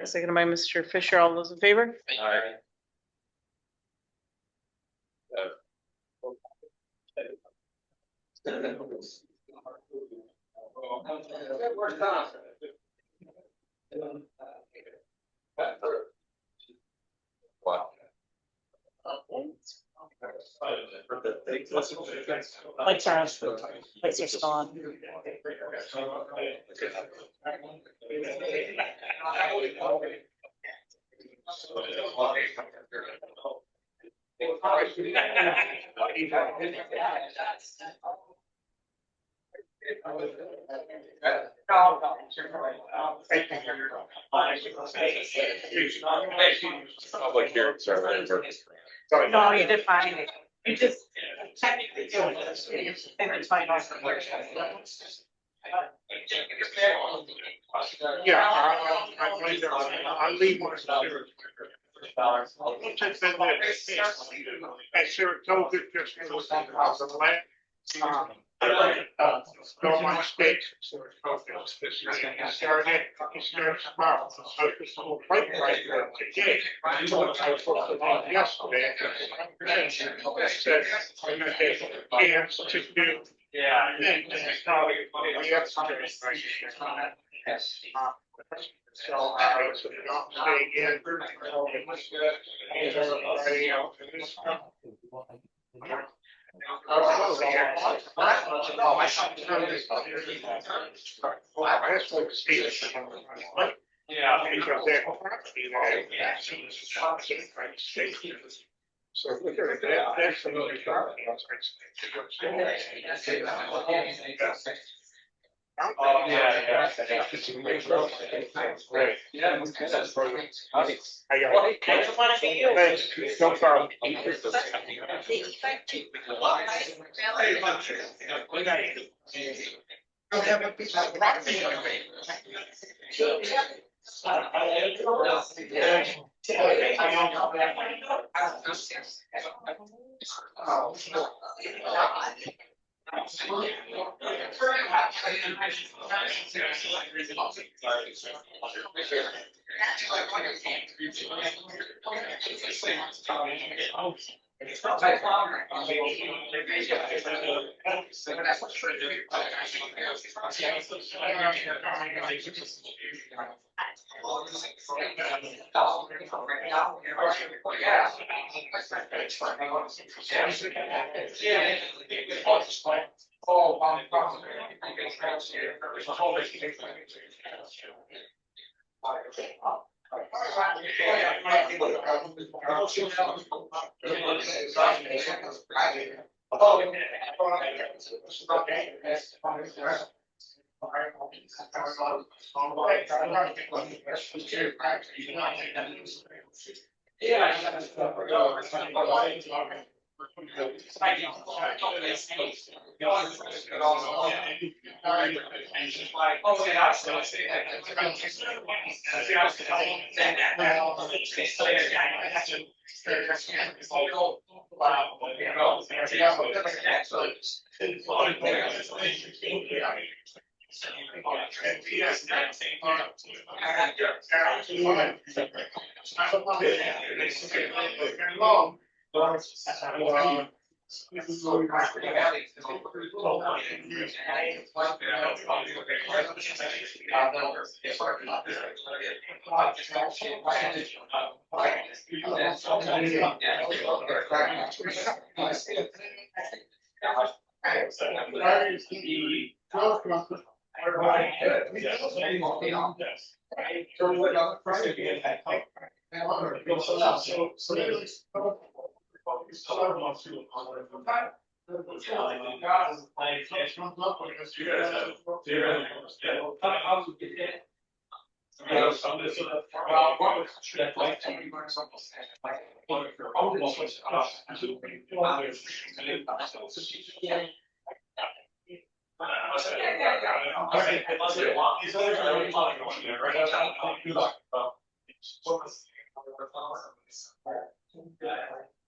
S2: Seconded by Mr. Fisher. All those in favor?
S6: Aye.
S7: Wow.
S2: Lights are on. Lights are still on.
S7: Public hearing, sorry.
S2: No, you did fine. You just technically do it. And it's fine.
S4: Yeah, I'll leave one. At Saratoga, just was on the land. Go my state. He started tomorrow. So this will break right there today. I was supposed to leave yesterday. Said, I'm gonna take a chance to do.
S6: Yeah.
S4: So I was not staying in. Everybody else in this.
S6: Yeah.
S4: Because they're property that so look at that, that's another property.
S6: Oh, yeah.
S4: Right.
S6: Yeah.
S4: I got it. Thanks. No problem. I'll have a piece of property.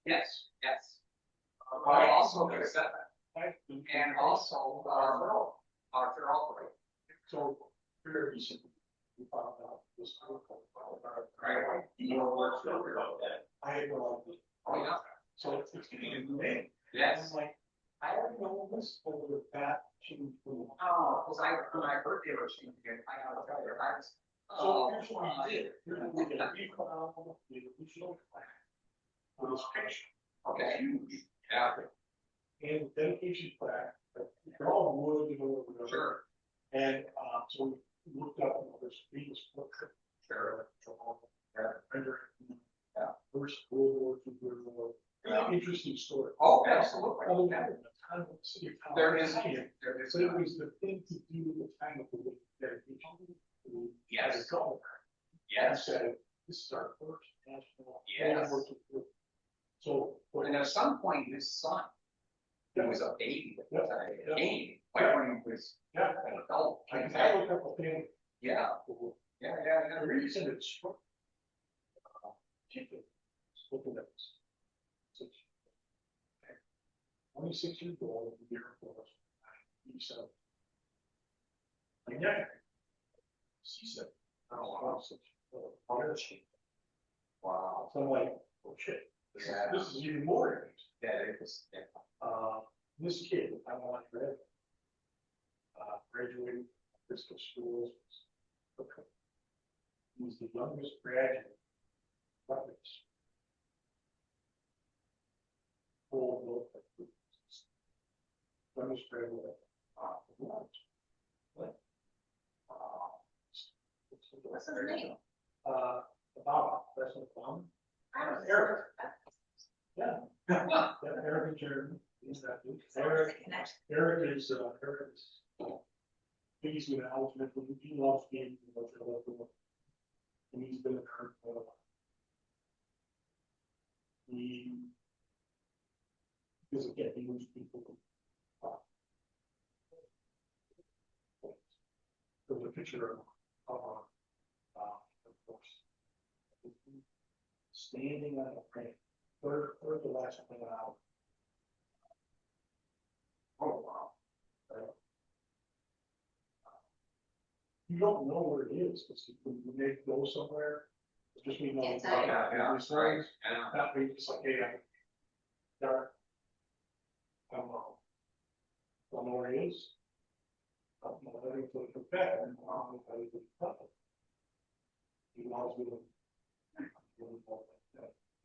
S6: Yes, yes. Also, there's that, and also, our operate.
S15: So, very recently, we found out this.
S6: Right. You know, what's over about that?
S15: I had no idea.
S6: Oh, yeah.
S15: So it's getting a new name.
S6: Yes.
S15: I'm like, I don't know this over that change.
S6: Oh, because when I heard they were changing it, I got a better eyes.
S15: So here's what we did. Here's what we did. We put out the original plan for this picture.
S6: Okay.
S15: Huge.
S6: Yeah.
S15: And dedication plaque, but they're all wood, you know, whatever.
S6: Sure.
S15: And, so we looked up this previous picture.
S6: Sure.
S15: Yeah. First World War II, World War. Really interesting story.
S6: Oh, absolutely.
S15: Other than the time of the city of
S6: There is.
S15: California.
S6: There is.
S15: So it was the thing to do at the time of the dedication.
S6: Yes.
S15: As a governor.
S6: Yes.
S15: Said, this is our first national.
S6: Yes.
S15: World War II. So.
S6: And at some point, his son, he was a baby,
S15: Yeah.
S6: a baby, like when he was
S15: Yeah.
S6: an adult.
S15: I
S6: Like
S15: have a
S6: that.
S15: couple things.
S6: Yeah. Yeah, yeah,
S15: The reason it's struck. Chicken. Looking at this. 26 years old, the year for us. He said. My neck. She said. Oh, wow. Wow. So I'm like, oh shit.
S6: Yeah.
S15: This is even more.
S6: Yeah, it was, yeah.
S15: This kid, I don't want to read. Graduated Bristol schools. He's the youngest graduate. Weapons. Full military. Youngest graduate. What?
S9: What's his name?
S15: Obama, President Obama. Eric. Yeah. Yeah, Eric and Jeremy. He's that dude. Eric is, he's an ultimate, he loves games. And he's been a current. He doesn't get the most people. There's a picture of course. Standing on a crane, third the last thing out. Oh, wow. You don't know where it is, because when they go somewhere, it's just we know.
S6: Yeah, yeah,
S15: That way, it's like, hey, dark. I don't know. Don't know where he is. I don't know, I think it's a bad, and I don't know how he would cut it. He was with him.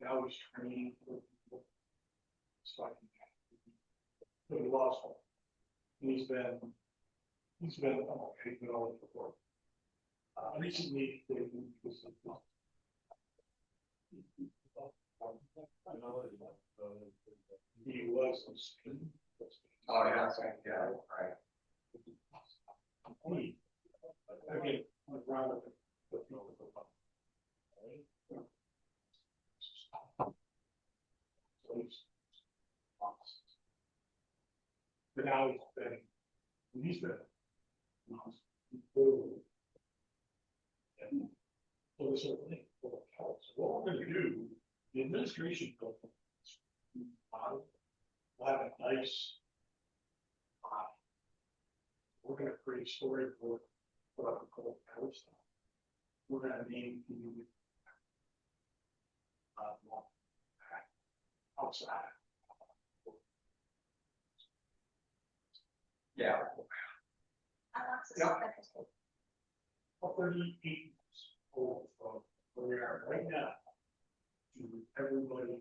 S15: Now he's training for people. It's like, but he lost him. He's been on it before. Recently, they was. He was.
S12: Oh, yeah, that's right, yeah, right.
S15: Again, around the. But now he's been. So this whole thing, what we're gonna do, the administration. We'll have a nice. We're gonna create a storyboard for our cold power stuff. We're gonna name the. Outside.
S12: Yeah.
S15: Yeah. 38 old from where we are right now to everybody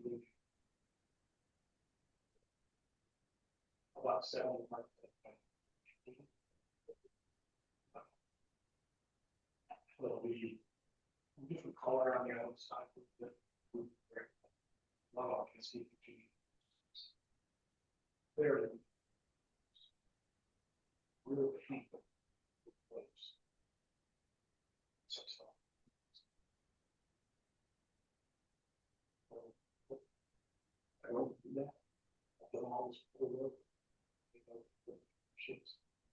S15: about 7 months. There'll be a different color on the outside. Well, I can see the key. There it is. Real people. I don't do that. I don't always pull it up.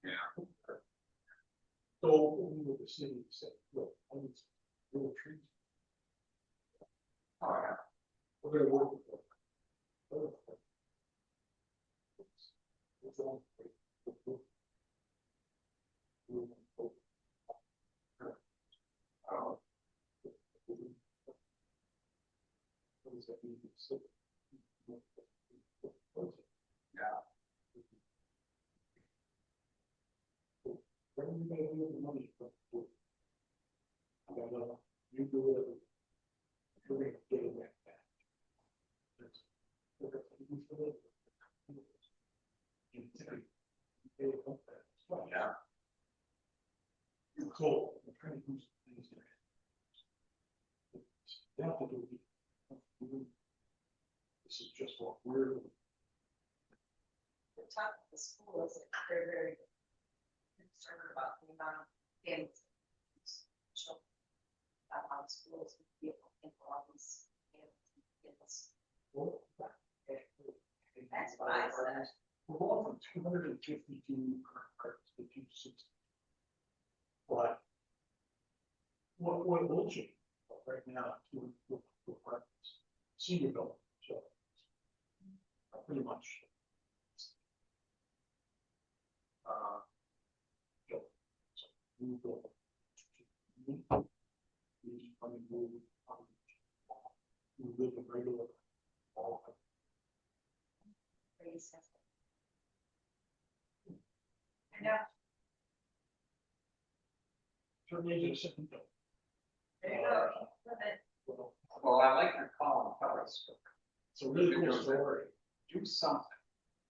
S12: Yeah.
S15: So, when the city said, look, I need some little trees.
S12: Oh, yeah.
S15: We're gonna work with them. It's all great. What does that mean?
S12: Yeah.
S15: Where are we gonna get the money from? I don't know. You do it. You're gonna get it back.
S12: Yeah.
S15: Cool. I'm trying to do some things there. This is just what we're.
S17: The top of the school is they're very concerned about the amount of kids. About how schools would be able to all these kids. That's what I said.
S15: We're going from 252 cars to 260. But what will change right now to senior building, so pretty much. We built. We live in regular.
S17: I know.
S15: Certainly, just second.
S17: There you go.
S12: Well, I like your column, fellas.
S15: It's a really cool story.
S12: Do something.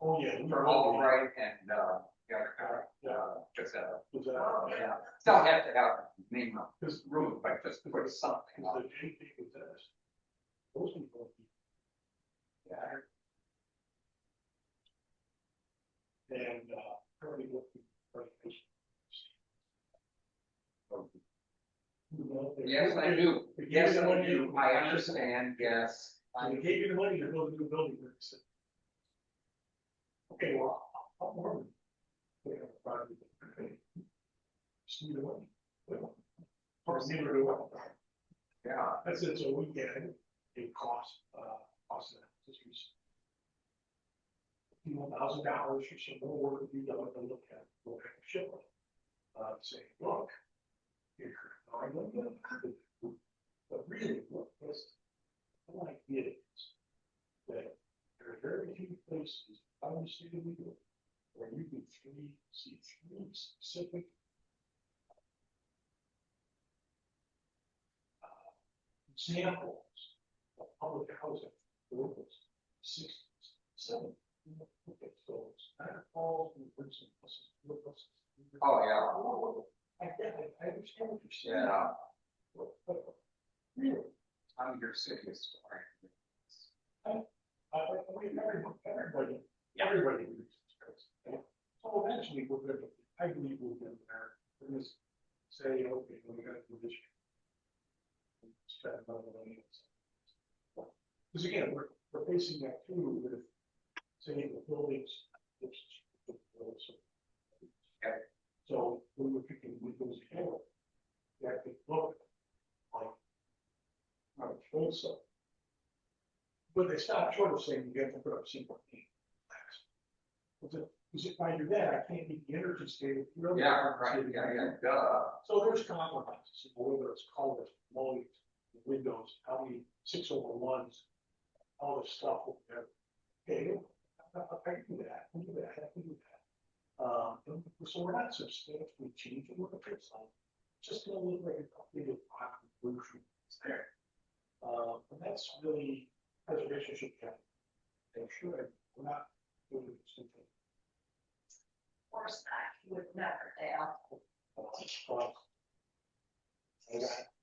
S15: Oh, yeah.
S12: For all right and, just, yeah, don't have to have name of this room, but just put something on.
S15: Those people.
S12: Yeah.
S15: And, currently looking for.
S12: Yes, I do. Yes, I do. I understand, yes.
S15: They gave you the money to build a new building. Okay, well, how more? Just need the money. Or need to do it.
S12: Yeah.
S15: That's it, so we get a cost of acquisitions. $1,000 or some more work to be done to look at ship. Say, look, here, I'm going to happen. But really, what this, I like it is that they're very
S16: places, on the state of New York, where you can see three specific examples of public housing, locals, 60s, 70s. So it's not all in person.
S12: Oh, yeah.
S16: I understand what you're saying.
S12: Yeah.
S16: But really,
S12: I'm your city story.
S16: everybody reads this. So eventually we're gonna, I believe we'll get there. We're gonna say, okay, we gotta do this. Spend money. Because again, we're facing that too with, say, the buildings. So when we're picking windows together, you have to look like how to control stuff. But they stop short of saying you have to put up single pane glass. Because if I do that, I can't meet the energy standard.
S12: Yeah, right, duh.
S16: So there's compromises, whether it's colors, molding, windows, how many 6/1s, all this stuff. Okay, I can do that, I can do that, I can do that. So we're not substantially changing what it is, just gonna look like a completed version is there. And that's really preservation should happen. They should, we're not doing something.
S17: Of course not, you would never, Dale.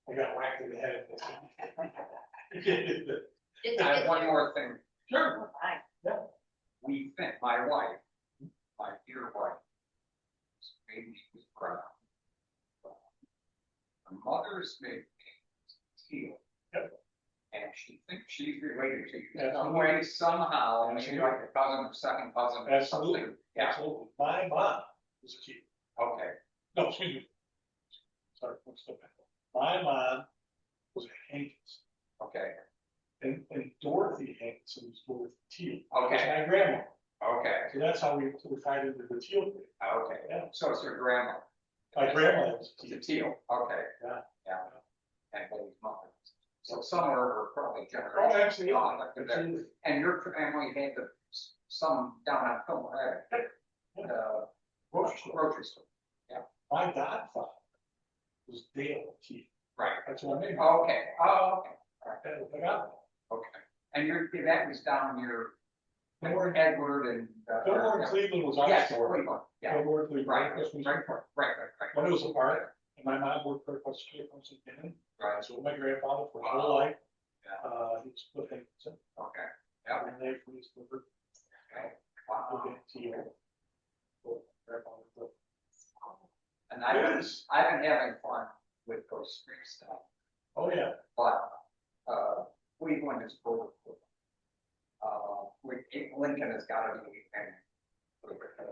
S16: I got whacked in the head.
S12: I have one more thing.
S16: Sure.
S17: Fine.
S12: We think, my wife, my dear wife, baby was proud. Her mother's name is Teal. And she thinks she's related to you some way, somehow, maybe like a cousin or second cousin or
S16: Absolutely.
S12: something. Yeah,
S16: Absolutely. My mom was a chief.
S12: okay.
S16: No, excuse me. Sorry, let's step back. My mom was a Hankins.
S12: Okay.
S16: And Dorothy Hankinson was Dorothy Teal.
S12: Okay.
S16: That was my grandma.
S12: Okay,
S16: So that's how we tied into the Teal thing.
S12: okay.
S16: Yeah.
S12: So it's your grandma.
S16: My grandma was
S12: It's a Teal, okay.
S16: Yeah.
S12: Yeah. And baby's mother. So somewhere we're probably
S16: Oh,
S12: generations.
S16: absolutely.
S12: beyond, like that.
S16: Absolutely.
S12: And your family had some down on Fillmore
S16: Grocery store.
S12: grocery store.
S16: My godfather was Dale Teal.
S12: Right.
S16: That's what I mean.
S12: Okay, oh, okay.
S16: I got it.
S12: Okay. And that was down near Edward and.
S16: Fillmore and Cleveland was our
S12: Yes,
S16: store.
S12: Cleveland, yeah.
S16: Fillmore, Cleveland.
S12: Right,
S16: This was
S12: right, right, right.
S16: when it was a park, and my mom worked for a street house in Denton.
S12: Right.
S16: So my grandfather for his whole life.
S12: Yeah.
S16: He was split Hankinson.
S12: Okay, yeah,
S16: And they for his liver.
S12: okay, wow.
S16: Teal. Grandfather.
S12: And I've been having fun with those street stuff,
S16: Oh, yeah.
S12: but, Cleveland is full of. Lincoln has got to be, and,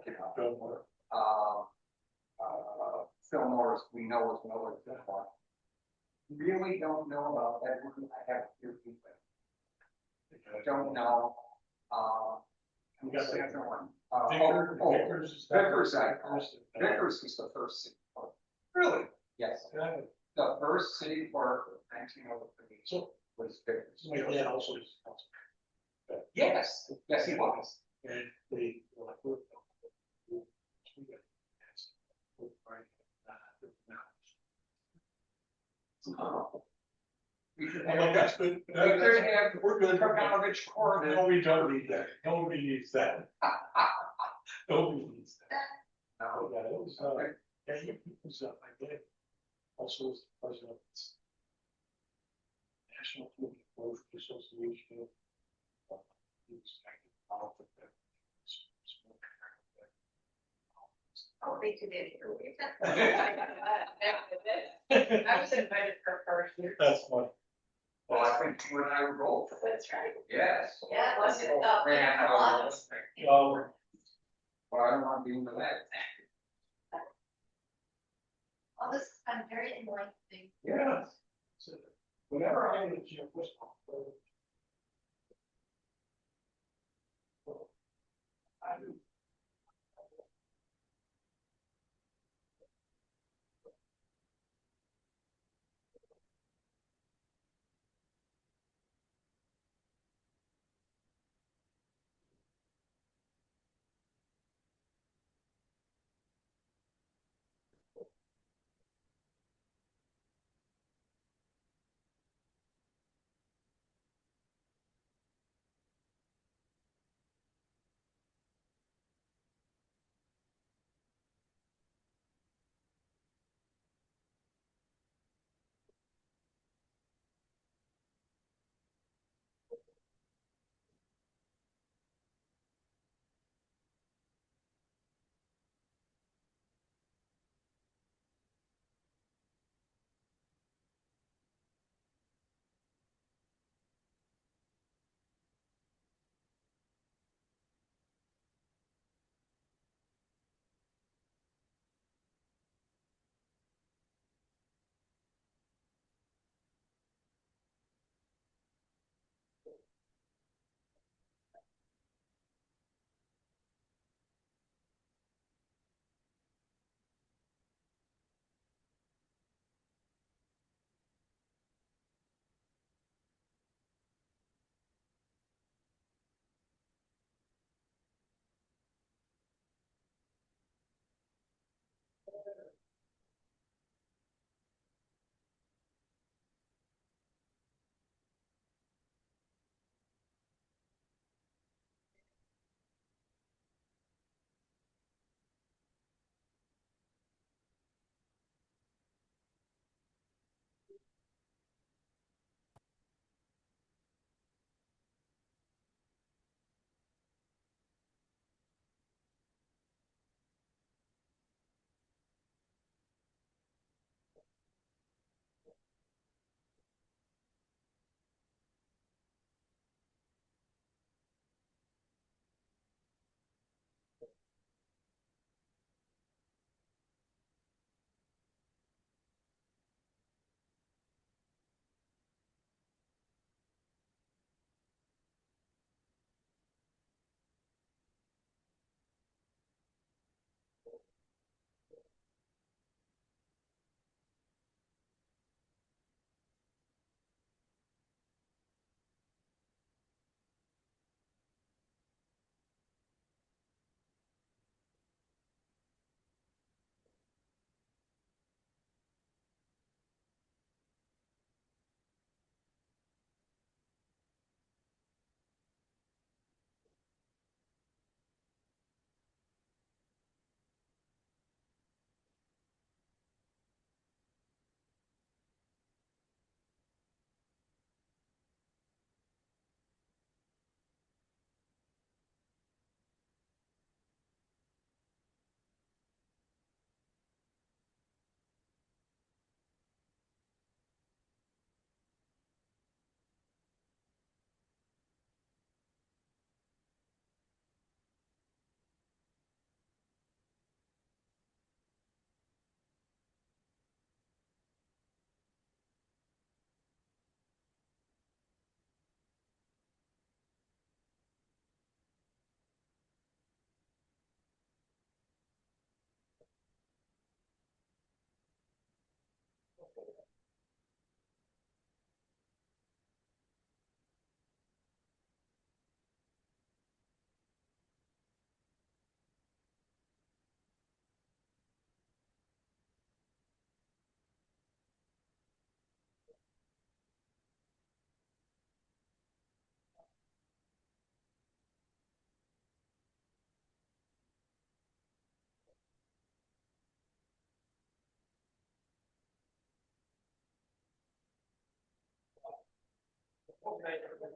S12: you know,
S16: Fillmore.
S12: Fillmore's, we know is Miller's one. Really don't know about Edward, I have a few people. Don't know,
S16: We got
S12: the
S16: that.
S12: other one.
S16: Vickers is that-
S12: Vickers is the first city park. Really? Yes,
S16: Yeah.
S12: the first city park of 1903
S16: So,
S12: was Vickers.
S16: my dad also is.
S12: Yes, yes, he was.
S16: And they were like, look.
S12: We should
S16: I'm like,
S12: have,
S16: that's good.
S12: we could have
S16: We're good.
S12: Kaganovich Corner.
S16: No, we don't need that. Nobody needs that. Nobody needs that.
S12: No,
S16: Yeah, it was, yeah, he was, my dad also was the president of the National Food Growth Association. He was active in politics.
S17: Oh, they did it. I was invited for first year.
S16: That's funny.
S12: well, I think you and I were both.
S17: That's right.
S12: Yes.
S17: Yeah, it wasn't,
S12: Ran out
S17: a lot
S12: of-
S17: of.
S16: Well,
S12: Well, I don't want to be into that.
S17: All this, I'm very enlightening.
S16: yeah. So, whenever I get your first. I do.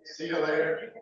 S12: See you later.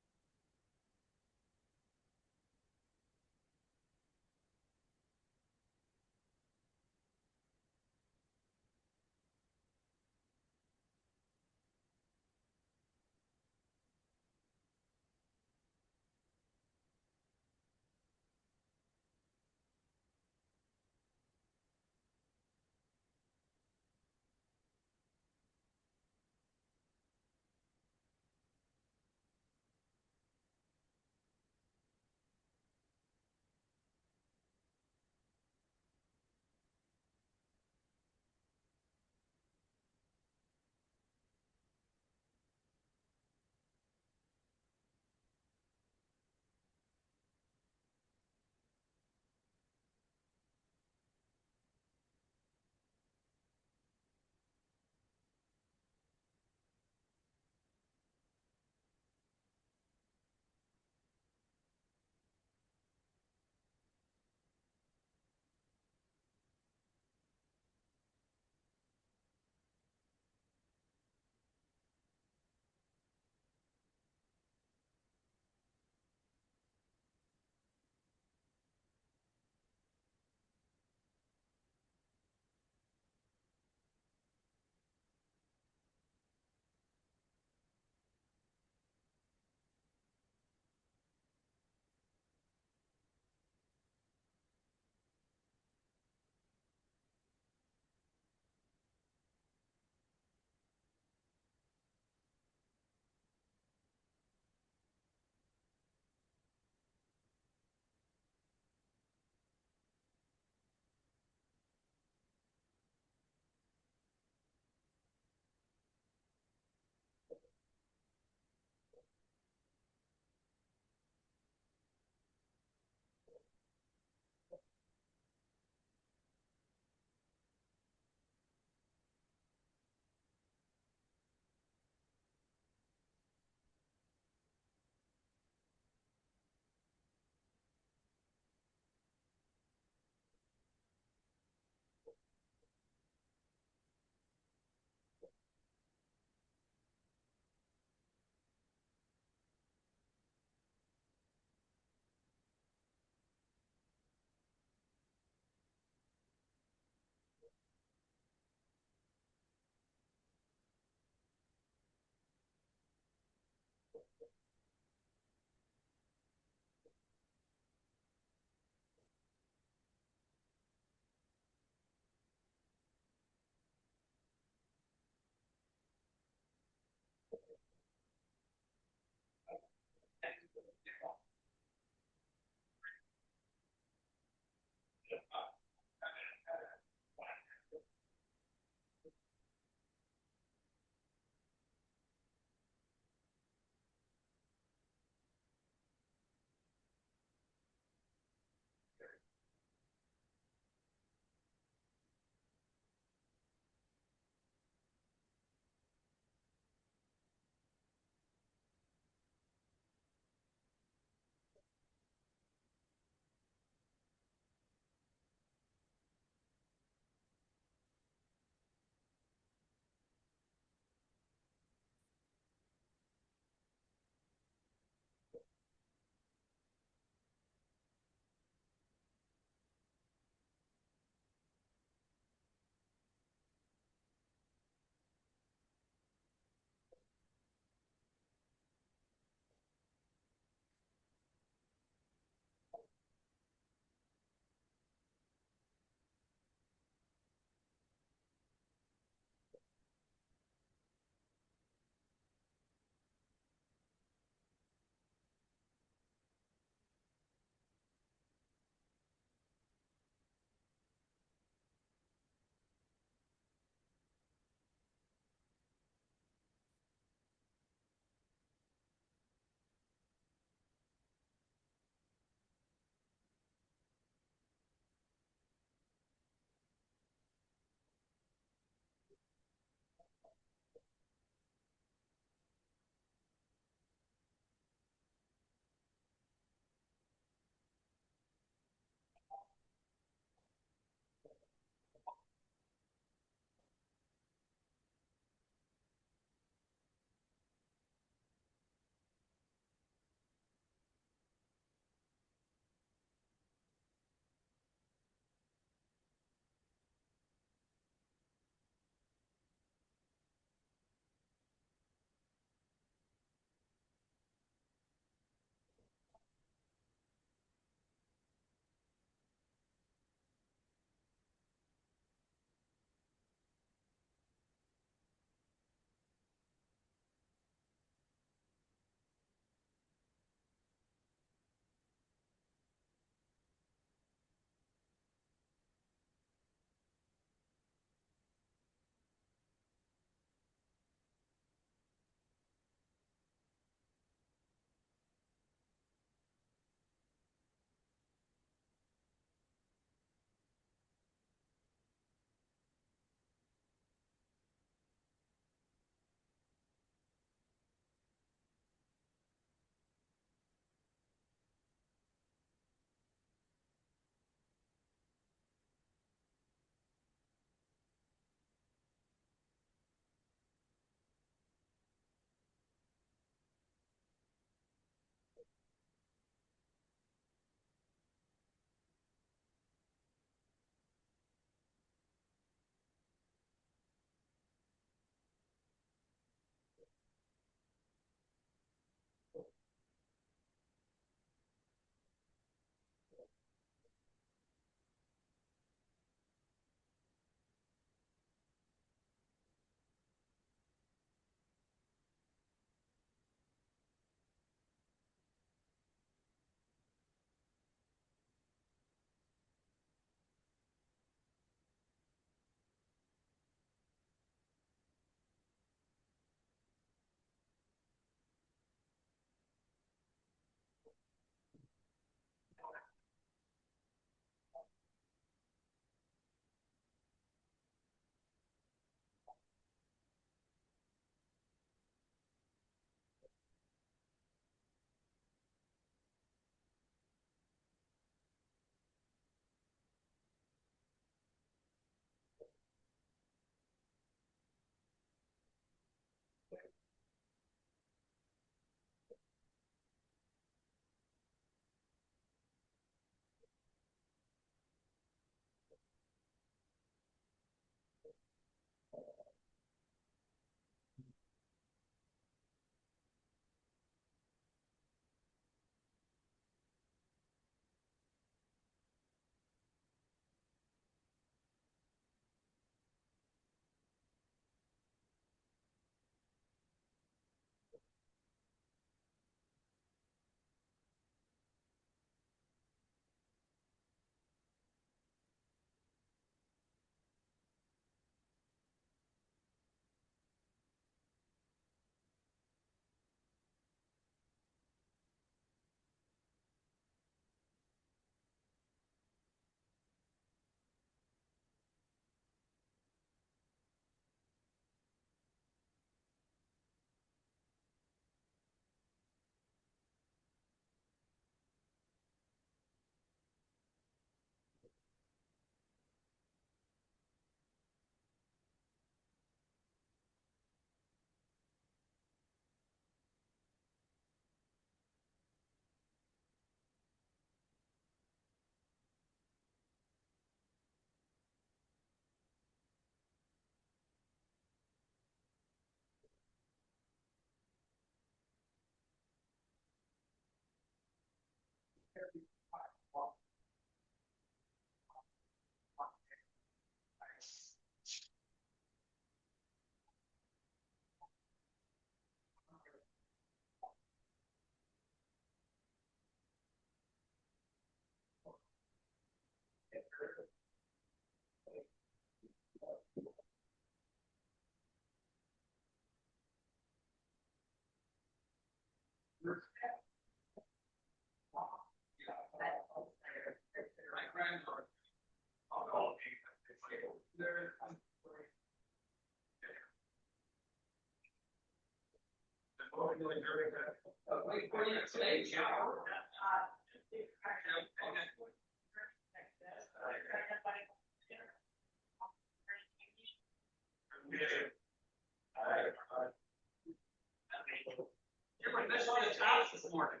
S6: This one is out this morning.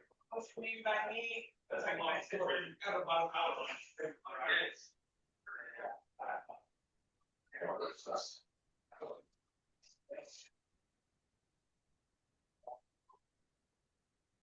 S6: By me. That's a long story. You got about an hour.